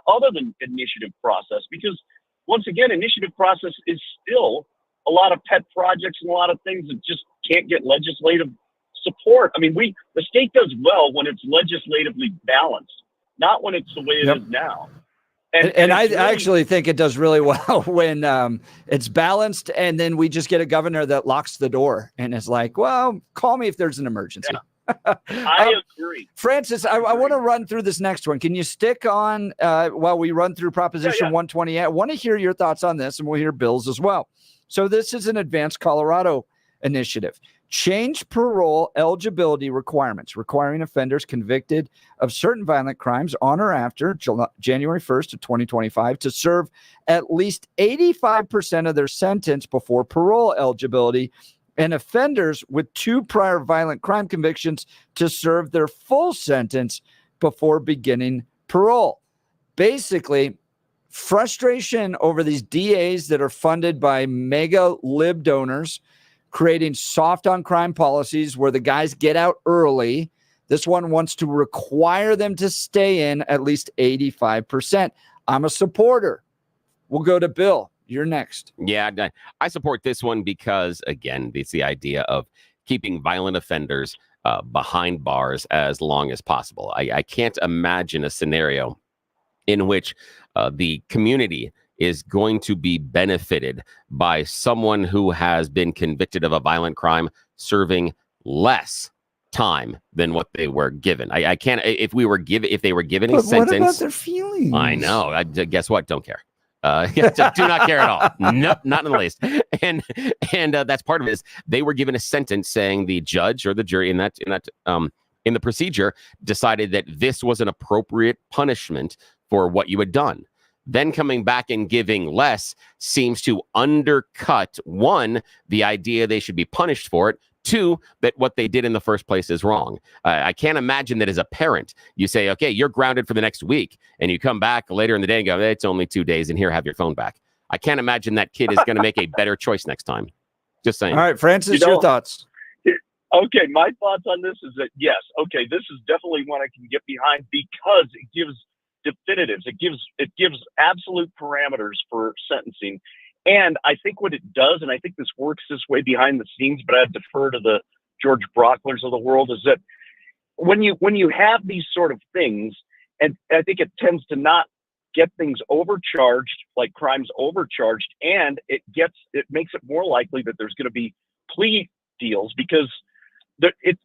other than initiative process. Because once again, initiative process is still a lot of pet projects and a lot of things that just can't get legislative support. I mean, the state does well when it's legislatively balanced. not when it's the way it is now. And I it's really, actually think it does really well when it's balanced, and then we just get a governor that locks the door and is like, well, call me if there's an emergency. Yeah. I agree. Francis, I want to run through this next one. Can you stick on while we run through Proposition 128? I want to hear your thoughts on this, and we'll hear Bill's as well. So this is an advanced Colorado initiative. Change parole eligibility requirements, requiring offenders convicted of certain violent crimes on or after January 1st of 2025 to serve at least 85% of their sentence before parole eligibility, and offenders with 2 prior violent crime convictions to serve their full sentence before beginning parole. Basically, frustration over these DAs that are funded by mega lib donors, creating soft on crime policies where the guys get out early. This one wants to require them to stay in at least 85%. I'm a supporter. We'll go to Bill. You're next. Yeah, I support this one because, again, it's the idea of keeping violent offenders behind bars as long as possible. I can't imagine a scenario in which the community is going to be benefited by someone who has been convicted of a violent crime serving less time than what they were given. I can't, if they were given a sentence. What about their feelings? I know. Guess what? Don't care. Do not care at all. No, not in the least. And that's part of it is they were given a sentence saying the judge or the jury in the procedure decided that this was an appropriate punishment for what you had done. Then coming back and giving less seems to undercut, 1, the idea they should be punished for it, 2, that what they did in the first place is wrong. I can't imagine that as a parent, you say, okay, you're grounded for the next week, and you come back later in the day and go, it's only 2 days, and here, have your phone back. I can't imagine that kid is going to make a better choice next time. Just saying. All right, Francis, your thoughts. Okay, my thoughts on this is that, yes, okay, this is definitely one I can get behind because it gives definitives. It gives absolute parameters for sentencing. And I think what it does, and I think this works this way behind the scenes, but I defer to the George Brocklers of the world, is that when you have these sort of things, and I think it tends to not get things overcharged, like crimes overcharged, and it makes it more likely that there's going to be plea deals because it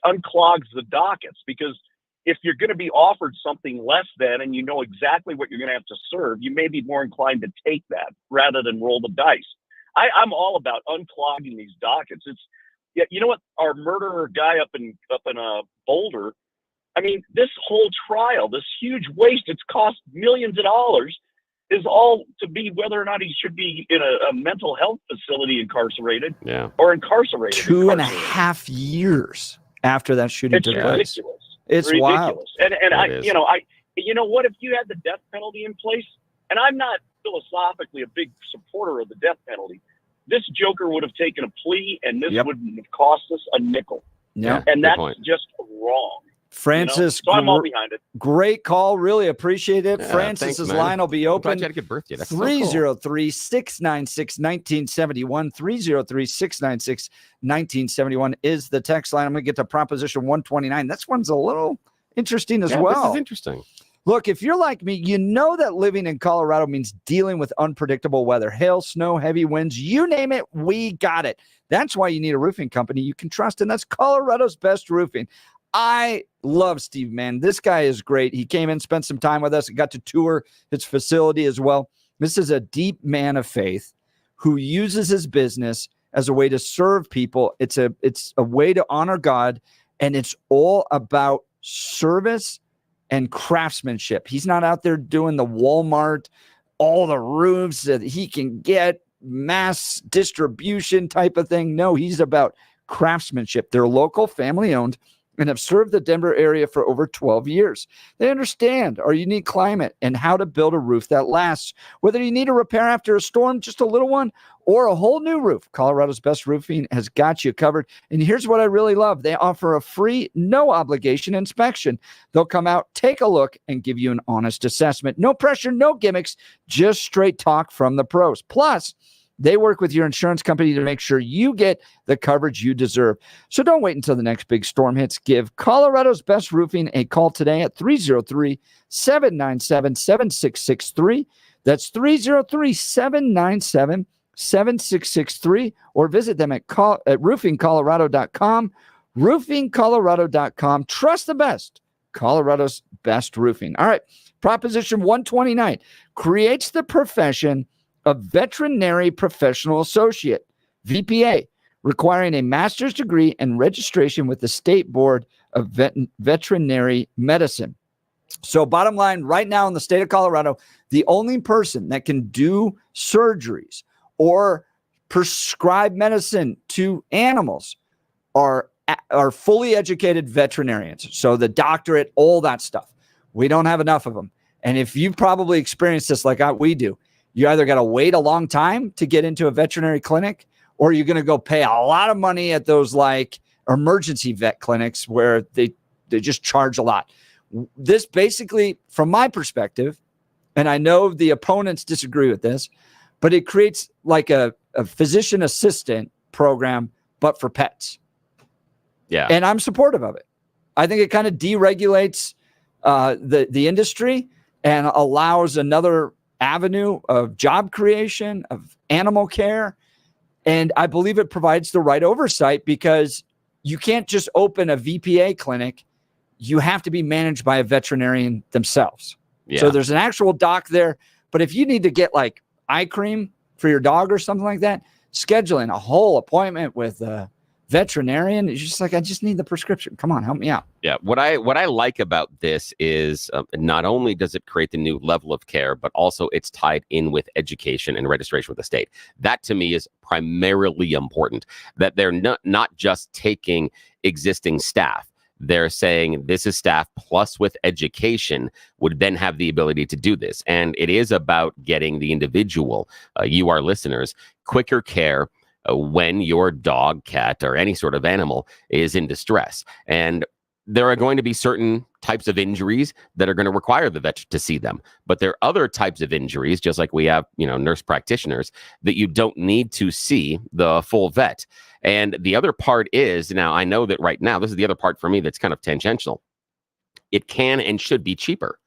unclogs the dockets, because if you're going to be offered something less than, and you know exactly what you're going to have to serve, you may be more inclined to take that rather than roll the dice. I'm all about unclogging these dockets. You know what? Our murderer guy up in Boulder. I mean, this whole trial, this huge waste, it's cost millions of dollars, is all to be whether or not he should be in a mental health facility incarcerated, or incarcerated. 2.5 years after that shooting took place. Ridiculous. It's ridiculous. wild. And you know what, if you had the death penalty in place, and I'm not philosophically a big supporter of the death penalty, this joker would have taken a plea, and this wouldn't have cost us a nickel. Yeah, and that's just wrong. Francis, so I'm all behind it. Great call. Really appreciate it. Yeah, Francis's line will be open. I'm glad you had a good birthday. That's 303-696-1971. 303-696-1971 is the text line. I'm going to get to Proposition 129. This one's a little interesting as well. This is interesting. Look, if you're like me, you know that living in Colorado means dealing with unpredictable weather, hail, snow, heavy winds, you name it, we got it. That's why you need a roofing company you can trust, and that's Colorado's Best Roofing. I love Steve, man. This guy is great. He came in, spent some time with us, and got to tour his facility as well. This is a deep man of faith who uses his business as a way to serve people. It's a way to honor God, and it's all about service and craftsmanship. He's not out there doing the Walmart, all the roofs that he can get, mass distribution type of thing. No, he's about craftsmanship. They're local, family-owned, and have served the Denver area for over 12 years. They understand our unique climate and how to build a roof that lasts. Whether you need a repair after a storm, just a little one, or a whole new roof, Colorado's Best Roofing has got you covered. And here's what I really love. They offer a free, no-obligation inspection. They'll come out, take a look, and give you an honest assessment. No pressure, no gimmicks, just straight talk from the pros. Plus, They work with your insurance company to make sure you get the coverage you deserve. So don't wait until the next big storm hits. Give Colorado's Best Roofing a call today at 303-797-7663. That's 303-797-7663, or visit them at roofingcolorado.com. roofingcolorado.com. Trust the best. Colorado's Best Roofing. All right. Proposition 129 creates the profession of veterinary professional associate, VPA, requiring a master's degree and registration with the State Board of Veterinary Medicine. So bottom line, right now in the state of Colorado, the only person that can do surgeries or prescribe medicine to animals are fully educated veterinarians. So the doctorate, all that stuff. We don't have enough of them. And if you've probably experienced this like we do, you either got to wait a long time to get into a veterinary clinic, or you're going to go pay a lot of money at those like emergency vet clinics where they just charge a lot. This basically, from my perspective, and I know the opponents disagree with this, but it creates like a physician assistant program, but for pets. Yeah. And I'm supportive of it. I think it kind of deregulates the industry and allows another avenue of job creation, of animal care. And I believe it provides the right oversight, because you can't just open a VPA clinic. You have to be managed by a veterinarian themselves. Yeah. So there's an actual doc there. But if you need to get like eye cream for your dog or something like that, scheduling a whole appointment with a veterinarian is just like, I just need the prescription. Come on, help me out. Yeah. What I like about this is not only does it create the new level of care, but also it's tied in with education and registration with the state. That to me is primarily important, that they're not just taking existing staff. They're saying this is staff plus with education would then have the ability to do this. And it is about getting the individual, you, our listeners, quicker care when your dog, cat, or any sort of animal is in distress. And there are going to be certain types of injuries that are going to require the vet to see them. But there are other types of injuries, just like we have, nurse practitioners, that you don't need to see the full vet. And the other part is, now I know that right now, this is the other part for me that's kind of tangential. It can and should be cheaper,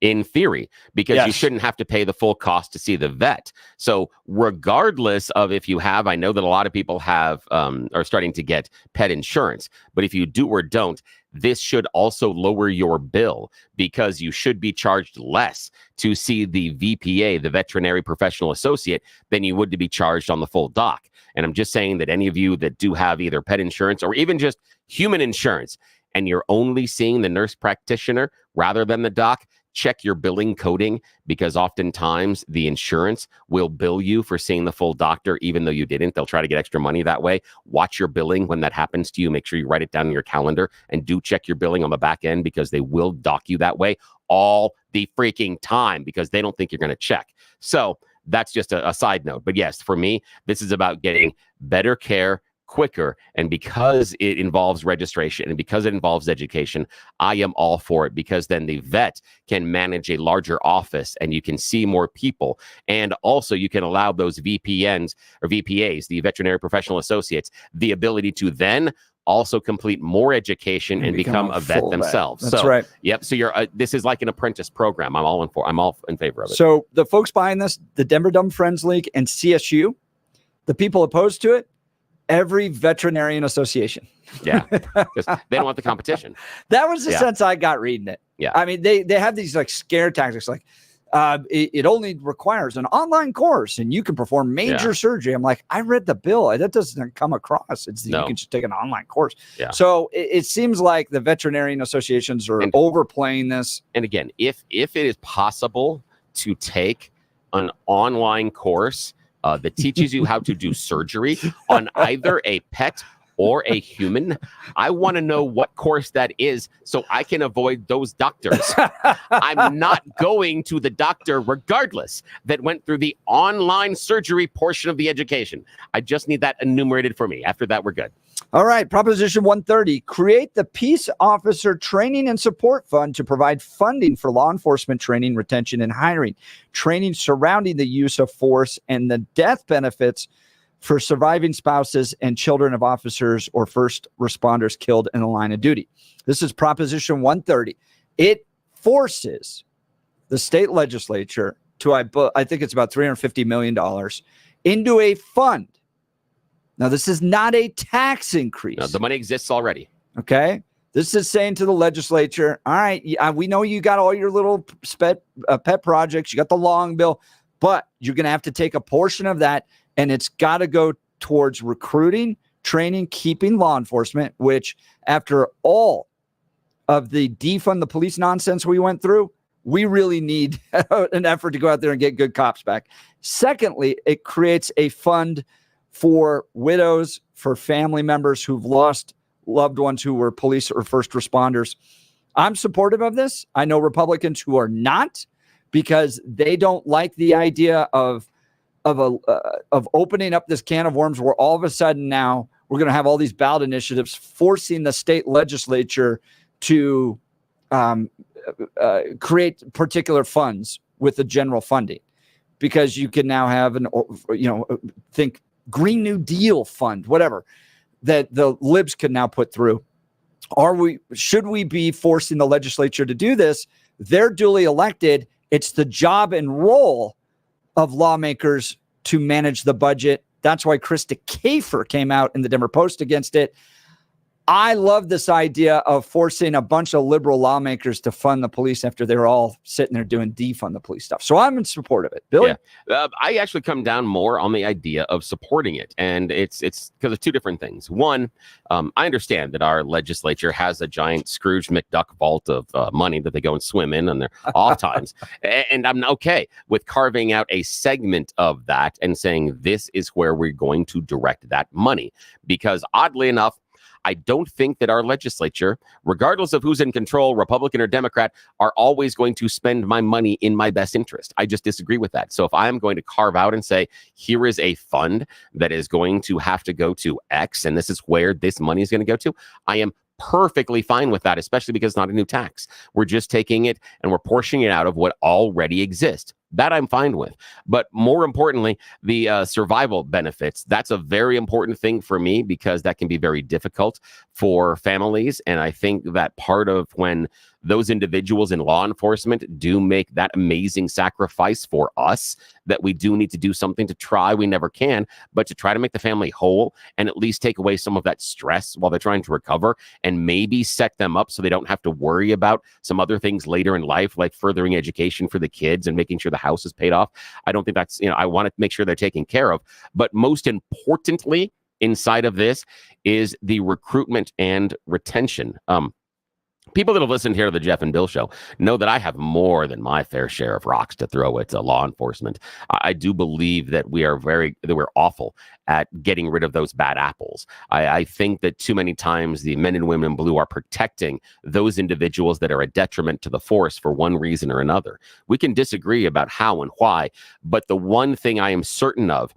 in theory, because you shouldn't have to pay the full cost to see the vet. So regardless of if you have, I know that a lot of people have are starting to get pet insurance, but if you do or don't, this should also lower your bill, because you should be charged less to see the VPA, the veterinary professional associate, than you would to be charged on the full doc. And I'm just saying that any of you that do have either pet insurance or even just human insurance, and you're only seeing the nurse practitioner rather than the doc, check your billing coding, because oftentimes the insurance will bill you for seeing the full doctor, even though you didn't. They'll try to get extra money that way. Watch your billing when that happens to you. Make sure you write it down in your calendar, and do check your billing on the back end, because they will dock you that way all the freaking time, because they don't think you're going to check. So that's just a side note. But yes, for me, this is about getting better care quicker, and because it involves registration and because it involves education, I am all for it, because then the vet can manage a larger office and you can see more people, and also you can allow those VPNs or VPAs, the veterinary professional associates, the ability to then also complete more education and become a vet themselves. That's right. Yep. So you're this is like an apprentice program. I'm all in favor of it. So the folks behind this, the Denver Dumb Friends League and CSU, the people opposed to it, every veterinarian association. Yeah. They don't want the competition. That was the sense I got reading it. Yeah. I mean, they have these like scare tactics, like it only requires an online course and you can perform major surgery. I'm like, I read the bill. That doesn't come across. You can just take an online course. Yeah. So it seems like the veterinarian associations are overplaying this. And again, if it is possible to take an online course that teaches you how to do surgery on either a pet or a human, I want to know what course that is so I can avoid those doctors. I'm not going to the doctor regardless that went through the online surgery portion of the education. I just need that enumerated for me. After that, we're good. All right, Proposition 130, create the Peace Officer Training and Support Fund to provide funding for law enforcement training, retention, and hiring, training surrounding the use of force, and the death benefits for surviving spouses and children of officers or first responders killed in the line of duty. This is Proposition 130. It forces the state legislature to, I think it's about $350 million, into a fund. Now, this is not a tax increase. No, the money exists already. Okay. This is saying to the legislature, all right, we know you got all your little pet projects. You got the long bill, but you're going to have to take a portion of that, and it's got to go towards recruiting, training, keeping law enforcement, which after all of the defund the police nonsense we went through, we really need an effort to go out there and get good cops back. Secondly, it creates a fund for widows, for family members who've lost loved ones who were police or first responders. I'm supportive of this. I know Republicans who are not, because they don't like the idea of opening up this can of worms where all of a sudden now we're going to have all these ballot initiatives forcing the state legislature to create particular funds with the general funding, because you can now have think Green New Deal fund, whatever, that the libs can now put through. Should we be forcing the legislature to do this? They're duly elected. It's the job and role of lawmakers to manage the budget. That's why Krista Kafer came out in the Denver Post against it. I love this idea of forcing a bunch of liberal lawmakers to fund the police after they're all sitting there doing defund the police stuff. So I'm in support of it. Billy? Yeah. I actually come down more on the idea of supporting it. And it's because of two different things. One, I understand that our legislature has a giant Scrooge McDuck vault of money that they go and swim in their off times. And I'm okay with carving out a segment of that and saying this is where we're going to direct that money. Because oddly enough, I don't think that our legislature, regardless of who's in control, Republican or Democrat, are always going to spend my money in my best interest. I just disagree with that. So if I'm going to carve out and say, here is a fund that is going to have to go to X, and this is where this money is going to go to, I am perfectly fine with that, especially because it's not a new tax. We're just taking it and we're portioning it out of what already exists. That I'm fine with. But more importantly, the survival benefits, that's a very important thing for me, because that can be very difficult for families. And I think that part of when those individuals in law enforcement do make that amazing sacrifice for us, that we do need to do something to try. We never can, but to try to make the family whole and at least take away some of that stress while they're trying to recover, and maybe set them up so they don't have to worry about some other things later in life, like furthering education for the kids and making sure the house is paid off. I don't think that's, I want to make sure they're taken care of. But most importantly, inside of this is the recruitment and retention. People that have listened here to the Jeff and Bill show know that I have more than my fair share of rocks to throw at law enforcement. I do believe that we're awful at getting rid of those bad apples. I think that too many times the men and women in blue are protecting those individuals that are a detriment to the force for one reason or another. We can disagree about how and why, but the one thing I am certain of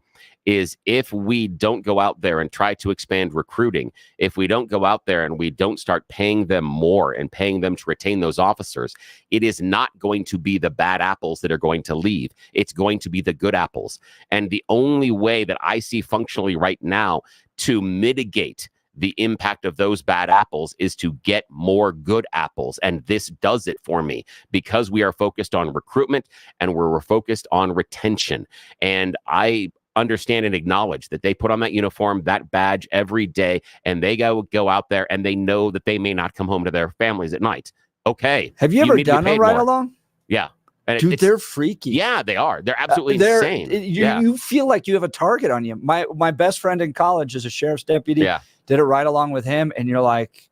is if we don't go out there and try to expand recruiting, if we don't go out there and we don't start paying them more and paying them to retain those officers, it is not going to be the bad apples that are going to leave. It's going to be the good apples. And the only way that I see functionally right now to mitigate the impact of those bad apples is to get more good apples. And this does it for me, because we are focused on recruitment and we're focused on retention. And I understand and acknowledge that they put on that uniform, that badge every day, and they go out there and they know that they may not come home to their families at night. Okay. Have you ever done a ride along? Yeah. And dude, they're freaky. Yeah, they are. They're absolutely insane. You feel like you have a target on you. My best friend in college is a sheriff's deputy. Yeah. Did a ride along with him, and you're like,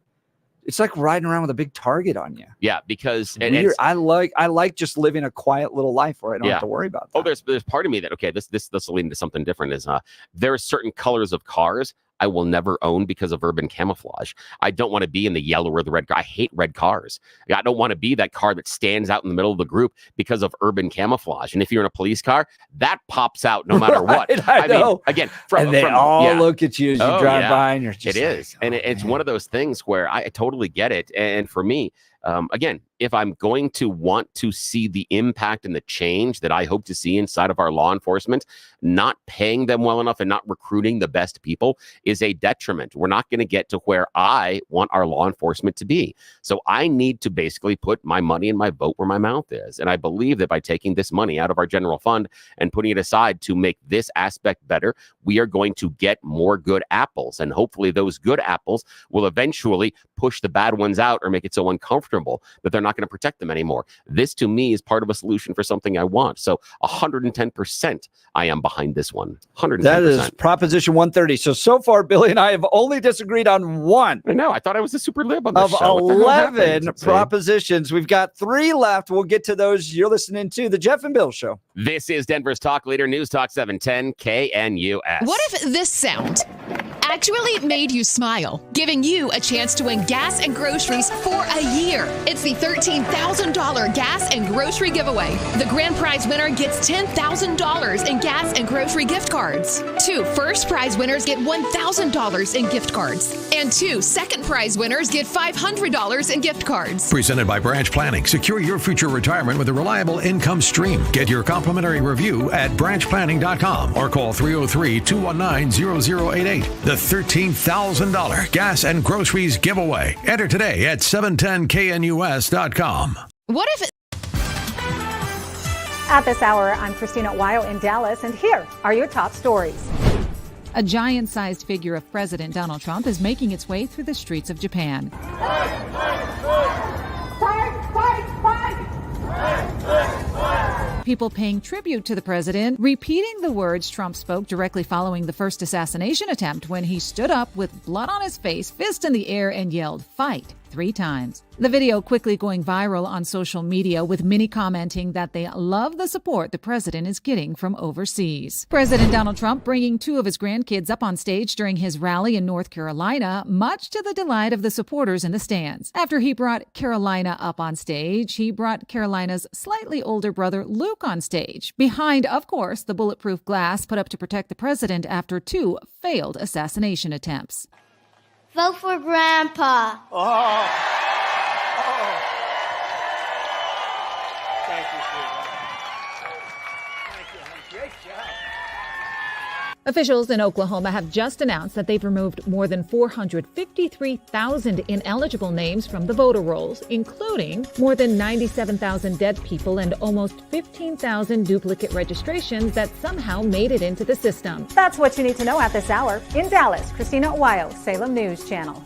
it's like riding around with a big target on you. Yeah, because I like just living a quiet little life where I don't have to worry about that. Oh, there's part of me that, okay, this will lead into something different, is there are certain colors of cars I will never own because of urban camouflage. I don't want to be in the yellow or the red car. I hate red cars. I don't want to be that car that stands out in the middle of the group because of urban camouflage. And if you're in a police car, that pops out no matter what. I know. Mean, again, and they all look at you as you drive by, and you're just it's one of those things where I totally get it. And for me, again, if I'm going to want to see the impact and the change that I hope to see inside of our law enforcement, not paying them well enough and not recruiting the best people is a detriment. We're not going to get to where I want our law enforcement to be. So I need to basically put my money and my vote where my mouth is. And I believe that by taking this money out of our general fund and putting it aside to make this aspect better, we are going to get more good apples. And hopefully those good apples will eventually push the bad ones out or make it so uncomfortable that they're not going to protect them anymore. This to me is part of a solution for something I want. So 110% I am behind this one. 110%. That is Proposition 130. So far, Billy and I have only disagreed on one. I know. I thought I was a super lib on this of show. 11 propositions. We've got 3 left. We'll get to those. You're listening to the Jeff and Bill Show. This is Denver's Talk Leader, News Talk 710 KNUS. What if this sound actually made you smile, giving you a chance to win gas and groceries for a year? It's the $13,000 gas and grocery giveaway. The grand prize winner gets $10,000 in gas and grocery gift cards. 2 first prize winners get $1,000 in gift cards. And 2 second prize winners get $500 in gift cards. Presented by Branch Planning. Secure your future retirement with a reliable income stream. Get your complimentary review at branchplanning.com or call 303-219-0088. The $13,000 gas and groceries giveaway. Enter today at 710knus.com. What if At this hour, I'm Christina Weil in Dallas, and here are your top stories. A giant-sized figure of President Donald Trump is making its way through the streets of Japan. People paying tribute to the president, repeating the words Trump spoke directly following the first assassination attempt when he stood up with blood on his face, fist in the air, and yelled, "Fight," 3 times. The video quickly going viral on social media, with many commenting that they love the support the president is getting from overseas. President Donald Trump bringing 2 of his grandkids up on stage during his rally in North Carolina, much to the delight of the supporters in the stands. After he brought Carolina up on stage, he brought Carolina's slightly older brother Luke on stage, behind, of course, the bulletproof glass put up to protect the president after 2 failed assassination attempts. Vote for Grandpa. Thank you, sweetheart. Thank you, honey. Great job. Officials in Oklahoma have just announced that they've removed more than 453,000 ineligible names from the voter rolls, including more than 97,000 dead people and almost 15,000 duplicate registrations that somehow made it into the system. That's what you need to know at this hour. In Dallas, Christina Weil, Salem News Channel.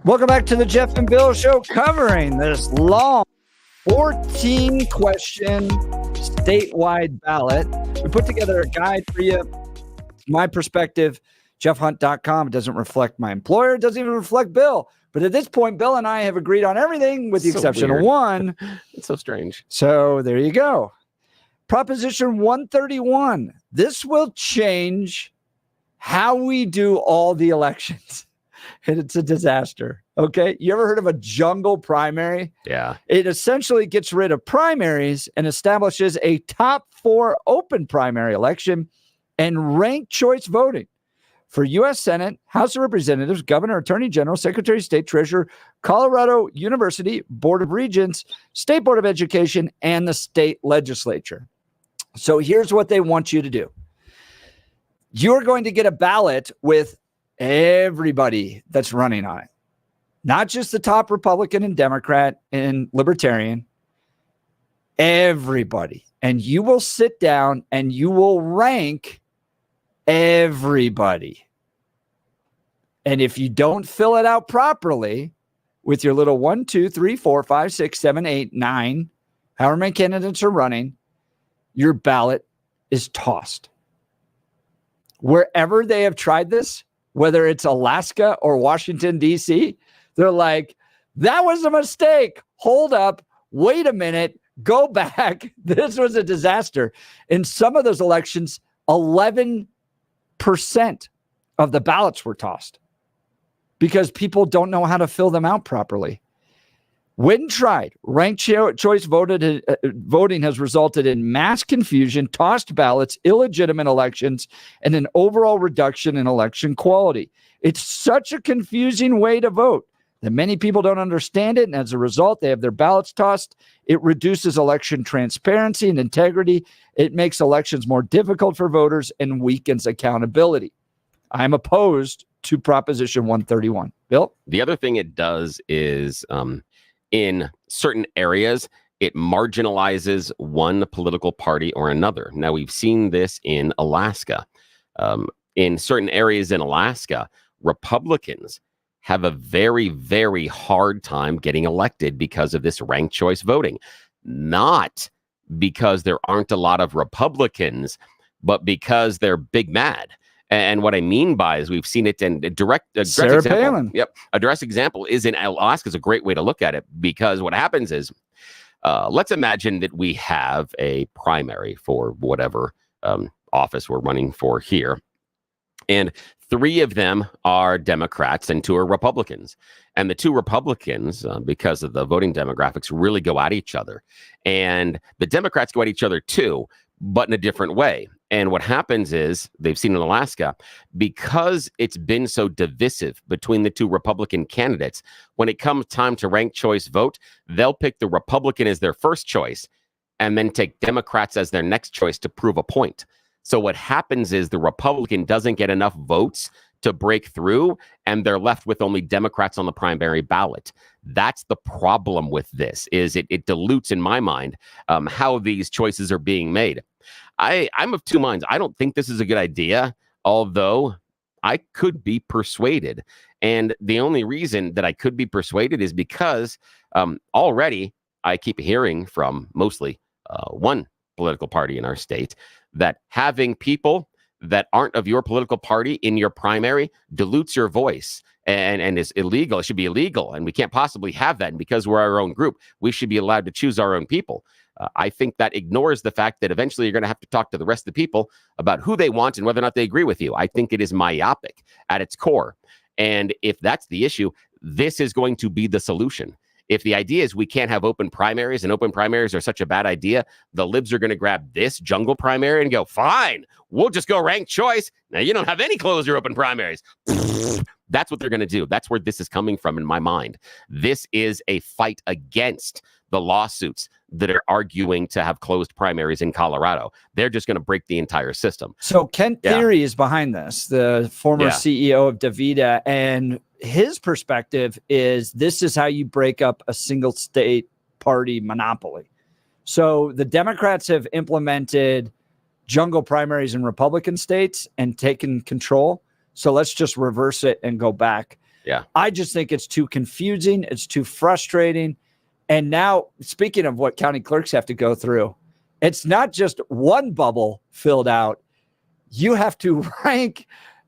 Welcome back to the Jeff and Bill Show, covering this long 14-question statewide ballot. We put together a guide for you. My perspective, jeffhunt.com. It doesn't reflect my employer. It doesn't even reflect Bill. But at this point, Bill and I have agreed on everything with the exception of one. It's so strange. So there you go. Proposition 131. This will change how we do all the elections. And it's a disaster. Okay. You ever heard of a jungle primary? Yeah. It essentially gets rid of primaries and establishes a top 4 open primary election and ranked choice voting for U.S. Senate, House of Representatives, Governor, Attorney General, Secretary of State, Treasurer, Colorado University, Board of Regents, State Board of Education, and the state legislature. So here's what they want you to do. You're going to get a ballot with everybody that's running on it, not just the top Republican and Democrat and Libertarian, everybody. And you will sit down and you will rank everybody. And if you don't fill it out properly with your little 1, 2, 3, 4, 5, 6, 7, 8, 9, however many candidates are running, your ballot is tossed. Wherever they have tried this, whether it's Alaska or Washington, D.C., they're like, that was a mistake. Hold up. Wait a minute. Go back. This was a disaster. In some of those elections, 11% of the ballots were tossed because people don't know how to fill them out properly. When tried, ranked choice voting has resulted in mass confusion, tossed ballots, illegitimate elections, and an overall reduction in election quality. It's such a confusing way to vote that many people don't understand it, and as a result, they have their ballots tossed. It reduces election transparency and integrity. It makes elections more difficult for voters and weakens accountability. I'm opposed to Proposition 131. Bill? The other thing it does is in certain areas, it marginalizes one political party or another. Now, we've seen this in Alaska. In certain areas in Alaska, Republicans have a very, very hard time getting elected because of this ranked choice voting. Not because there aren't a lot of Republicans, but because they're big mad. And what I mean by is we've seen it in a direct example. Palin. Yep. A direct example is in Alaska is a great way to look at it, because what happens is, let's imagine that we have a primary for whatever office we're running for here. And 3 of them are Democrats and 2 are Republicans. And the 2 Republicans, because of the voting demographics, really go at each other. And the Democrats go at each other too, but in a different way. And what happens is, they've seen in Alaska, because it's been so divisive between the 2 Republican candidates, when it comes time to rank choice vote, they'll pick the Republican as their first choice and then take Democrats as their next choice to prove a point. So what happens is the Republican doesn't get enough votes to break through, and they're left with only Democrats on the primary ballot. That's the problem with this, is it dilutes, in my mind, how these choices are being made. I'm of 2 minds. I don't think this is a good idea, although I could be persuaded. And the only reason that I could be persuaded is because already I keep hearing from mostly one political party in our state that having people that aren't of your political party in your primary dilutes your voice and is illegal. It should be illegal, and we can't possibly have that. And because we're our own group, we should be allowed to choose our own people. I think that ignores the fact that eventually you're going to have to talk to the rest of the people about who they want and whether or not they agree with you. I think it is myopic at its core. And if that's the issue, this is going to be the solution. If the idea is we can't have open primaries and open primaries are such a bad idea, the libs are going to grab this jungle primary and go, fine, we'll just go ranked choice. Now you don't have any closed or open primaries. That's what they're going to do. That's where this is coming from in my mind. This is a fight against the lawsuits that are arguing to have closed primaries in Colorado. They're just going to break the entire system. So Kent Thiry is behind this, the former CEO of DaVita, and his perspective is this is how you break up a single state party monopoly. So the Democrats have implemented jungle primaries in Republican states and taken control. So let's just reverse it and go back. Yeah. I just think it's too confusing. It's too frustrating. And now, speaking of what county clerks have to go through, it's not just one bubble filled out. You have to rank.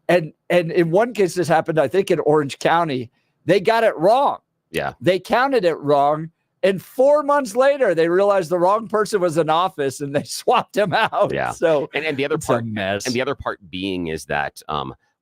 And in one case, this happened, I think, in Orange County. They got it wrong. Yeah. They counted it wrong. And 4 months later, they realized the wrong person was in office and they swapped him out. Yeah. So and the other part, and the other part being is that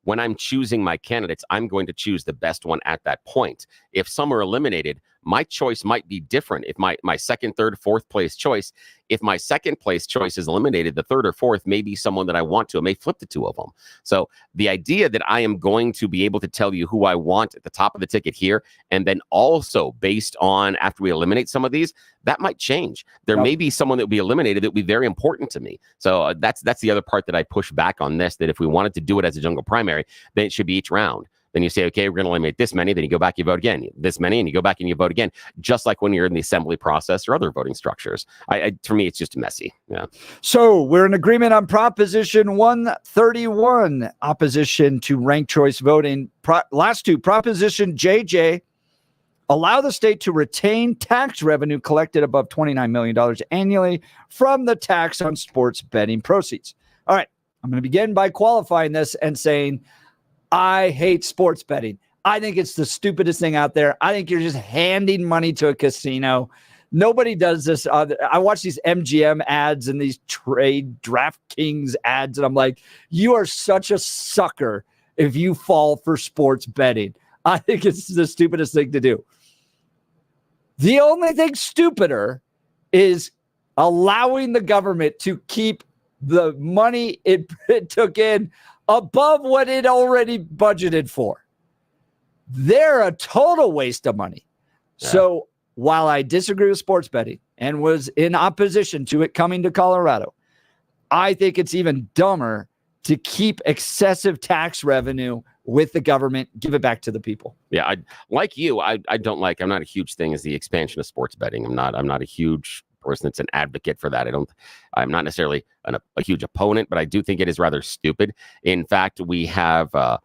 when I'm choosing my candidates, I'm going to choose the best one at that point. If some are eliminated, my choice might be different. If my second, third, fourth place choice, if my second place choice is eliminated, the third or fourth may be someone that I want to. I may flip the two of them. So the idea that I am going to be able to tell you who I want at the top of the ticket here, and then also based on after we eliminate some of these, that might change. There may be someone that will be eliminated that will be very important to me. So that's the other part that I push back on this, that if we wanted to do it as a jungle primary, then it should be each round. Then you say, okay, we're going to eliminate this many. Then you go back, you vote again. This many, and you go back and you vote again. Just like when you're in the assembly process or other voting structures. For me, it's just messy. Yeah. So we're in agreement on Proposition 131, opposition to ranked choice voting. Last two, Proposition JJ, allow the state to retain tax revenue collected above $29 million annually from the tax on sports betting proceeds. All right, I'm going to begin by qualifying this and saying, I hate sports betting. I think it's the stupidest thing out there. I think you're just handing money to a casino. Nobody does this. I watch these MGM ads and these trade DraftKings ads, and I'm like, you are such a sucker if you fall for sports betting. I think it's the stupidest thing to do. The only thing stupider is allowing the government to keep the money it took in above what it already budgeted for. They're a total waste of money. Yeah. So while I disagree with sports betting and was in opposition to it coming to Colorado, I think it's even dumber to keep excessive tax revenue with the government, give it back to the people. Yeah, I'm not a huge thing as the expansion of sports betting. I'm not a huge person that's an advocate for that. I'm not necessarily a huge opponent, but I do think it is rather stupid. In fact, we have a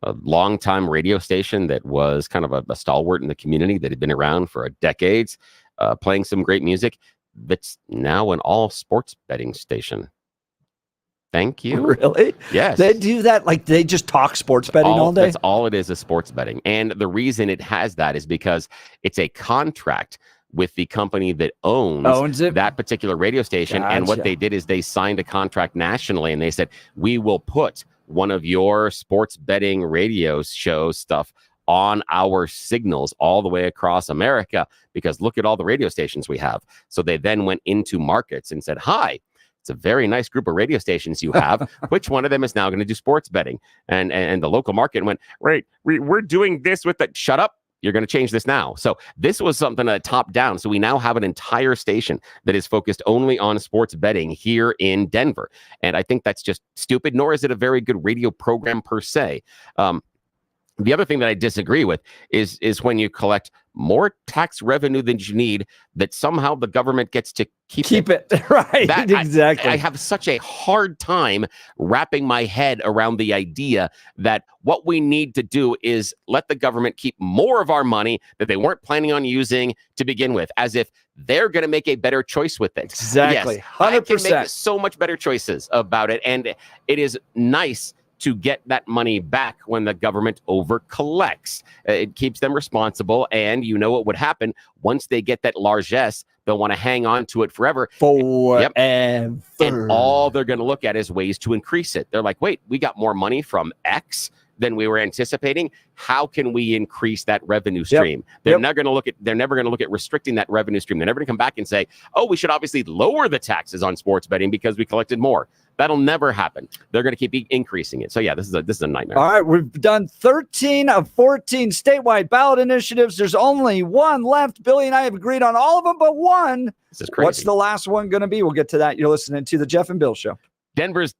longtime radio station that was kind of a stalwart in the community that had been around for decades, playing some great music. That's now an all sports betting station. Thank you. Really? Yes. They do that? Like they just talk sports betting all day? That's all it is sports betting. And the reason it has that is because it's a contract with the company that owns that particular radio station. Gotcha. And what they did is they signed a contract nationally, and they said, we will put one of your sports betting radio shows stuff on our signals all the way across America, because look at all the radio stations we have. So they then went into markets and said, hi, it's a very nice group of radio stations you have. Which one of them is now going to do sports betting? And the local market went, right, we're doing this with that. Shut up. You're going to change this now. So this was something top down. So we now have an entire station that is focused only on sports betting here in Denver. And I think that's just stupid, nor is it a very good radio program per se. The other thing that I disagree with is when you collect more tax revenue than you need, that somehow the government gets to keep it. Right, exactly. I have such a hard time wrapping my head around the idea that what we need to do is let the government keep more of our money that they weren't planning on using to begin with, as if they're going to make a better choice with it. Exactly. Yes, 100%. I can make so much better choices about it, and it is nice to get that money back when the government over collects. It keeps them responsible, and you know what would happen once they get that largesse. They'll want to hang on to it forever. Forever. And all they're going to look at is ways to increase it. They're like, wait, we got more money from X than we were anticipating. How can we increase that revenue stream? They're never going to look at restricting that revenue stream. They're never going to come back and say, oh, we should obviously lower the taxes on sports betting because we collected more. That'll never happen. They're going to keep increasing it. So yeah, this is a nightmare. All right, we've done 13 of 14 statewide ballot initiatives. There's only one left. Billy and I have agreed on all of them, but one. This is crazy. What's the last one going to be? We'll get to that. You're listening to the Jeff and Bill Show. Denver's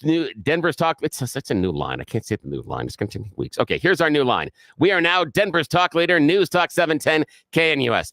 talk. It's a new line. I can't say the new line. It's going to take weeks. Okay, here's our new line. We are now Denver's talk leader, News Talk 710 KNUS.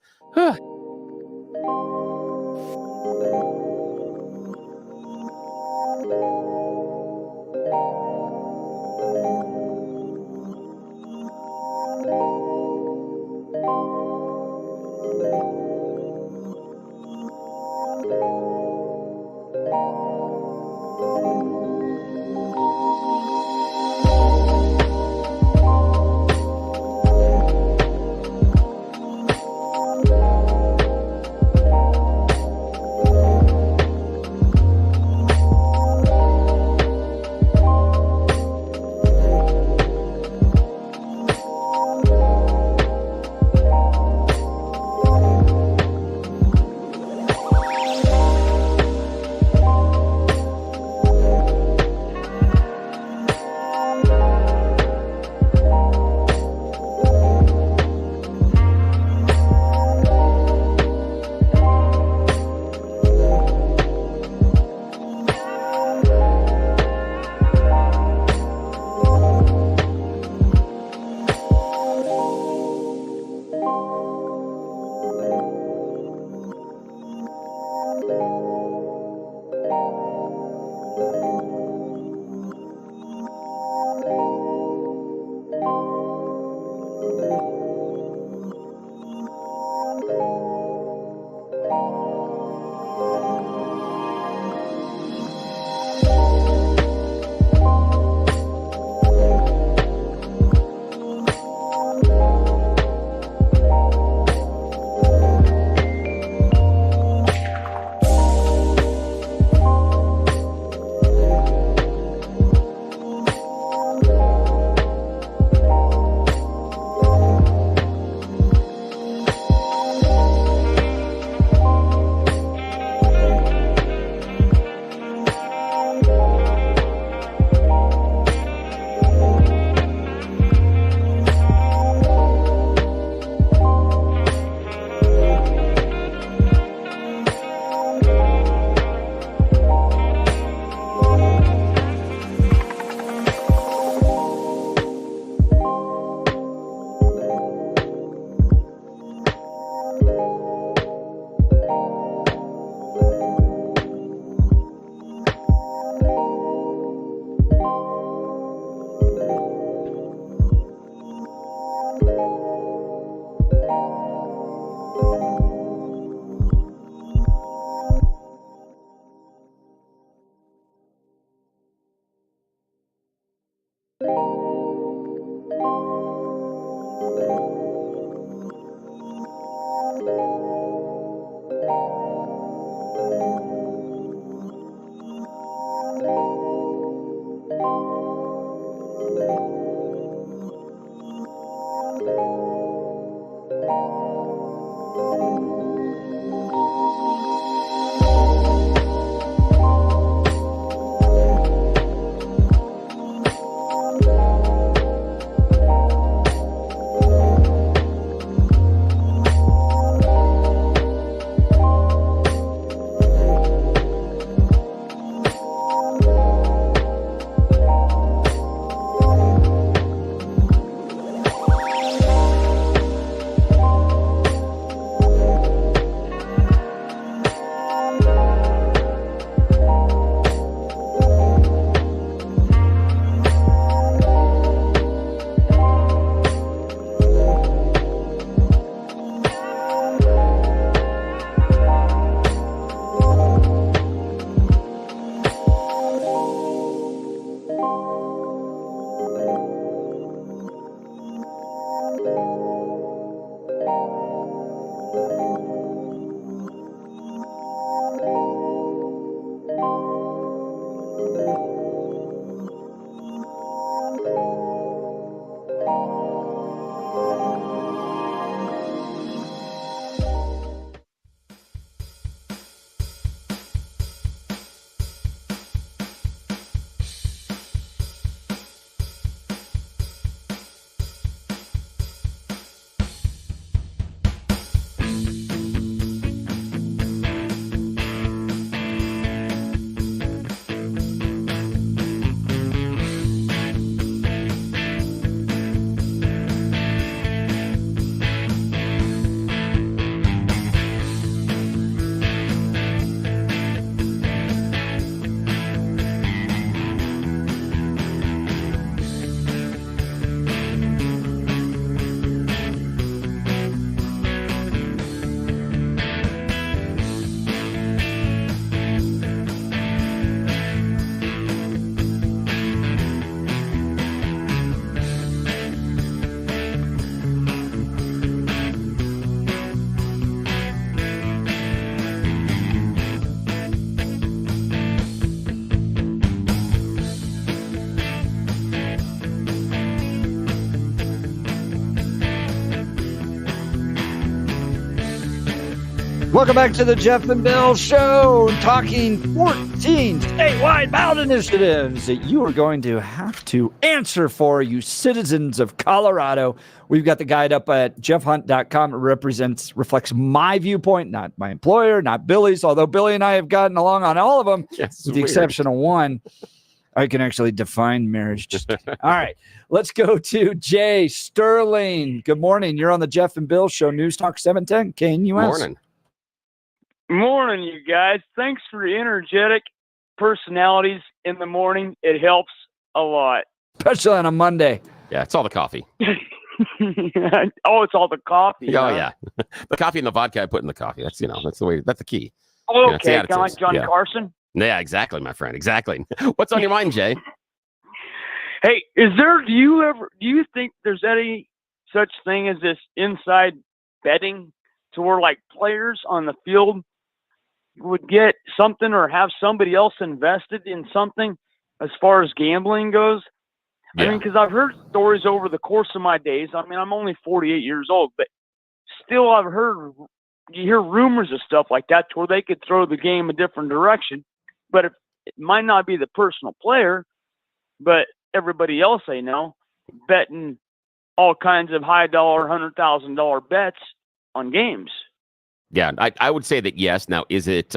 Welcome back to the Jeff and Bill Show, talking 14 statewide ballot initiatives that you are going to have to answer for, you citizens of Colorado. We've got the guide up at jeffhunt.com. It reflects my viewpoint, not my employer, not Billy's, although Billy and I have gotten along on all of them, with the exception of one. I can actually define marriage. Just kidding. All right, let's go to Jay Sterling. Good morning. You're on the Jeff and Bill Show, News Talk 710 KNUS. Morning. Morning, you guys. Thanks for the energetic personalities in the morning. It helps a lot. Especially on a Monday. Yeah, it's all the coffee. Oh, it's all the coffee. Oh, huh? yeah. The coffee and the vodka I put in the coffee. That's the way. That's the key. Oh, it's the okay, kind of like additives. Johnny Yeah. Carson. Yeah, exactly, my friend. Exactly. What's on your mind, Jay? Hey, do you think there's any such thing as this inside betting to where like players on the field would get something or have somebody else invested in something as far as gambling goes? Yeah. I mean, because I've heard stories over the course of my days. I mean, I'm only 48 years old, but still you hear rumors of stuff like that to where they could throw the game a different direction. But it might not be the personal player, but everybody else they know betting all kinds of high dollar, $100,000 bets on games. Yeah, I would say that yes. Now, is it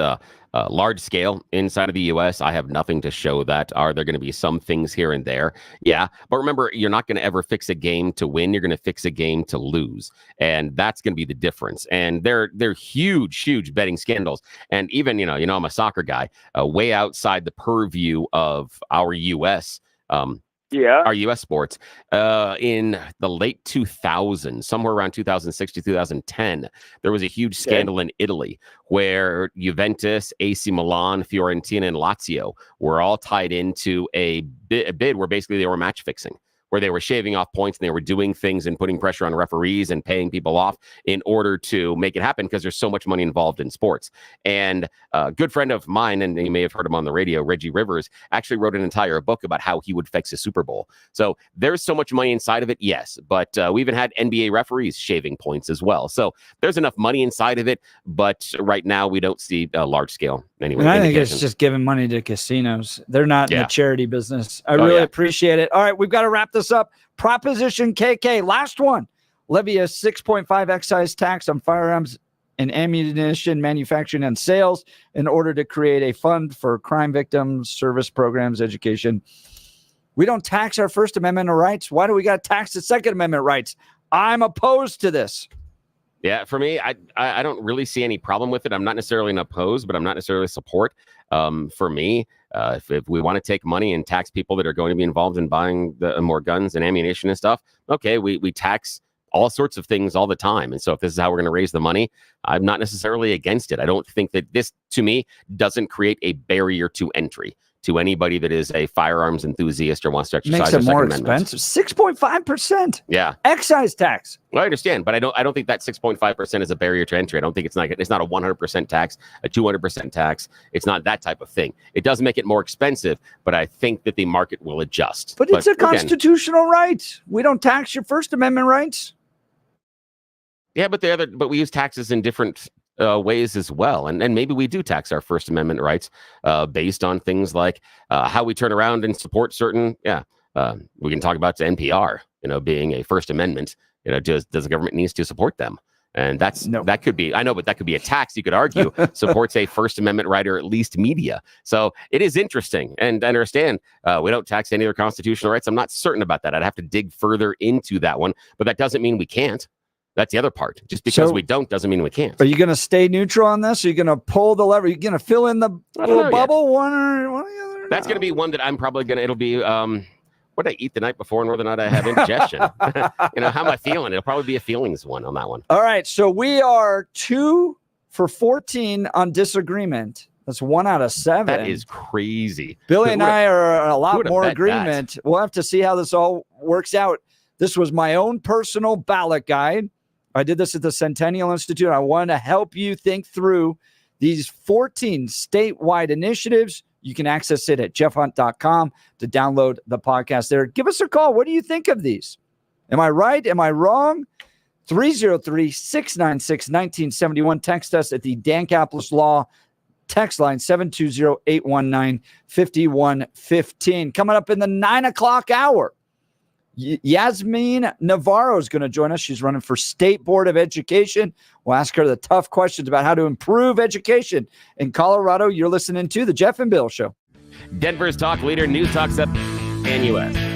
large scale inside of the U.S.? I have nothing to show that. Are there going to be some things here and there? Yeah, but remember, you're not going to ever fix a game to win. You're going to fix a game to lose, and that's going to be the difference. And they're huge betting scandals. And even I'm a soccer guy, way outside the purview of our U.S. Our U.S. sports, in the late 2000s, somewhere around 2006 to 2010, there was a huge scandal in Italy where Juventus, AC Milan, Fiorentina, and Lazio were all tied into a bid where basically they were match fixing, where they were shaving off points and they were doing things and putting pressure on referees and paying people off in order to make it happen because there's so much money involved in sports. And a good friend of mine, and you may have heard him on the radio, Reggie Rivers, actually wrote an entire book about how he would fix a Super Bowl. So there's so much money inside of it, yes. But we even had NBA referees shaving points as well. So there's enough money inside of it. But right now we don't see large scale anyway. And I think it's just giving money to casinos. They're not in the charity business. I really appreciate it. All right, we've got to wrap this up. Proposition KK, last one. Levy a 6.5 excise tax on firearms and ammunition manufacturing and sales in order to create a fund for crime victims, service programs, education. We don't tax our First Amendment rights. Why do we got to tax the Second Amendment rights? I'm opposed to this. Yeah, for me, I don't really see any problem with it. I'm not necessarily opposed, but I'm not necessarily support. For me, if we want to take money and tax people that are going to be involved in buying more guns and ammunition and stuff, okay, we tax all sorts of things all the time. And so if this is how we're going to raise the money, I'm not necessarily against it. I don't think that this, to me, doesn't create a barrier to entry to anybody that is a firearms enthusiast or wants to exercise Makes it their more Second Amendment. expensive. 6.5%. Yeah. Excise tax. Well, I understand, but I don't think that 6.5% is a barrier to entry. I don't think it's not a 100% tax, a 200% tax. It's not that type of thing. It does make it more expensive, but I think that the market will adjust. But it's a constitutional right. We don't tax your First Amendment rights. Yeah, but we use taxes in different ways as well, and maybe we do tax our First Amendment rights based on things like how we turn around and support certain. We can talk about the NPR, being a First Amendment. Does the government needs to support them? And that could be, I know, but that could be a tax. You could argue supports a First Amendment right, or at least media. So it is interesting, and I understand we don't tax any of their constitutional rights. I'm not certain about that. I'd have to dig further into that one, but that doesn't mean we can't. That's the other part. Just because we don't doesn't mean we can't. Are you going to stay neutral on this? Are you going to pull the lever? Are you going to fill in the little bubble? One or the other? That's going to be one that I'm probably going to, it'll be, what did I eat the night before and whether or not I have indigestion? How am I feeling? It'll probably be a feelings one on that one. All right. So we are 2 for 14 on disagreement. That's 1 out of 7. That is crazy. Billy and I are a lot more agreement. We'll have to see how this all works out. This was my own personal ballot guide. I did this at the Centennial Institute. I wanted to help you think through these 14 statewide initiatives. You can access it at jeffhunt.com to download the podcast there. Give us a call. What do you think of these? Am I right? Am I wrong? 303-696-1971. Text us at the Dan Caplis Law text line, 720-819-5115. Coming up in the 9 o'clock hour, Yazmin Navarro is going to join us. She's running for State Board of Education. We'll ask her the tough questions about how to improve education in Colorado. You're listening to The Jeff and Bill Show. Denver's talk leader, News Talk Sept, KNUS.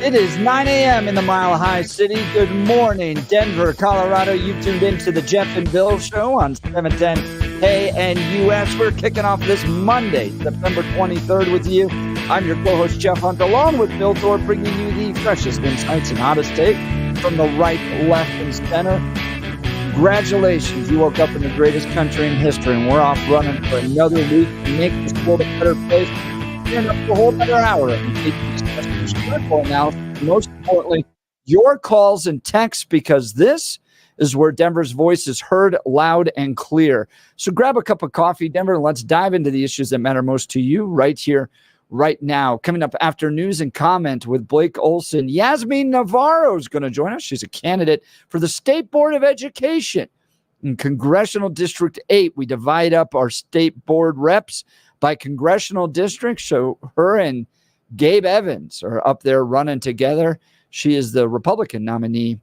It is 9 a.m. in the Mile High City. Good morning, Denver, Colorado. You've tuned into the Jeff and Bill Show on 710 KNUS. We're kicking off this Monday, September 23rd with you. I'm your co-host, Jeff Hunt, along with Bill Thorpe, bringing you the freshest insights and hottest take from the right, left, and center. Congratulations. You woke up in the greatest country in history, and we're off running for another week to make this world a better place. And up for a whole other hour of critical analysis. Most importantly, your calls and texts, because this is where Denver's voice is heard loud and clear. So grab a cup of coffee, Denver, and let's dive into the issues that matter most to you right here, right now. Coming up after news and comment with Blake Olson, Yazmin Navarro is going to join us. She's a candidate for the State Board of Education. In Congressional District 8, we divide up our state board reps by congressional districts. So her and Gabe Evans are up there running together. She is the Republican nominee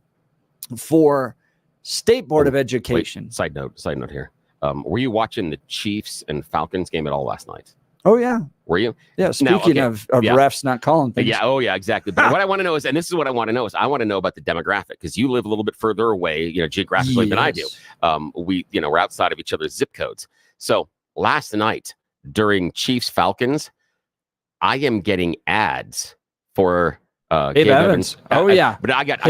for State Board of Education. Wait, side note here. Were you watching the Chiefs and Falcons game at all last night? Oh, yeah. Were you? Yeah, speaking of refs not calling things. Yeah, oh, yeah, exactly. But what I want to know is, and this is what I want to know, is I want to know about the demographic, because you live a little bit further away, geographically than I do. We're outside of each other's zip codes. So last night during Chiefs-Falcons, I am getting ads for Gabe Evans. Oh, yeah. But I got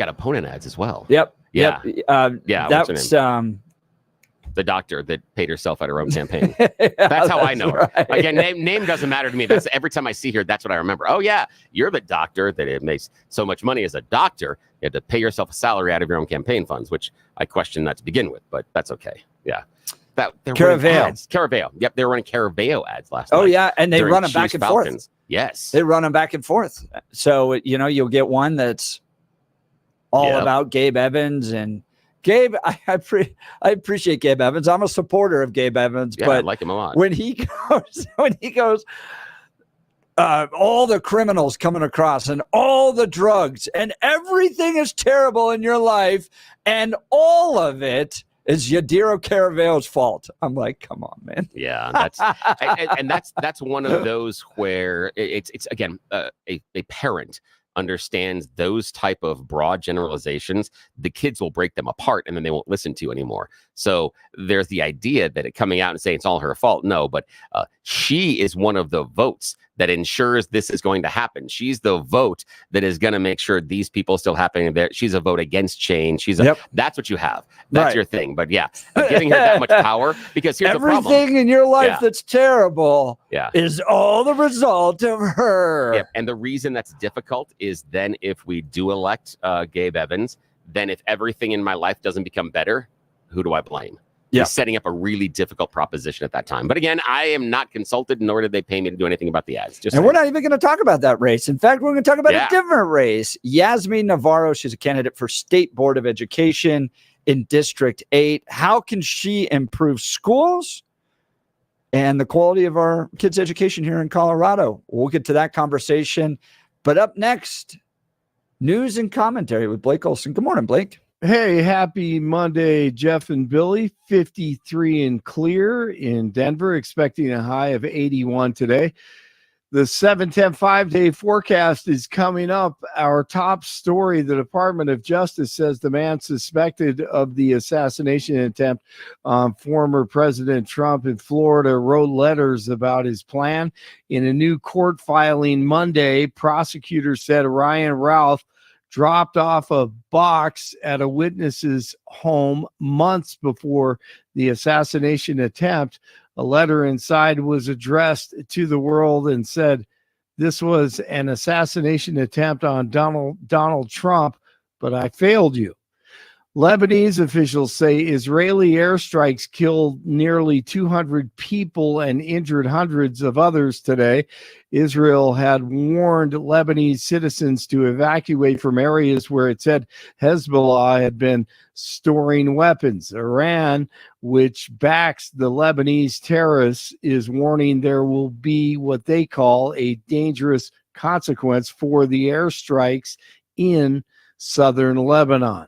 opponent ads as well. Yep. Yeah. That's the doctor that paid herself at her own campaign. That's how I know her. Right. Again, name doesn't matter to me. That's every time I see her, that's what I remember. Oh yeah, you're the doctor that it makes so much money as a doctor. You had to pay yourself a salary out of your own campaign funds, which I question that to begin with, but that's okay. Yeah. Caraveo. Yep, they were running Caraveo ads last night. Oh yeah, and they run them back and forth. Yes. They run them back and forth. So, you'll get one that's all about Gabe Evans. And Gabe, I appreciate Gabe Evans. I'm a supporter of Gabe Evans, but I like him a lot. When he goes, all the criminals coming across and all the drugs and everything is terrible in your life, and all of it is Yadiro Caraveo's fault. I'm like, come on, man. Yeah, that's one of those where it's again a parent understands those type of broad generalizations, the kids will break them apart and then they won't listen to you anymore. So there's the idea that it coming out and saying it's all her fault. No, but she is one of the votes that ensures this is going to happen. She's the vote that is going to make sure these people still happening there. She's a vote against change. That's what you have. That's your thing. But yeah, giving her that much power, because here's the problem. Everything in your life that's terrible is all the result of her. Yep. And the reason that's difficult is then if we do elect Gabe Evans, then if everything in my life doesn't become better, who do I blame? He's setting up a really difficult proposition at that time. But again, I am not consulted, nor did they pay me to do anything about the ads. We're not even going to talk about that race. In fact, we're going to talk about a different race. Yazmin Navarro, she's a candidate for State Board of Education in District 8. How can she improve schools and the quality of our kids' education here in Colorado? We'll get to that conversation. But up next, news and commentary with Blake Olson. Good morning, Blake. Hey, happy Monday, Jeff and Billy. 53 and clear in Denver, expecting a high of 81 today. The 7-10 5-day forecast is coming up. Our top story, the Department of Justice says the man suspected of the assassination attempt on former President Trump in Florida wrote letters about his plan. In a new court filing Monday, prosecutors said Ryan Ralph dropped off a box at a witness's home months before the assassination attempt. A letter inside was addressed to the world and said, "This was an assassination attempt on Donald Trump, but I failed you." Lebanese officials say Israeli airstrikes killed nearly 200 people and injured hundreds of others today. Israel had warned Lebanese citizens to evacuate from areas where it said Hezbollah had been storing weapons. Iran, which backs the Lebanese terrorists, is warning there will be what they call a dangerous consequence for the airstrikes in southern Lebanon.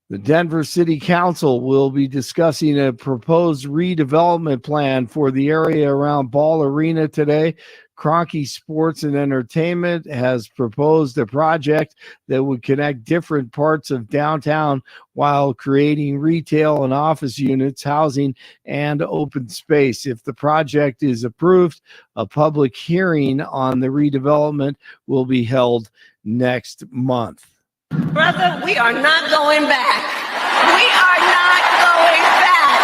The Denver City Council will be discussing a proposed redevelopment plan for the area around Ball Arena today. Kroenke Sports and Entertainment has proposed a project that would connect different parts of downtown while creating retail and office units, housing, and open space. If the project is approved, a public hearing on the redevelopment will be held next month. Brother, we are not going back. We are not going back.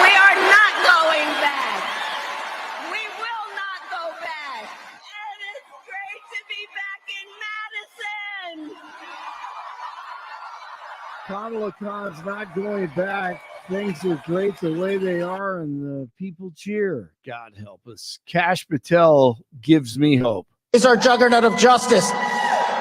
We are not going back. We will not go back. And it's great to be back in Madison. Kamala Khan's not going back. things are great the way they are, and the people cheer. God help us. Kash Patel gives me hope. Is our juggernaut of justice.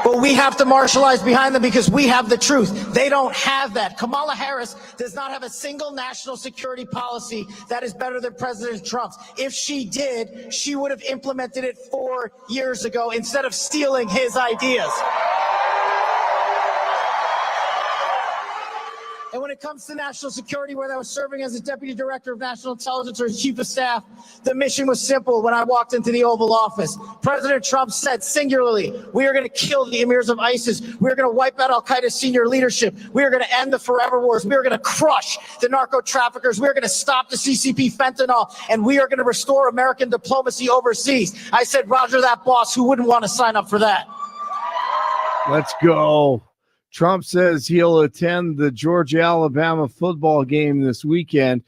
But we have to marshalize behind them because we have the truth. They don't have that. Kamala Harris does not have a single national security policy that is better than President Trump's. If she did, she would have implemented it 4 years ago instead of stealing his ideas. And when it comes to national security, whether I was serving as a deputy director of national intelligence or chief of staff, the mission was simple when I walked into the Oval Office. President Trump said singularly, we are going to kill the emirs of ISIS. We are going to wipe out al-Qaeda's senior leadership. We are going to end the forever wars. We are going to crush the narco traffickers. We are going to stop the CCP fentanyl. And we are going to restore American diplomacy overseas. I said, Roger that, boss. Who wouldn't want to sign up for that? Let's go. Trump says he'll attend the Georgia-Alabama football game this weekend.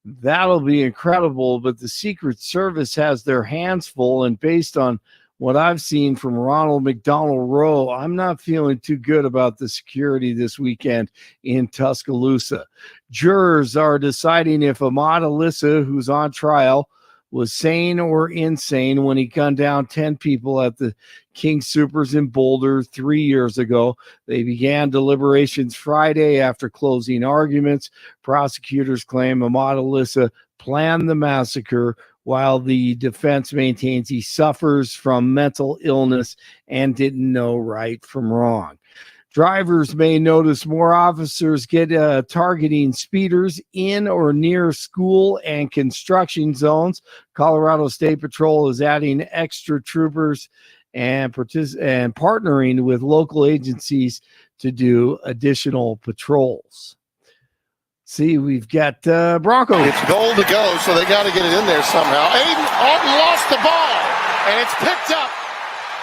That'll be incredible, but the Secret Service has their hands full, and based on what I've seen from Ronald McDonald Rowe, I'm not feeling too good about the security this weekend in Tuscaloosa. Jurors are deciding if Ahmad Alissa, who's on trial, was sane or insane when he gunned down 10 people at the King Soopers in Boulder 3 years ago. They began deliberations Friday after closing arguments. Prosecutors claim Ahmad Alissa planned the massacre, while the defense maintains he suffers from mental illness and didn't know right from wrong. Drivers may notice more officers get targeting speeders in or near school and construction zones. Colorado State Patrol is adding extra troopers and partnering with local agencies to do additional patrols. See, we've got Broncos. It's goal to go, so they got to get it in there somehow. Aiden Alton lost the ball, and it's picked up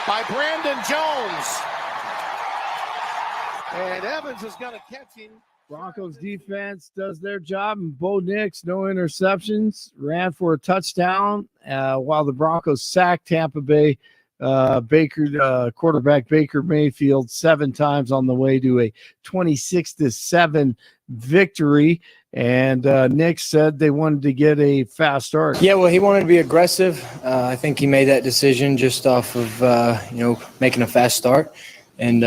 by Brandon Jones. And Evans is going to catch him. Broncos defense does their job, and Bo Nix, no interceptions, ran for a touchdown, while the Broncos sacked Tampa Bay quarterback Baker Mayfield 7 times on the way to a 26-7 victory. And Nick said they wanted to get a fast start. Yeah, well, he wanted to be aggressive. I think he made that decision just off of, making a fast start. And,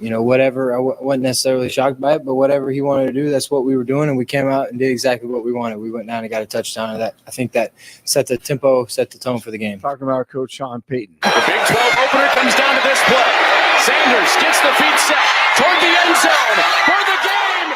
whatever, I wasn't necessarily shocked by it, but whatever he wanted to do, that's what we were doing. And we came out and did exactly what we wanted. We went down and got a touchdown. And that, I think that set the tempo, set the tone for the game. Talking about Coach Sean Payton. The Big 12 opener comes down to this play. Sanders gets the feet set toward the end zone for the game.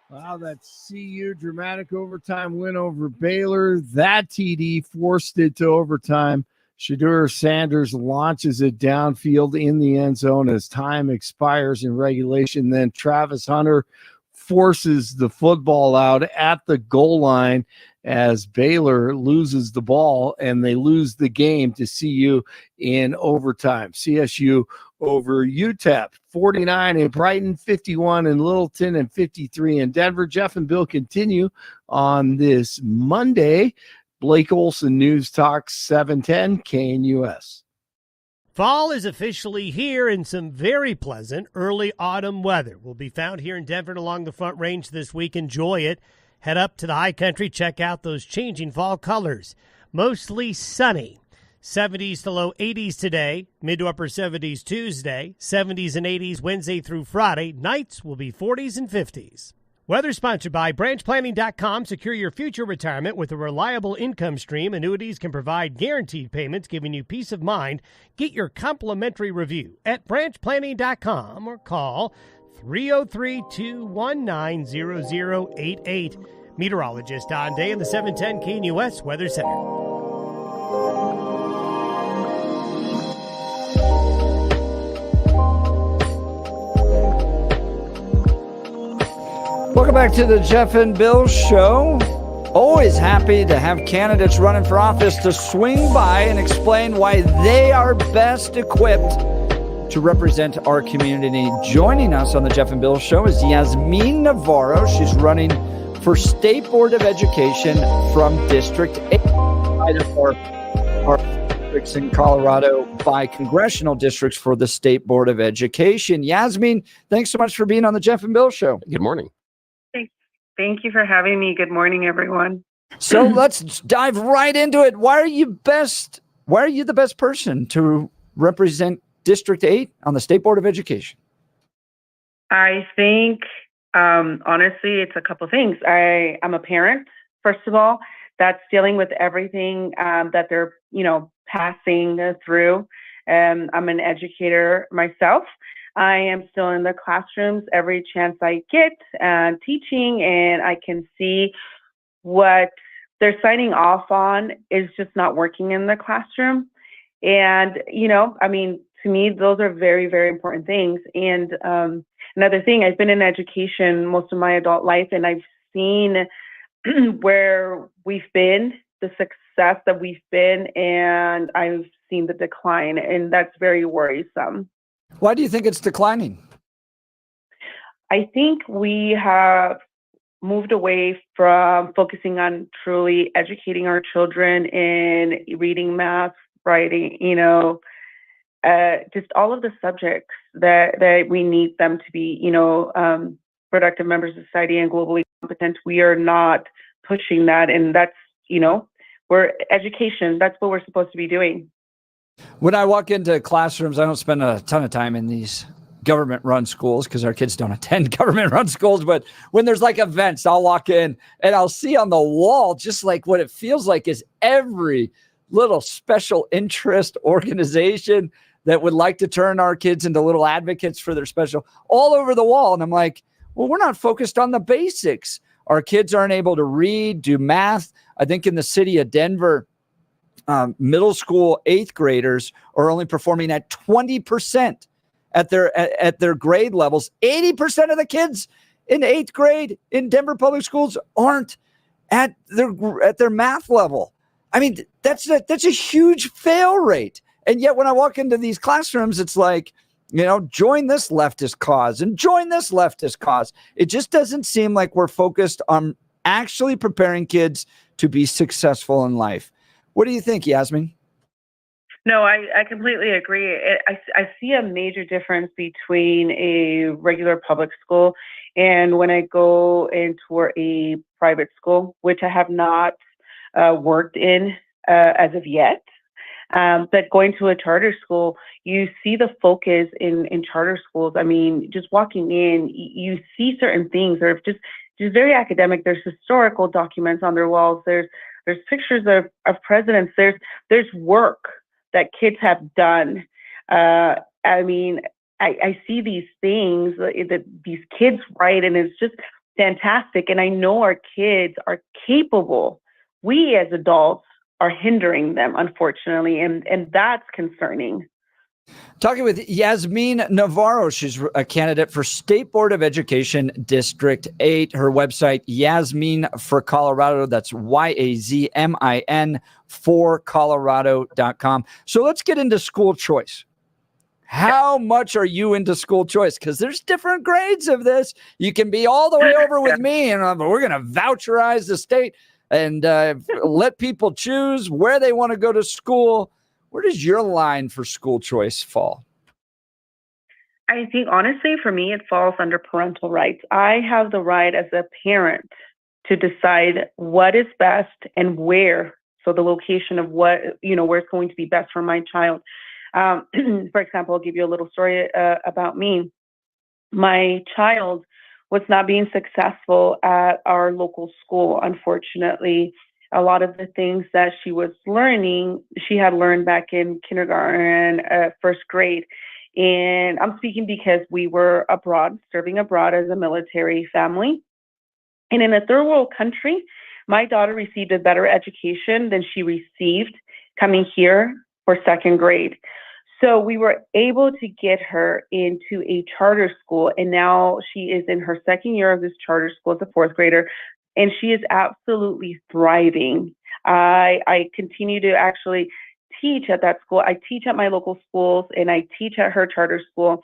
Wow, that CU dramatic overtime win over Baylor. That TD forced it to overtime. Shedeur Sanders launches it downfield in the end zone as time expires in regulation. Then Travis Hunter forces the football out at the goal line as Baylor loses the ball, and they lose the game to CU in overtime. CSU over UTEP, 49 in Brighton, 51 in Littleton, and 53 in Denver. Jeff and Bill continue on this Monday. Blake Olson, News Talk 710 KNUS. Fall is officially here, and some very pleasant early autumn weather will be found here in Denver and along the Front Range this week. Enjoy it. Head up to the high country. Check out those changing fall colors. Mostly sunny. 70s to low 80s today. Mid to upper 70s Tuesday. 70s and 80s Wednesday through Friday. Nights will be 40s and 50s. Weather sponsored by branchplanning.com. Secure your future retirement with a reliable income stream. Annuities can provide guaranteed payments, giving you peace of mind. Get your complimentary review at branchplanning.com or call 303-219-0088. Meteorologist Don Day in the 710 KNUS Weather Center. Welcome back to the Jeff and Bill Show. Always happy to have candidates running for office to swing by and explain why they are best equipped to represent our community. Joining us on the Jeff and Bill Show is Yazmin Navarro. She's running for State Board of Education from District 8. districts in Colorado by congressional districts for the State Board of Education. Yazmin, thanks so much for being on the Jeff and Bill Show. Good morning. Thank you for having me. Good morning, everyone. So let's dive right into it. Why are you the best person to represent District 8 on the State Board of Education? I think, honestly, it's a couple things. I'm a parent, first of all, that's dealing with everything that they're, passing through. I'm an educator myself. I am still in the classrooms every chance I get teaching, and I can see what they're signing off on is just not working in the classroom. And, to me, those are very, very important things. And another thing, I've been in education most of my adult life, and I've seen where we've been, the success that we've been, and I've seen the decline, and that's very worrisome. Why do you think it's declining? I think we have moved away from focusing on truly educating our children in reading, math, writing, just all of the subjects that we need them to be, productive members of society and globally competent. We are not pushing that. And that's, we're education. That's what we're supposed to be doing. When I walk into classrooms, I don't spend a ton of time in these government-run schools because our kids don't attend government-run schools. But when there's like events, I'll walk in and I'll see on the wall just like what it feels like is every little special interest organization that would like to turn our kids into little advocates for their special all over the wall. And I'm like, well, we're not focused on the basics. Our kids aren't able to read, do math. I think in the city of Denver, middle school 8th graders are only performing at 20% at their grade levels. 80% of the kids in 8th grade in Denver public schools aren't at their math level. I mean, that's a huge fail rate. And yet when I walk into these classrooms, it's like, join this leftist cause and join this leftist cause. It just doesn't seem like we're focused on actually preparing kids to be successful in life. What do you think, Yazmin? No, I completely agree. I see a major difference between a regular public school and when I go into a private school, which I have not worked in as of yet. But going to a charter school, you see the focus in charter schools. I mean, just walking in, you see certain things that are just very academic. There's historical documents on their walls. There's pictures of presidents. There's work that kids have done. I see these things that these kids write, and it's just fantastic. And I know our kids are capable. We as adults are hindering them, unfortunately, and that's concerning. Talking with Yazmin Navarro. She's a candidate for State Board of Education District 8. Her website, Yazmin for Colorado. That's YAZMIN for Colorado.com. So let's get into school choice. How much are you into school choice? Because there's different grades of this. You can be all the way over with me, and we're going to voucherize the state and let people choose where they want to go to school. Where does your line for school choice fall? I think, honestly, for me, it falls under parental rights. I have the right as a parent to decide what is best and where. So the location of what, where it's going to be best for my child. For example, I'll give you a little story about me. My child was not being successful at our local school, unfortunately. A lot of the things that she was learning, she had learned back in kindergarten, first grade. And I'm speaking because we were abroad, serving abroad as a military family. And in a third world country, my daughter received a better education than she received coming here for second grade. So we were able to get her into a charter school. And now she is in her second year of this charter school as a fourth grader. And she is absolutely thriving. I continue to actually teach at that school. I teach at my local schools and I teach at her charter school.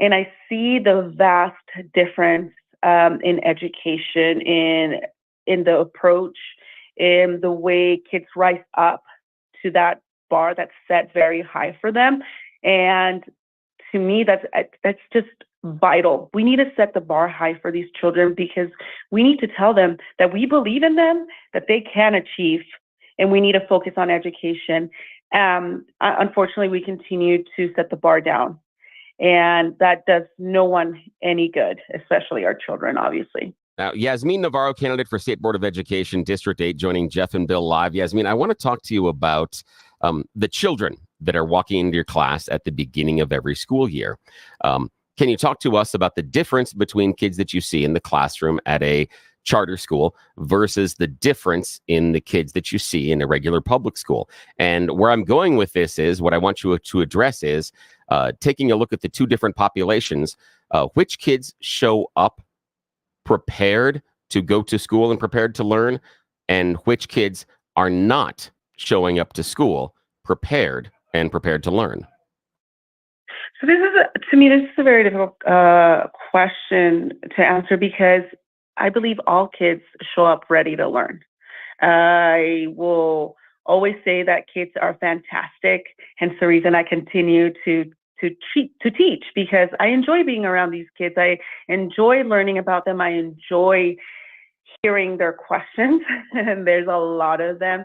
And I see the vast difference in education, in the approach, in the way kids rise up to that bar that's set very high for them. And to me, that's just vital. We need to set the bar high for these children because we need to tell them that we believe in them, that they can achieve, and we need to focus on education. Unfortunately, we continue to set the bar down, and that does no one any good, especially our children, obviously. Now, Yazmin Navarro, candidate for State Board of Education, District 8, joining Jeff and Bill live. Yazmin, I want to talk to you about the children that are walking into your class at the beginning of every school year. Can you talk to us about the difference between kids that you see in the classroom at a charter school versus the difference in the kids that you see in a regular public school? And where I'm going with this is, what I want you to address is taking a look at the two different populations, which kids show up prepared to go to school and prepared to learn, and which kids are not showing up to school prepared to learn. So to me, this is a very difficult question to answer because I believe all kids show up ready to learn. I will always say that kids are fantastic, hence the reason I continue to teach, because I enjoy being around these kids. I enjoy learning about them. I enjoy hearing their questions, and there's a lot of them.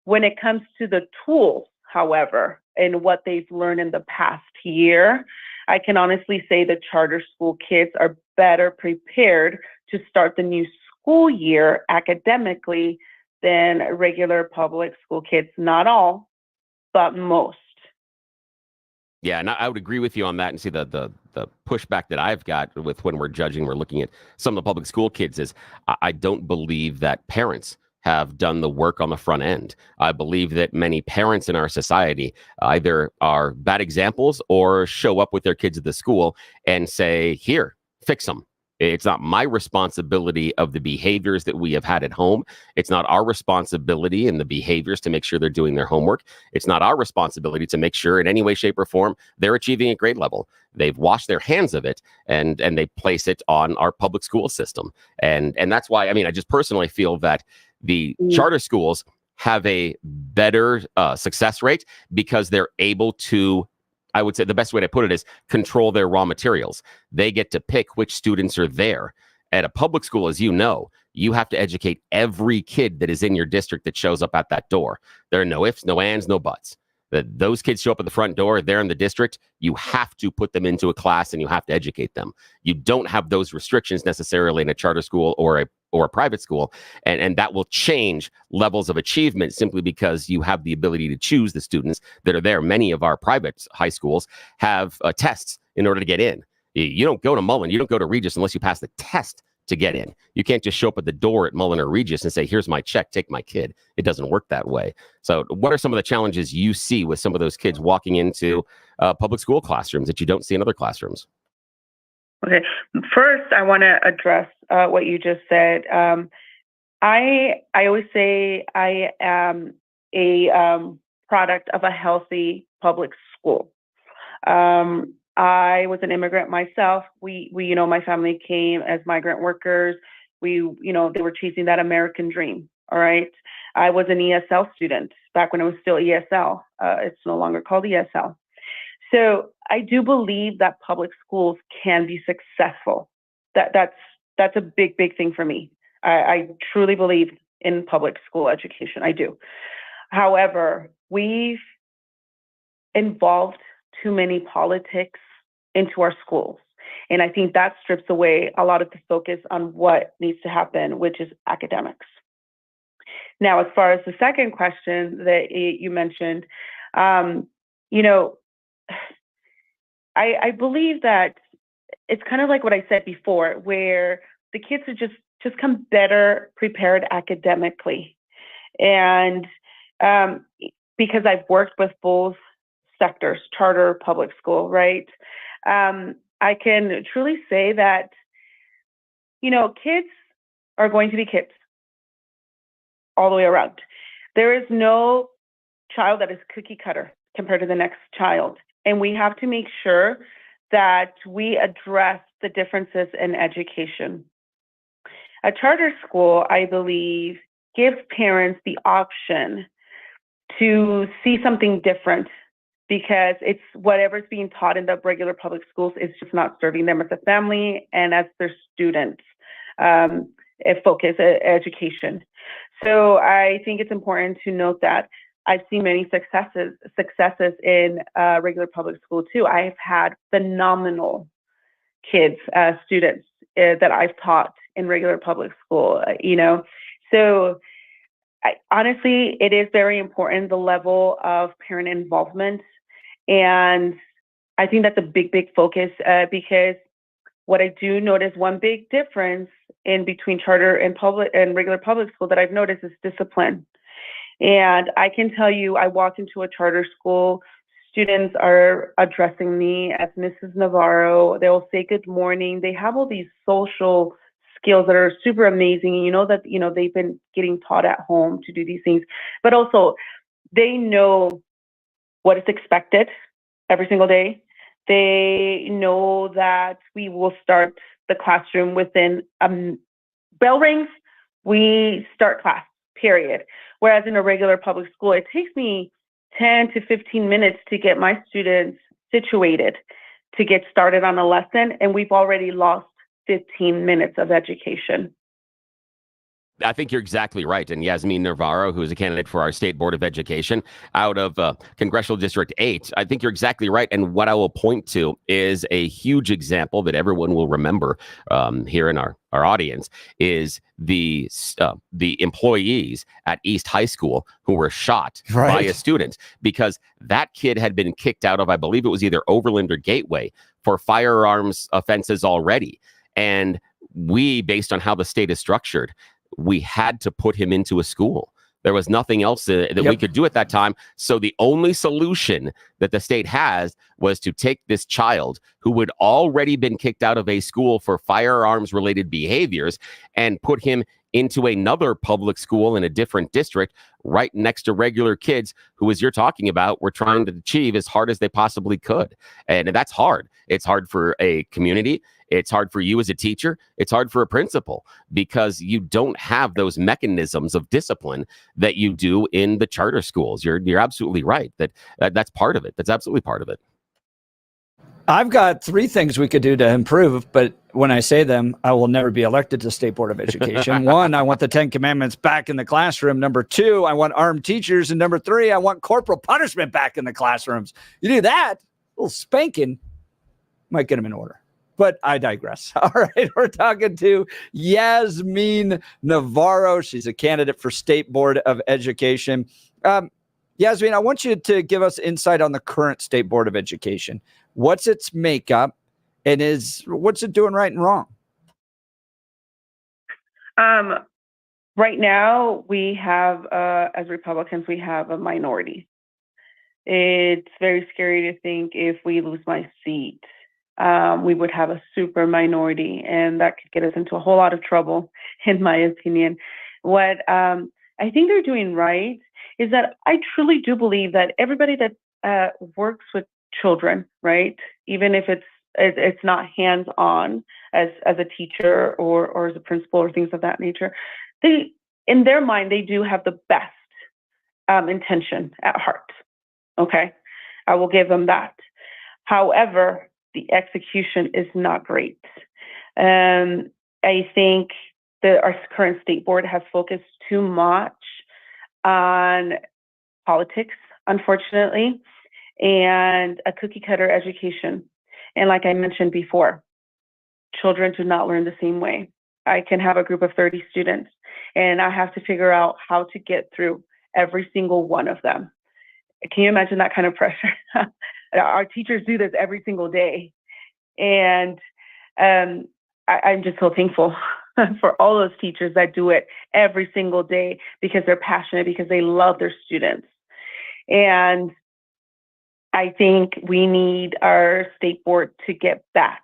When it comes to the tools, however, and what they've learned in the past year, I can honestly say the charter school kids are better prepared to start the new school year academically than regular public school kids. Not all, but most. Yeah, and I would agree with you on that. And see, the pushback that I've got with when we're judging, we're looking at some of the public school kids is I don't believe that parents have done the work on the front end. I believe that many parents in our society either are bad examples or show up with their kids at the school and say, here, fix them. It's not my responsibility of the behaviors that we have had at home. It's not our responsibility in the behaviors to make sure they're doing their homework. It's not our responsibility to make sure in any way, shape, or form they're achieving a grade level. They've washed their hands of it and they place it on our public school system. And that's why, I mean, I just personally feel that the charter schools have a better success rate because they're able to, I would say the best way to put it is control their raw materials. They get to pick which students are there. At a public school, as you know, you have to educate every kid that is in your district that shows up at that door. There are no ifs, no ands, no buts. That those kids show up at the front door, they're in the district, you have to put them into a class and you have to educate them. You don't have those restrictions necessarily in a charter school or a private school. And that will change levels of achievement simply because you have the ability to choose the students that are there. Many of our private high schools have tests in order to get in. You don't go to Mullen, you don't go to Regis unless you pass the test to get in. You can't just show up at the door at Mullen or Regis and say, here's my check, take my kid. It doesn't work that way. So what are some of the challenges you see with some of those kids walking into public school classrooms that you don't see in other classrooms? Okay. First, I want to address what you just said. I always say I am a product of a healthy public school. I was an immigrant myself. We my family came as migrant workers. They were chasing that American dream. All right. I was an ESL student back when it was still ESL. It's no longer called ESL. So I do believe that public schools can be successful. That's a big thing for me. I truly believe in public school education. I do. However, we've involved too many politics into our schools. And I think that strips away a lot of the focus on what needs to happen, which is academics. Now, as far as the second question that you mentioned, I believe that it's kind of like what I said before, where the kids are just come better prepared academically. And because I've worked with both sectors, charter, public school, right? I can truly say that, kids are going to be kids all the way around. There is no child that is cookie cutter compared to the next child. And we have to make sure that we address the differences in education. A charter school, I believe, gives parents the option to see something different, because it's whatever's being taught in the regular public schools is just not serving them as a family and as their students. Focus education. So I think it's important to note that I've seen many successes in regular public school too. I've had phenomenal kids, students that I've taught in regular public school, So honestly, it is very important, the level of parent involvement. And I think that's a big, big focus because what I do notice, one big difference in between charter and public and regular public school that I've noticed is discipline. And I can tell you, I walked into a charter school, students are addressing me as Mrs. Navarro. They'll say good morning. They have all these social skills that are super amazing. You know that, they've been getting taught at home to do these things, but also they know what is expected every single day. They know that we will start the classroom within bell rings, we start class, period. Whereas in a regular public school, it takes me 10 to 15 minutes to get my students situated to get started on a lesson, and we've already lost 15 minutes of education. I think you're exactly right. And Yazmin Navarro, who is a candidate for our State Board of Education out of Congressional District 8, I think you're exactly right. And what I will point to is a huge example that everyone will remember here in our audience is the employees at East High School who were shot by a student because that kid had been kicked out of, I believe it was either Overland or Gateway, for firearms offenses already. And we, based on how the state is structured, we had to put him into a school. There was nothing else that we could do at that time. So the only solution that the state has was to take this child who had already been kicked out of a school for firearms related behaviors and put him into another public school in a different district right next to regular kids who, as you're talking about, were trying to achieve as hard as they possibly could. And that's hard. It's hard for a community. It's hard for you as a teacher. It's hard for a principal because you don't have those mechanisms of discipline that you do in the charter schools. You're absolutely right. That's part of it. That's absolutely part of it. I've got 3 things we could do to improve, but when I say them, I will never be elected to State Board of Education. 1, I want the 10 Commandments back in the classroom. Number 2, I want armed teachers. And number 3, I want corporal punishment back in the classrooms. You do that, a little spanking might get them in order. But I digress. All right, we're talking to Yazmin Navarro. She's a candidate for State Board of Education. Yazmin, I want you to give us insight on the current State Board of Education. What's its makeup, and what's it doing right and wrong? Right now, we have, as Republicans, we have a minority. It's very scary to think if we lose my seat, we would have a super minority, and that could get us into a whole lot of trouble, in my opinion. What I think they're doing right is that I truly do believe that everybody that works with children, right, even if it's not hands-on as a teacher or as a principal or things of that nature, they, in their mind, they do have the best intention at heart. Okay, I will give them that. However, the execution is not great. I think that our current state board has focused too much on politics, unfortunately, and a cookie cutter education. And like I mentioned before, children do not learn the same way. I can have a group of 30 students, and I have to figure out how to get through every single one of them. Can you imagine that kind of pressure? Our teachers do this every single day. And I'm just so thankful for all those teachers that do it every single day because they're passionate, because they love their students. And I think we need our state board to get back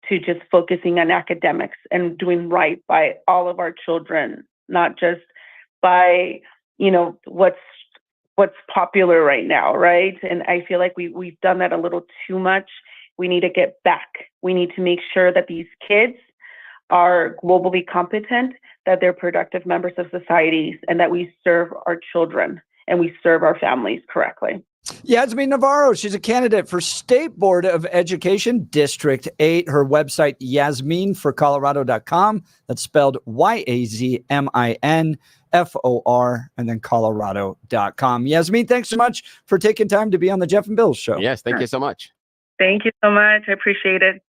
to just focusing on academics and doing right by all of our children, not just by, what's popular right now, right? And I feel like we've done that a little too much. We need to get back. We need to make sure that these kids are globally competent, that they're productive members of societies, and that we serve our children and we serve our families correctly. Yazmin Navarro, she's a candidate for State Board of Education, District 8. Her website, yazminforcolorado.com. That's spelled YAZMINFOR, and then colorado.com. Yazmin, thanks so much for taking time to be on the Jeff and Bill Show. Yes, thank you so much. Thank you so much. I appreciate it.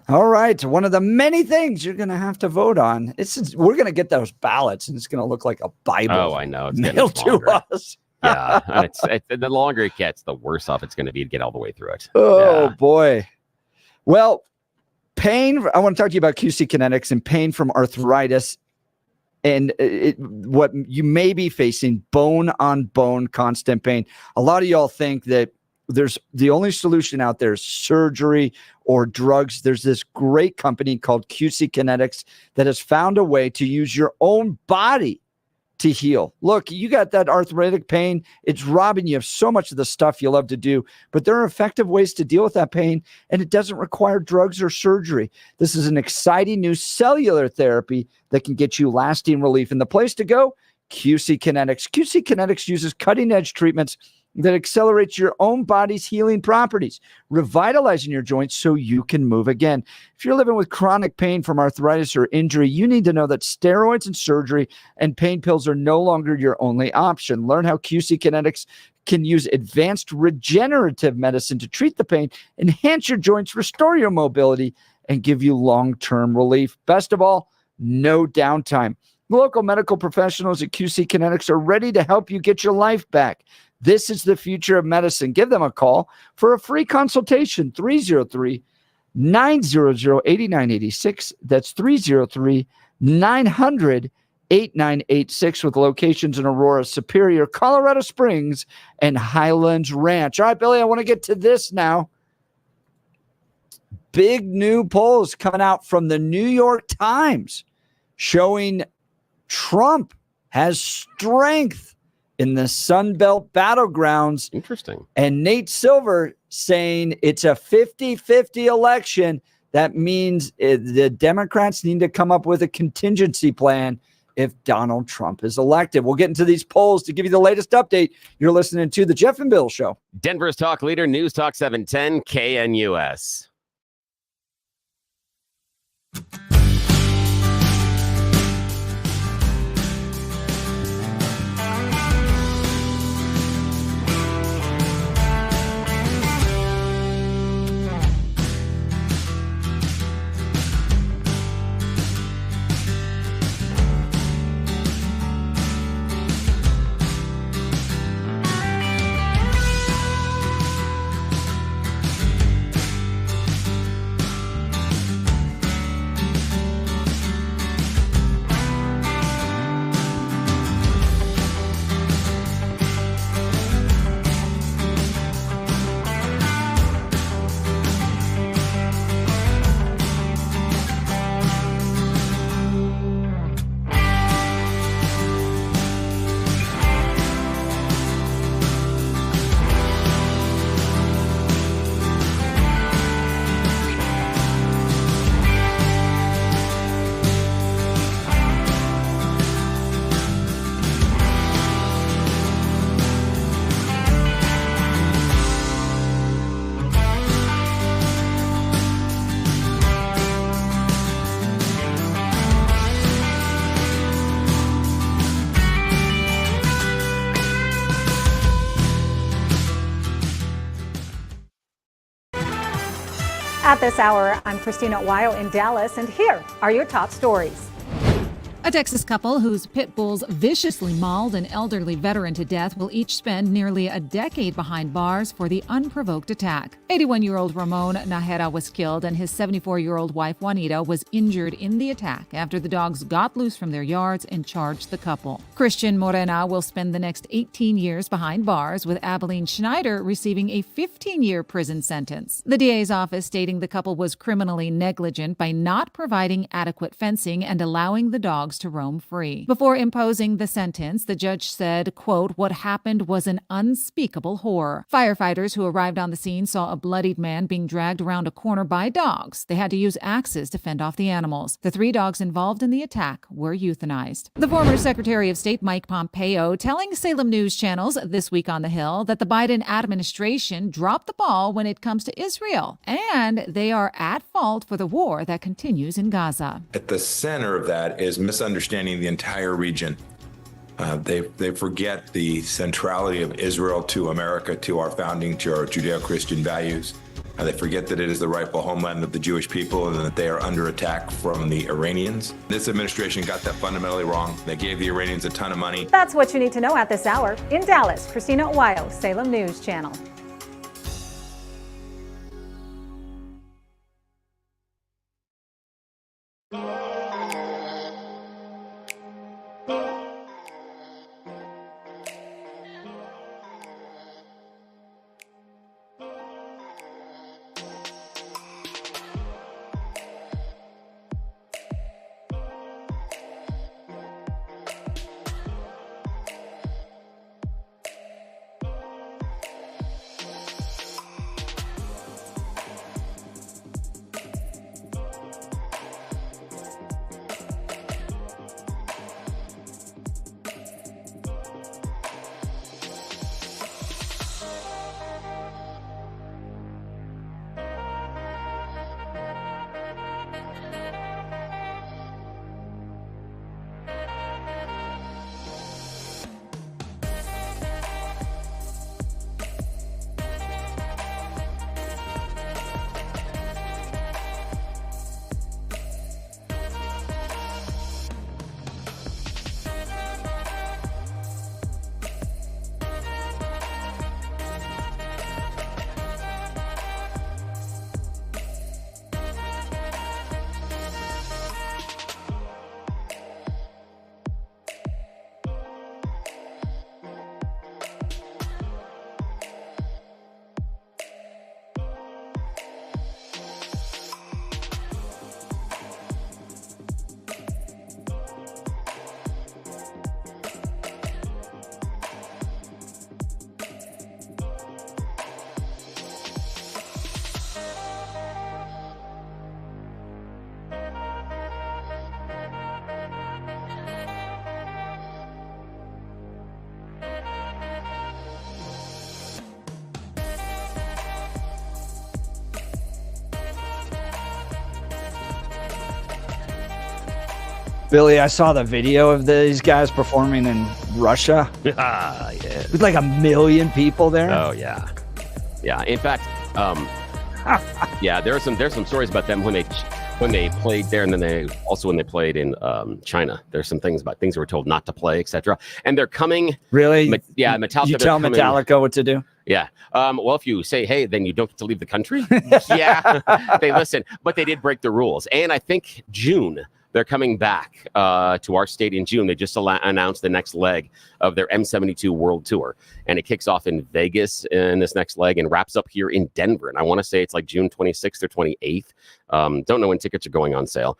All right. One of the many things you're going to have to vote on. We're going to get those ballots, and it's going to look like a Bible. Oh, I know. It's mailed to us. Yeah, and the longer it gets, the worse off it's going to be to get all the way through it. Oh, boy. Well, pain. I want to talk to you about QC Kinetics and pain from arthritis and what you may be facing, bone-on-bone constant pain. A lot of y'all think that there's the only solution out there is surgery or drugs. There's this great company called QC Kinetics that has found a way to use your own body to heal. Look, you got that arthritic pain. It's robbing you of so much of the stuff you love to do, but there are effective ways to deal with that pain, and it doesn't require drugs or surgery. This is an exciting new cellular therapy that can get you lasting relief. And the place to go, QC Kinetics. QC Kinetics uses cutting-edge treatments that accelerates your own body's healing properties, revitalizing your joints so you can move again. If you're living with chronic pain from arthritis or injury, you need to know that steroids and surgery and pain pills are no longer your only option. Learn how QC Kinetics can use advanced regenerative medicine to treat the pain, enhance your joints, restore your mobility, and give you long-term relief. Best of all, no downtime. Local medical professionals at QC Kinetics are ready to help you get your life back. This is the future of medicine. Give them a call for a free consultation, 303-900-8986. That's 303-900-8986 with locations in Aurora, Superior, Colorado Springs, and Highlands Ranch. All right, Billy, I want to get to this now. Big new polls coming out from the New York Times showing Trump has strength in the Sunbelt battlegrounds. Interesting. And Nate Silver saying it's a 50-50 election. That means the Democrats need to come up with a contingency plan if Donald Trump is elected. We'll get into these polls to give you the latest update. You're listening to the Jeff and Bill Show. Denver's talk leader, News Talk 710 KNUS. At this hour, I'm Christina Weil in Dallas, and here are your top stories. A Texas couple whose pit bulls viciously mauled an elderly veteran to death will each spend nearly a decade behind bars for the unprovoked attack. 81-year-old Ramon Najera was killed, and his 74-year-old wife Juanita was injured in the attack after the dogs got loose from their yards and charged the couple. Christian Morena will spend the next 18 years behind bars, with Abilene Schneider receiving a 15-year prison sentence. The DA's office stating the couple was criminally negligent by not providing adequate fencing and allowing the dogs dogs to roam free. Before imposing the sentence, the judge said, quote, "What happened was an unspeakable horror." Firefighters who arrived on the scene saw a bloodied man being dragged around a corner by dogs. They had to use axes to fend off the animals. The 3 dogs involved in the attack were euthanized. The former Secretary of State Mike Pompeo telling Salem News Channels This Week on the Hill that the Biden administration dropped the ball when it comes to Israel, and they are at fault for the war that continues in Gaza. At the center of that is misunderstanding the entire region. They forget the centrality of Israel to America, to our founding, to our Judeo-Christian values. They forget that it is the rightful homeland of the Jewish people and that they are under attack from the Iranians. This administration got that fundamentally wrong. They gave the Iranians a ton of money. That's what you need to know at this hour. In Dallas, Christina Owayo, Salem News Channel. Billy, I saw the video of these guys performing in Russia. Yeah. With like 1 million people there. Oh yeah, yeah. In fact, yeah, there's some stories about them when they played there, and then when they played in China. There's some things about things they were told not to play, etc. And they're coming. Really? Yeah, Metallica. You tell Metallica what to do. Yeah. Well, if you say, hey, then you don't get to leave the country. Yeah, they listen, but they did break the rules. And I think June, they're coming back to our state in June. They just announced the next leg of their M72 World Tour. And it kicks off in Vegas in this next leg and wraps up here in Denver. And I want to say it's like June 26th or 28th. Don't know when tickets are going on sale.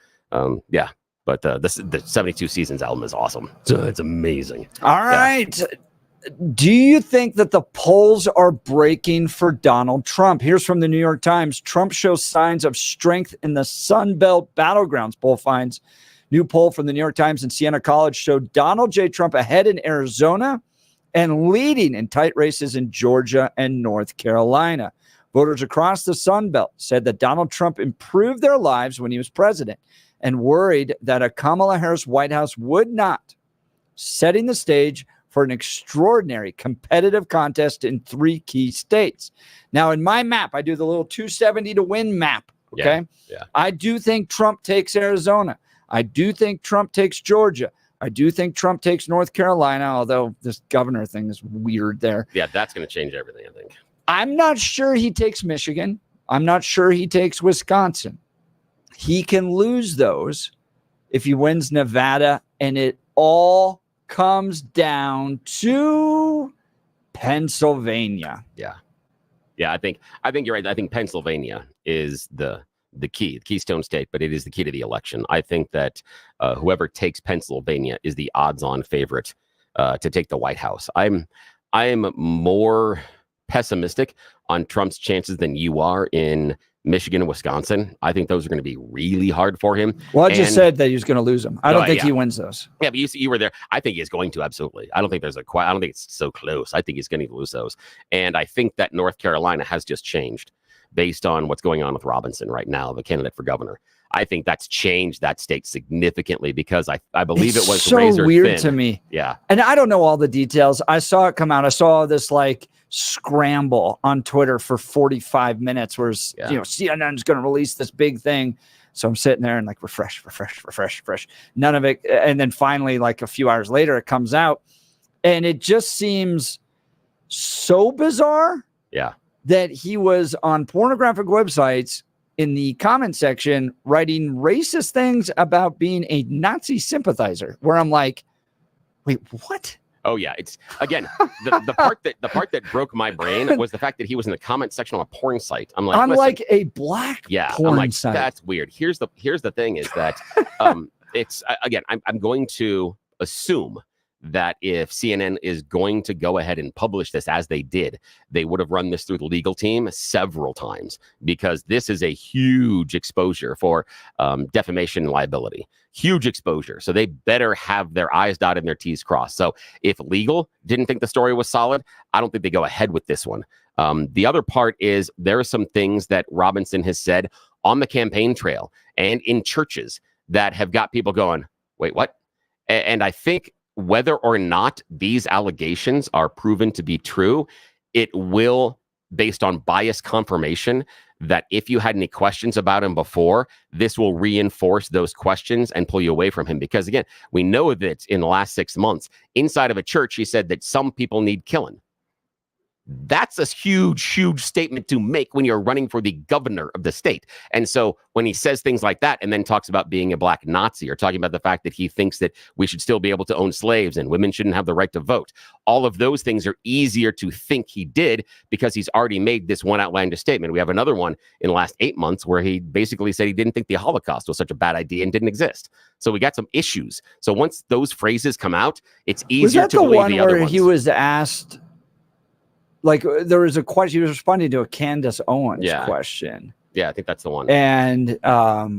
Yeah. But the 72 Seasons album is awesome. It's amazing. All right. Yeah. Do you think that the polls are breaking for Donald Trump? Here's from the New York Times. Trump shows signs of strength in the Sun Belt battlegrounds. Poll finds. New poll from the New York Times and Siena College showed Donald J. Trump ahead in Arizona and leading in tight races in Georgia and North Carolina. Voters across the Sun Belt said that Donald Trump improved their lives when he was president and worried that a Kamala Harris White House would not, setting the stage for an extraordinary competitive contest in 3 key states. Now, in my map, I do the little 270 to win map. Okay. Yeah. I do think Trump takes Arizona. I do think Trump takes Georgia. I do think Trump takes North Carolina, although this governor thing is weird there. Yeah, that's going to change everything, I think. I'm not sure he takes Michigan. I'm not sure he takes Wisconsin. He can lose those if he wins Nevada, and it all comes down to Pennsylvania. Yeah, I think you're right. I think Pennsylvania is the the Keystone State, but it is the key to the election. I think that whoever takes Pennsylvania is the odds-on favorite to take the White House. I am more pessimistic on Trump's chances than you are in Michigan and Wisconsin. I think those are going to be really hard for him. Well, I just said that he was going to lose them. I don't think he wins those. Yeah, but you were there. I think he's going to, absolutely. I don't think I don't think it's so close. I think he's going to lose those. And I think that North Carolina has just changed based on what's going on with Robinson right now, the candidate for governor. I think that's changed that state significantly because I believe it was so razor weird thin. to me. Yeah. And I don't know all the details. I saw it come out. I saw this like scramble on Twitter for 45 minutes where CNN's going to release this big thing. So I'm sitting there and like refresh. None of it. And then finally, like a few hours later, it comes out and it just seems so bizarre. Yeah. That he was on pornographic websites in the comment section writing racist things about being a Nazi sympathizer, where I'm like, wait, what? Oh yeah, it's again the part that broke my brain was the fact that he was in the comment section on a porn site. I'm like, like a black porn I'm like, site. That's weird. Here's the thing is that it's again I'm going to assume that if CNN is going to go ahead and publish this as they did, they would have run this through the legal team several times because this is a huge exposure for defamation liability. Huge exposure. So they better have their I's dotted and their T's crossed. So if legal didn't think the story was solid, I don't think they go ahead with this one. The other part is there are some things that Robinson has said on the campaign trail and in churches that have got people going, wait, what? And I think whether or not these allegations are proven to be true, it will, based on bias confirmation, that if you had any questions about him before, this will reinforce those questions and pull you away from him. Because again, we know that in the last 6 months, inside of a church, he said that some people need killing. That's a huge statement to make when you're running for the governor of the state. And so when he says things like that and then talks about being a black Nazi or talking about the fact that he thinks that we should still be able to own slaves and women shouldn't have the right to vote, all of those things are easier to think he did because he's already made this one outlandish statement. We have another one in the last 8 months where he basically said he didn't think the Holocaust was such a bad idea and didn't exist. So we got some issues. So once those phrases come out, it's easier to believe the other ones. Was that the one where he was asked? Like there was a question, he was responding to a Candace Owens question. Yeah, I think that's the one. And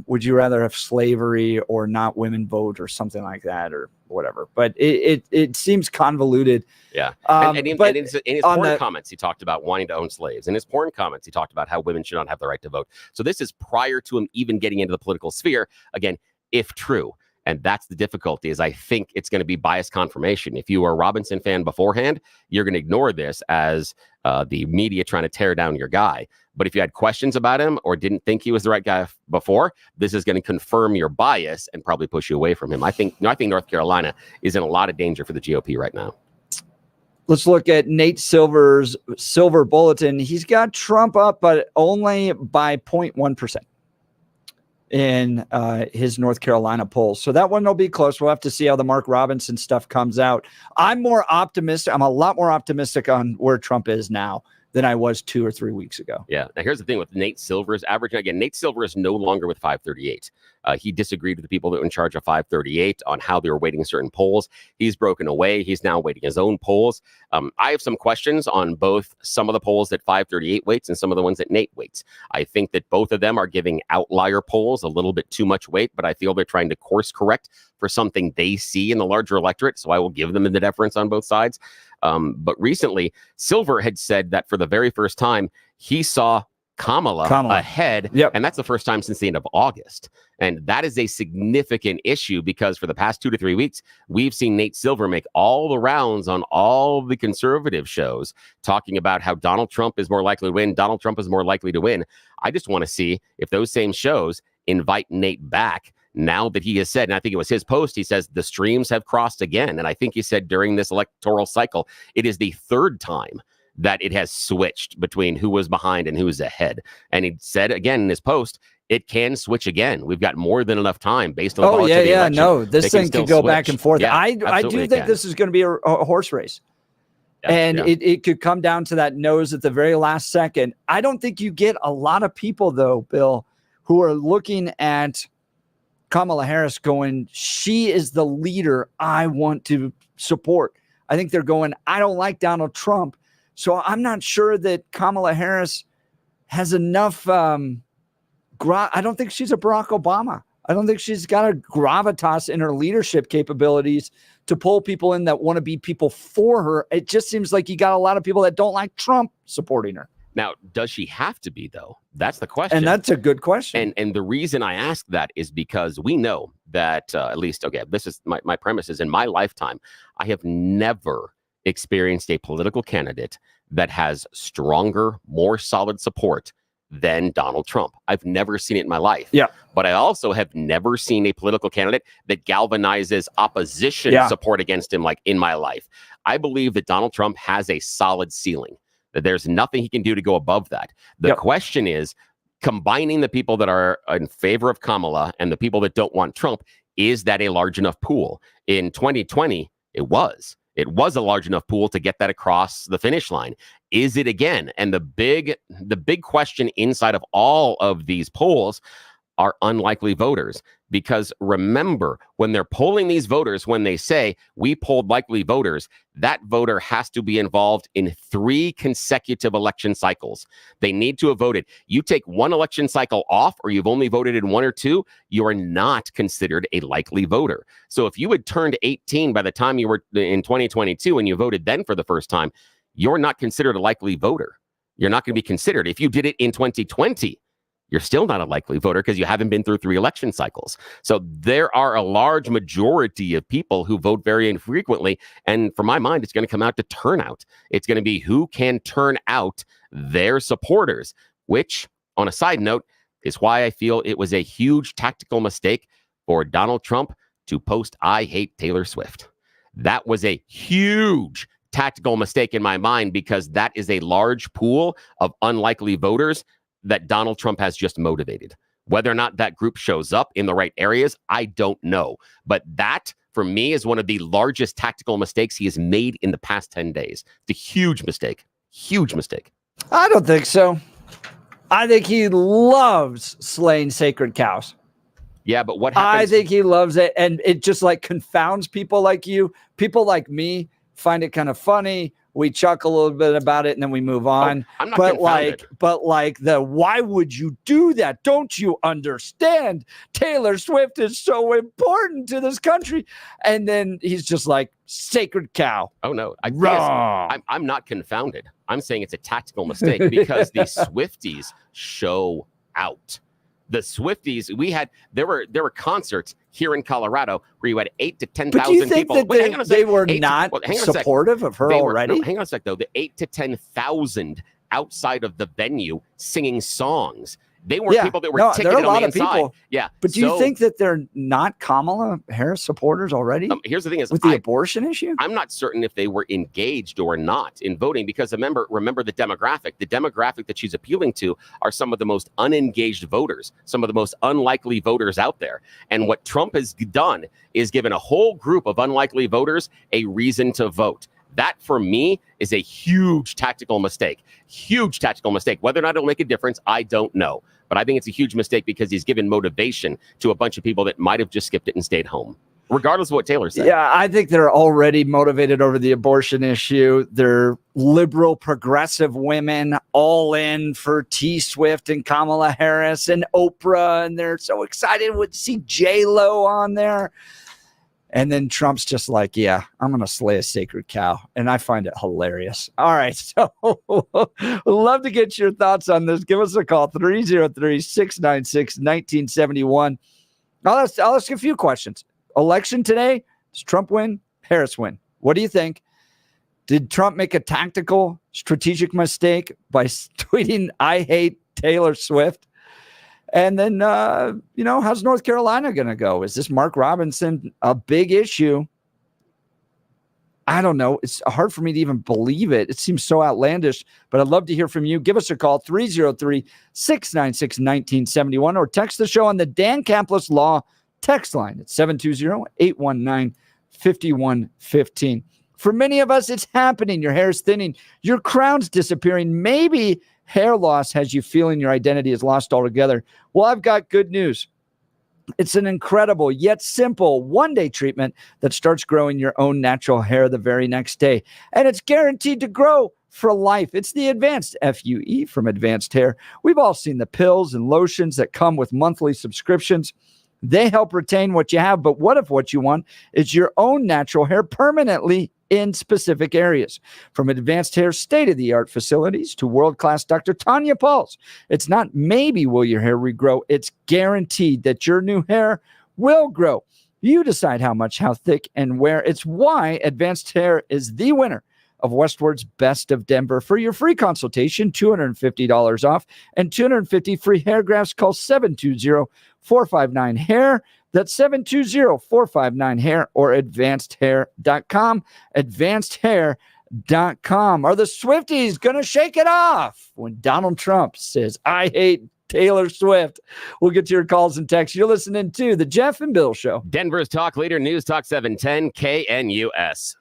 would you rather have slavery or not women vote or something like that or whatever? But it seems convoluted. Yeah. And in his porn comments, he talked about wanting to own slaves. In his porn comments, he talked about how women should not have the right to vote. So this is prior to him even getting into the political sphere. Again, if true. And that's the difficulty is I think it's going to be bias confirmation. If you are a Robinson fan beforehand, you're going to ignore this as the media trying to tear down your guy. But if you had questions about him or didn't think he was the right guy before, this is going to confirm your bias and probably push you away from him. I think North Carolina is in a lot of danger for the GOP right now. Let's look at Nate Silver's Silver Bulletin. He's got Trump up, but only by 0.1%. in his North Carolina polls. So that one will be close. We'll have to see how the Mark Robinson stuff comes out. I'm more optimistic. I'm a lot more optimistic on where Trump is now than I was 2 or 3 weeks ago. Yeah. Now, here's the thing with Nate Silver's average. Again, Nate Silver is no longer with 538. He disagreed with the people that were in charge of 538 on how they were weighting certain polls. He's broken away. He's now weighting his own polls. I have some questions on both some of the polls that 538 weights and some of the ones that Nate weights. I think that both of them are giving outlier polls a little bit too much weight, but I feel they're trying to course correct for something they see in the larger electorate. So I will give them the deference on both sides. But recently, Silver had said that for the very first time, he saw Kamala ahead. Yep. And that's the first time since the end of August. And that is a significant issue because for the past 2 to 3 weeks, we've seen Nate Silver make all the rounds on all the conservative shows talking about how Donald Trump is more likely to win. Donald Trump is more likely to win. I just want to see if those same shows invite Nate back now that he has said, and I think it was his post, he says the streams have crossed again. And I think he said during this electoral cycle, it is the third time that it has switched between who was behind and who was ahead. And he said again in his post, it can switch again. We've got more than enough time based on the election. No, this thing could go back and forth. Yeah, I do think this is going to be a horse race. It could come down to that nose at the very last second. I don't think you get a lot of people, though, Bill, who are looking at Kamala Harris going, she is the leader I want to support. I think they're going, I don't like Donald Trump. So I'm not sure that Kamala Harris has enough. I don't think she's a Barack Obama. I don't think she's got a gravitas in her leadership capabilities to pull people in that want to be people for her. It just seems like you got a lot of people that don't like Trump supporting her. Now, does she have to be, though? That's the question. And that's a good question. And the reason I ask that is because we know that at least, okay, this is my premise is in my lifetime, I have never experienced a political candidate that has stronger, more solid support than Donald Trump. I've never seen it in my life. Yeah. But I also have never seen a political candidate that galvanizes opposition support against him like in my life. I believe that Donald Trump has a solid ceiling, that there's nothing he can do to go above that. The question is, combining the people that are in favor of Kamala and the people that don't want Trump, is that a large enough pool? In 2020, it was. It was a large enough pool to get that across the finish line. Is it again? And the big question inside of all of these polls are unlikely voters. Because remember, when they're polling these voters, when they say we polled likely voters, that voter has to be involved in 3 consecutive election cycles. They need to have voted. You take one election cycle off, or you've only voted in 1 or 2, you are not considered a likely voter. So if you had turned 18 by the time you were in 2022 and you voted then for the first time, you're not considered a likely voter. You're not going to be considered. If you did it in 2020, you're still not a likely voter because you haven't been through 3 election cycles. So there are a large majority of people who vote very infrequently. And for my mind, it's going to come out to turnout. It's going to be who can turn out their supporters, which, on a side note, is why I feel it was a huge tactical mistake for Donald Trump to post "I hate Taylor Swift." That was a huge tactical mistake in my mind, because that is a large pool of unlikely voters that Donald Trump has just motivated. Whether or not that group shows up in the right areas, I don't know. But that, for me, is one of the largest tactical mistakes he has made in the past 10 days. It's a huge mistake. Huge mistake. I don't think so. I think he loves slaying sacred cows. Yeah, but what happens? I think he loves it. And it just like confounds people like you. People like me find it kind of funny. We chuckle a little bit about it and then we move on. I'm not but confounded. why would you do that? Don't you understand? Taylor Swift is so important to this country. And then he's just like, sacred cow. Oh, no. Wrong. I'm not confounded. I'm saying it's a tactical mistake because the Swifties show out. The Swifties, there were concerts here in Colorado where you had 8,000 to 10,000 But do you think people. that they were not supportive of her already? Hang on a sec, though. The 8,000 to 10,000 outside of the venue singing songs. They weren't people that were ticketed on the inside. People. Yeah. But do you think that they're not Kamala Harris supporters already? Here's the thing is, with the abortion issue? I'm not certain if they were engaged or not in voting, because remember the demographic. The demographic that she's appealing to are some of the most unengaged voters, some of the most unlikely voters out there. And what Trump has done is given a whole group of unlikely voters a reason to vote. That, for me, is a huge tactical mistake. Huge tactical mistake. Whether or not it'll make a difference, I don't know. But I think it's a huge mistake because he's given motivation to a bunch of people that might have just skipped it and stayed home, regardless of what Taylor said. Yeah, I think they're already motivated over the abortion issue. They're liberal, progressive women all in for T. Swift and Kamala Harris and Oprah, and they're so excited to see J-Lo on there. And then Trump's just like, yeah, I'm going to slay a sacred cow. And I find it hilarious. All right. So love to get your thoughts on this. Give us a call, 303-696-1971. I'll ask you a few questions. Election today, does Trump win? Harris win? What do you think? Did Trump make a tactical, strategic mistake by tweeting, I hate Taylor Swift? And then, how's North Carolina going to go? Is this Mark Robinson a big issue? I don't know. It's hard for me to even believe it. It seems so outlandish, but I'd love to hear from you. Give us a call, 303-696-1971, or text the show on the Dan Campos Law text line at 720-819-5115. For many of us, it's happening. Your hair is thinning. Your crown's disappearing. Maybe hair loss has you feeling your identity is lost altogether. Well, I've got good news. It's an incredible yet simple one-day treatment that starts growing your own natural hair the very next day. And it's guaranteed to grow for life. It's the Advanced FUE from Advanced Hair. We've all seen the pills and lotions that come with monthly subscriptions. They help retain what you have, but what if what you want is your own natural hair permanently in specific areas? From Advanced Hair's state-of-the-art facilities to world-class Dr. Tanya Pauls, it's not maybe will your hair regrow, it's guaranteed that your new hair will grow. You decide how much, how thick, and where. It's why Advanced Hair is the winner of Westward's Best of Denver. For your free consultation, $250 off, and 250 free hair grafts. Call 720-459-HAIR. That's 720-459-HAIR or advancedhair.com. Advancedhair.com. Are the Swifties going to shake it off when Donald Trump says, I hate Taylor Swift? We'll get to your calls and texts. You're listening to The Jeff and Bill Show. Denver's talk leader, News Talk 710 KNUS.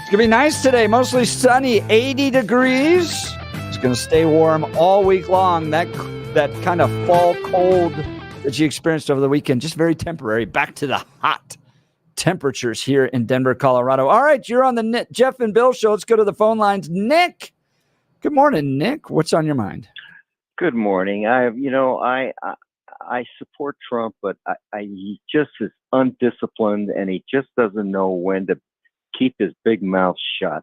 It's going to be nice today. Mostly sunny, 80 degrees. It's going to stay warm all week long. That kind of fall cold that you experienced over the weekend, just very temporary. Back to the hot temperatures here in Denver, Colorado. All right, you're on the Jeff and Bill show. Let's go to the phone lines. Nick. Good morning, Nick. What's on your mind? Good morning. I support Trump, but he just is undisciplined, and he just doesn't know when to keep his big mouth shut.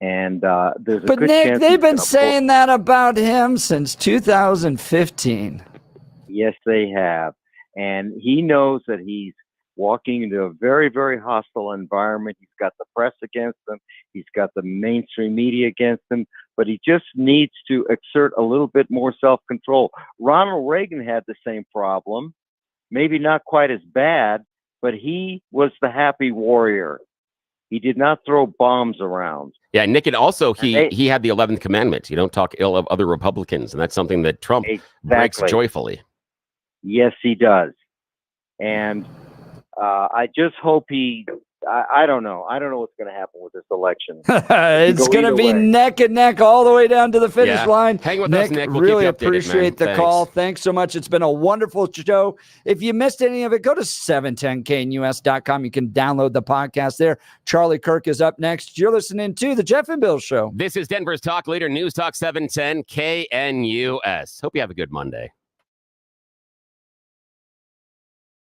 And there's a but good Nick, chance they've been saying that about him since 2015. Yes, they have. And he knows that he's walking into a very, very hostile environment. He's got the press against him. He's got the mainstream media against him. But he just needs to exert a little bit more self-control. Ronald Reagan had the same problem. Maybe not quite as bad, but he was the happy warrior. He did not throw bombs around. Yeah, Nick, and also he had the 11th commandment. You don't talk ill of other Republicans, and that's something that Trump breaks joyfully. Yes, he does. And I just hope I don't know. I don't know what's going to happen with this election. It's going to be neck and neck all the way down to the finish line. Hang with us, Nick. We'll really keep you updated, appreciate the man. call. Thanks so much. It's been a wonderful show. If you missed any of it, go to 710knus.com. You can download the podcast there. Charlie Kirk is up next. You're listening to The Jeff and Bill Show. This is Denver's Talk Leader, News Talk 710 KNUS. Hope you have a good Monday.